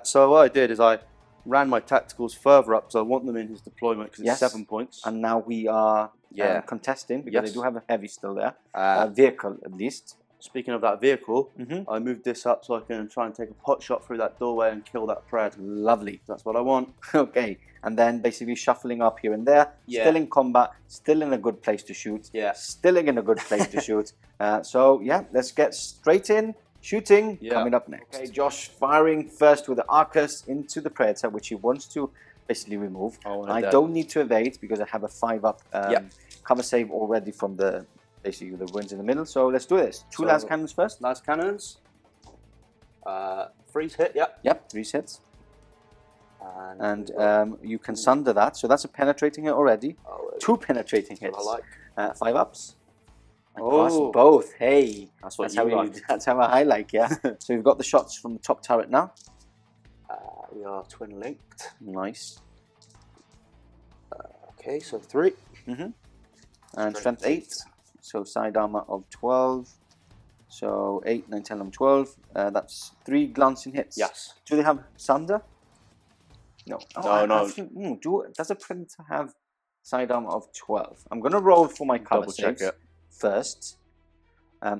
So what I did is I ran my tacticals further up, so I want them in his deployment because Yes. it's 7 points. And now we are Yeah. contesting because Yes. they do have a heavy still there. Uh, Vehicle at least. Speaking of that vehicle, Mhm. I moved this up so I can try and take a pot shot through that doorway and kill that pred. Lovely. That's what I want. Okay, and then basically shuffling up here and there. Yeah. Still in combat, still in a good place to shoot. Yeah. Still in a good place to shoot. So yeah, let's get straight in. Shooting Yeah. coming up next. Okay, Josh firing first with the Arcus into the Praetor, which he wants to basically remove. I want I it don't need to evade because I have a 5-up Yeah. cover save already from the basically the ruins in the middle. So let's do this. 2 So- last cannons first. Last cannons. Freeze hit, yep. Yep, 3 hits. And you can sunder that, so that's a penetrating hit already. 2 penetrating hits. I like. 5 ups. And Oh. pass both. Hey, That's how that's how I like, yeah. So you've got the shots from the top turret now. We are twin linked. Nice. Okay, so 3. And strength 8. So side armor of 12. So 8, 9, 10, 11, 12. That's 3 glancing hits. Yes. Do they have sunder? No. No. Does a Predator have side armor of 12? I'm going to roll for my color Double check saves it. first.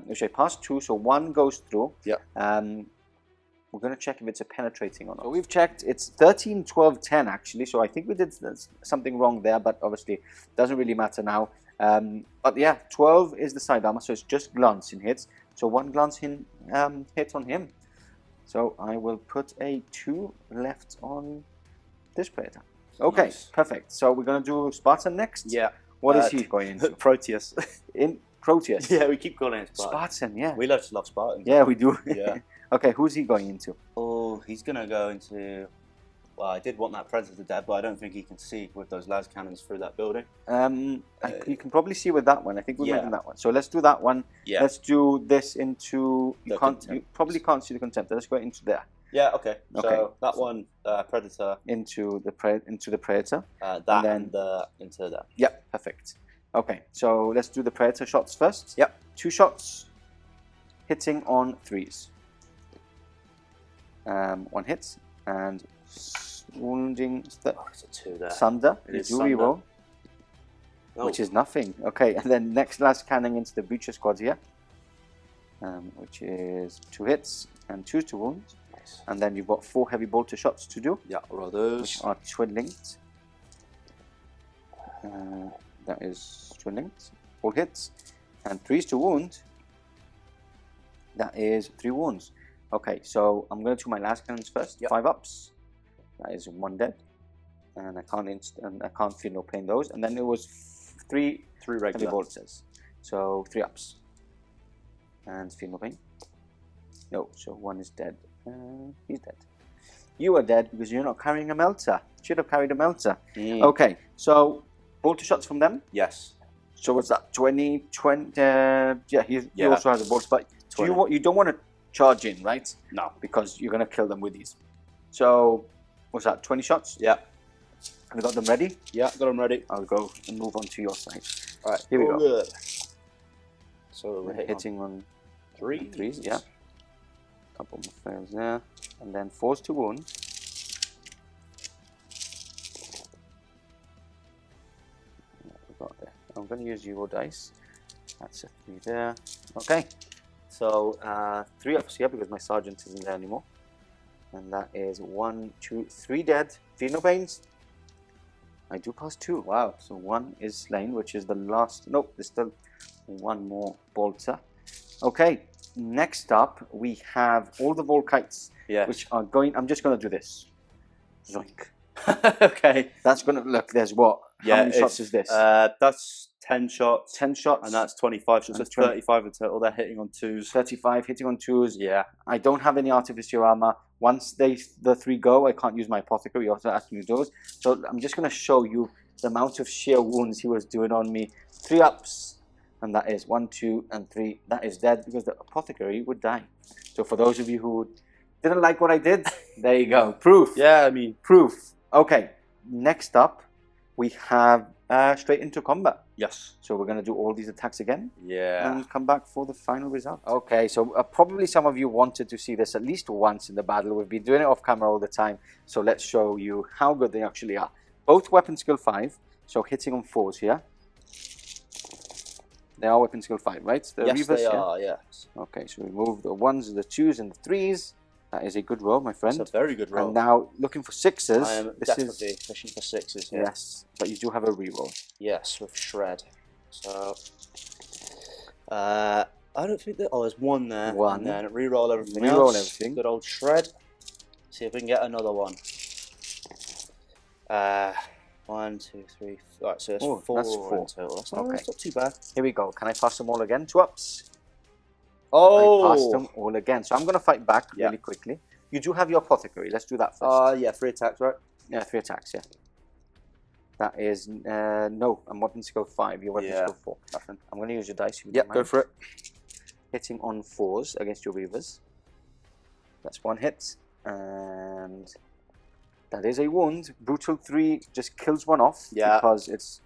Which I passed 2, so 1 goes through. Yeah. We're going to check if it's a penetrating or not. So we've checked. It's 13, 12, 10 actually. So I think we did something wrong there, but obviously doesn't really matter now. But yeah, 12 is the side armor, so it's just glancing hits. So 1 glancing hit on him. So I will put a 2 left on this Praetor. Okay, Nice. perfect. So we're going to do Spartan next. Yeah. What is he going into? Proteus. In Proteus. Yeah, we keep calling it Spartan. Spartan, yeah. We love Spartans. Yeah, we do. Yeah. Okay, who's he going into? Oh, he's going to go into... Well, I did want that Predator dead, but I don't think he can see with those las cannons through that building. You can probably see with that one. I think we Yeah. went in that one. So let's do that one. Yeah. Let's do this into... You The probably can't see the Contemptor. Let's go into there. Yeah, okay. Okay. So that one, Predator, Into the Praetor. that then- and into there. Yep, perfect. Okay, so let's do the Praetor shots first. Yep. 2 shots. Hitting on 3s. 1 hit. And wounding Oh, it's a 2 there. Sunder. It You is do Sunder. reroll, Oh. which is nothing. Okay, and then next last cannon into the Breacher squad here. Which is 2 hits and 2 to wound. Nice. And then you've got 4 heavy bolter shots to do, Yeah, roll those. which are twin linked. That is twin linked. 4 hits and 3s to wound. That is 3 wounds. Okay, so I'm going to do my last cannons first. Yep. 5 ups. That is 1 dead, and I can't feel no pain those. And then it was 3 3 heavy regular. bolters. So 3 ups. And feel no pain. No, so 1 is dead. He's dead. You are dead because you're not carrying a melter. Should have carried a melter. Okay, so bolter shots from them. Yes. So what's that? 20, 20. Yeah, he also has a bolter. But you don't want to charge in, right? No. Because you're going to kill them with these. So what's that? 20 shots. Yeah. Have you got them ready? Yeah, got them ready. I'll go and move on to your side. All right. Here we go. Good. So we're Hitting on 3. 3s, yeah. Couple more fails there, and then 4s to wound. I'm going to use Euro dice. That's a 3 there. Okay, so 3 ups here because my sergeant isn't there anymore. And that is 1, 2, 3 dead. Feel no pains. I do pass 2. Wow, so 1 is slain, which is the last. Nope, there's still 1 more bolter. Okay, next up we have all the Volkites, which are going. I'm just going to do this. Zoink. Okay. That's going to look. There's what? How many shots is this? That's 10 shots. 10 shots. And that's 25 shots. So And it's 35 in total. They're hitting on 2s. 35 hitting on 2s. Yeah. I don't have any Artificer armor. Once the 3 go, I can't use my Apothecary. You also have to use those. So I'm just going to show you the amount of sheer wounds he was doing on me. 3 ups. And that is 1, 2, and 3. That is dead because the Apothecary would die. So for those of you who didn't like what I did, there you go. Proof. Yeah, I mean. Proof. Okay. Next up, we have straight into combat. Yes. So we're going to do all these attacks again. Yeah. And come back for the final result. Okay, so probably some of you wanted to see this at least once in the battle. We've been doing it off camera all the time. So let's show you how good they actually are. Both weapon skill 5. So hitting on 4s here. They are weapon skill 5, right? The Yes, Reavers, they are, yes. Okay, so we move the 1s, the 2s, and the 3s. That is a good roll, my friend. It's a very good roll. And now looking for 6s. I am definitely fishing for 6s here. Yes, but you do have a reroll. Yes, with Shred. So, I don't think that. Oh, there's 1 there. 1. And then reroll everything Reroll else. everything. Good old Shred. See if we can get another one. 1, 2, 3. Alright, so it's 4 that's 4. in total. That's Okay. not too bad. Here we go. Can I pass them all again? 2 ups. I passed them all again. So I'm going to fight back Yeah. really quickly. You do have your apothecary. Let's do that first. Yeah, 3 attacks, right? Yeah, 3 attacks, yeah. That is, no, I'm wanting to go 5. Your weapons go 4. Nothing. I'm going to use your dice. Yeah, go for it. Hitting on 4s against your Reavers. That's 1 hit. And that is a wound. Brutal 3 just kills 1 off. Yeah. Because it's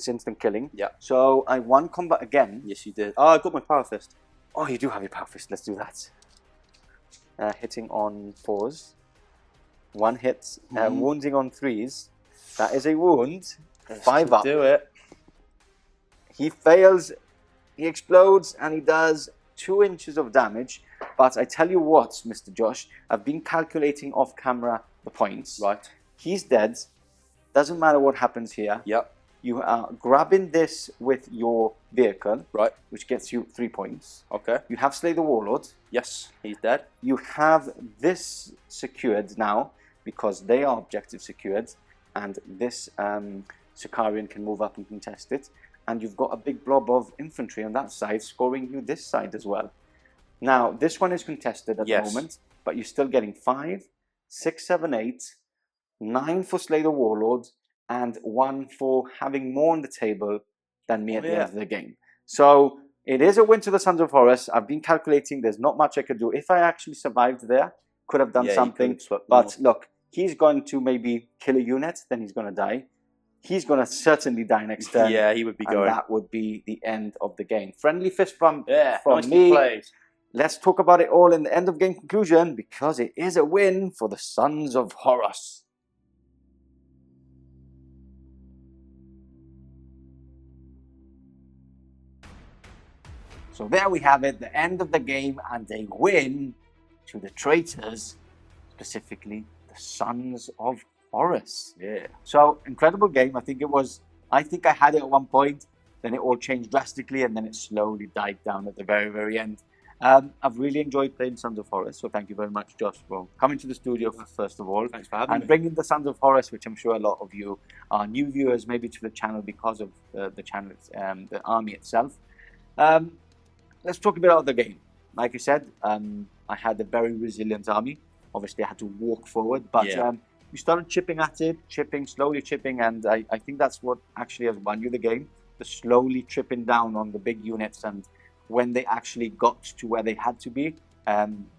instant killing. Yeah. So I won combat again. Yes, you did. Oh, I got my Power Fist. Oh, you do have your Power Fist. Let's do that. Hitting on 4s. 1 hit. Wounding on 3s. That is a wound. 5 up. Do it. He fails. He explodes and he does 2 inches of damage. But I tell you what, Mr. Josh, I've been calculating off camera the points. Right. He's dead. Doesn't matter what happens here. Yep. You are grabbing this with your vehicle. Right. Which gets you 3 points. Okay. You have Slay the Warlord. Yes, he's dead. You have this secured now because they are objective secured. And this Centurion can move up and contest it. And you've got a big blob of infantry on that side, scoring you this side as well. Now, this one is contested at the moment, but you're still getting 5, 6, 7, 8, 9 for Slay the Warlord, and 1 for having more on the table than me at the end of the game. So, it is a win to the Sons of Horus. I've been calculating, there's not much I could do. If I actually survived there, could have done something. But look, he's going to maybe kill a unit, then he's going to die. He's going to certainly die next turn. Yeah, he would be going. And that would be the end of the game. Friendly fist bump from nicely me. played. Let's talk about it all in the end of game conclusion because it is a win for the Sons of Horus. So there we have it, the end of the game and a win to the traitors, specifically the Sons of Horus. Yeah. So incredible game. I think I had it at one point, then it all changed drastically and then it slowly died down at the very, very end. I've really enjoyed playing Sons of Horus, so thank you very much, Josh, for coming to the studio first of all. Thanks for having me. And bringing the Sons of Horus, which I'm sure a lot of you are new viewers, maybe to the channel because of the channel, the army itself. Let's talk a bit about the game. Like I said, I had a very resilient army. Obviously, I had to walk forward, but we started chipping at it, slowly chipping, and I think that's what actually has won you the game. The slowly chipping down on the big units, and when they actually got to where they had to be,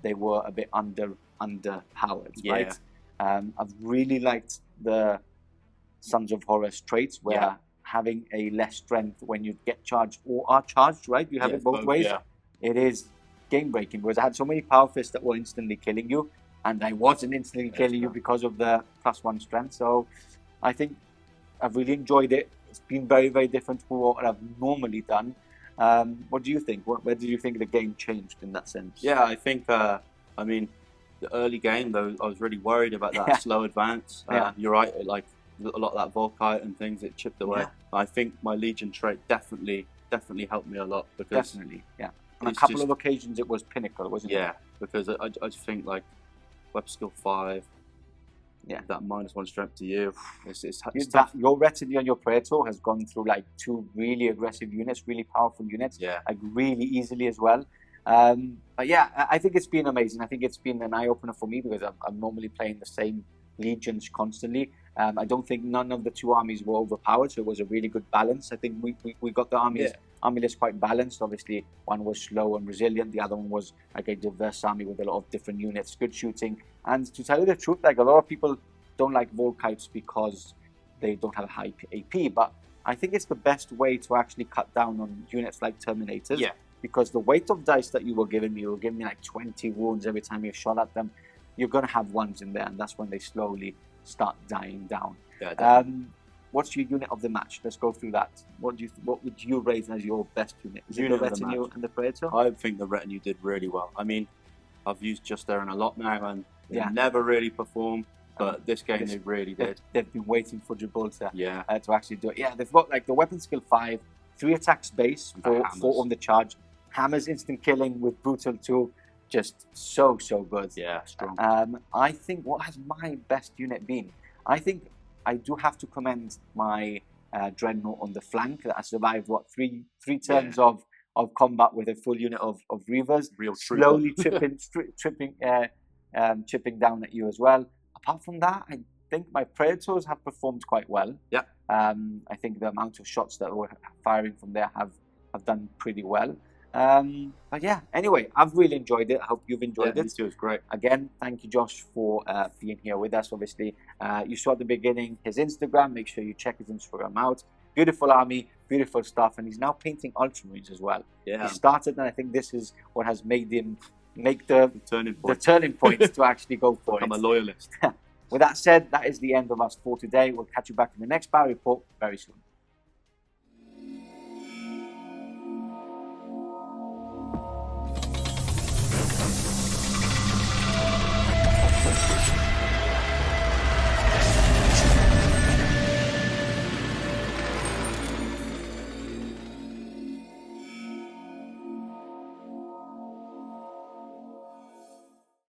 they were a bit underpowered, right? I've really liked the Sons of Horus traits where having a less strength when you get charged or are charged, right? You have it both ways. Yeah. It is game breaking, whereas I had so many power fists that were instantly killing you, and I wasn't instantly killing you because of the +1 strength. So I think I've really enjoyed it. It's been very, very different from what I've normally done. What do you think? Where do you think the game changed in that sense? Yeah, I think, I mean, the early game, though, I was really worried about that slow advance. You're right, like a lot of that Volkite and things, it chipped away. I think my Legion trait definitely helped me a lot. Because on a couple of occasions it was pinnacle, wasn't it? Yeah, because I just think like Weapon Skill 5, that -1 strength to you. It's tough. Your retinue and your Praetor has gone through like 2 really aggressive units, really powerful units, like really easily as well. But yeah, I think it's been amazing. I think it's been an eye-opener for me because I'm normally playing the same legions constantly. I don't think none of the 2 armies were overpowered, so it was a really good balance. I think we got the army list quite balanced. Obviously, one was slow and resilient, the other one was like a diverse army with a lot of different units, good shooting. And to tell you the truth, like a lot of people don't like Volkites because they don't have high AP, but I think it's the best way to actually cut down on units like Terminators. Yeah. Because the weight of dice that you were giving me like 20 wounds every time you shot at them. You're going to have ones in there, and that's when they slowly start dying down. Yeah, what's your unit of the match? Let's go through that. What would you rate as your best unit? Is it the retinue and the Praetor? I think the retinue did really well. I mean, I've used Justaerin a lot now, and they never really performed. But this game, they really did. They've been waiting for Gibraltar to actually do it. Yeah, they've got like the weapon skill 5, 3 attacks base, 4 on the charge, hammers instant killing with brutal 2. Just so good. Yeah, strong. I think what has my best unit been? I think I do have to commend my Dreadnought on the flank that I survived 3 turns of of combat with a full unit of Reavers, Real trooper. slowly chipping down at you as well. Apart from that, I think my Praetors have performed quite well. Yeah. I think the amount of shots that we're firing from there have done pretty well. But yeah, anyway, I've really enjoyed it. I hope you've enjoyed it. Me too, it's great. Again, thank you, Josh, for being here with us. Obviously, you saw at the beginning his Instagram. Make sure you check his Instagram out. Beautiful army, beautiful stuff, and he's now painting Ultramarines as well. Yeah. He started, and I think this is what has made him make the Turning the point. turning point to actually go for I'm a it. loyalist. With that said, that is the end of us for today. We'll catch you back in the next battle report very soon.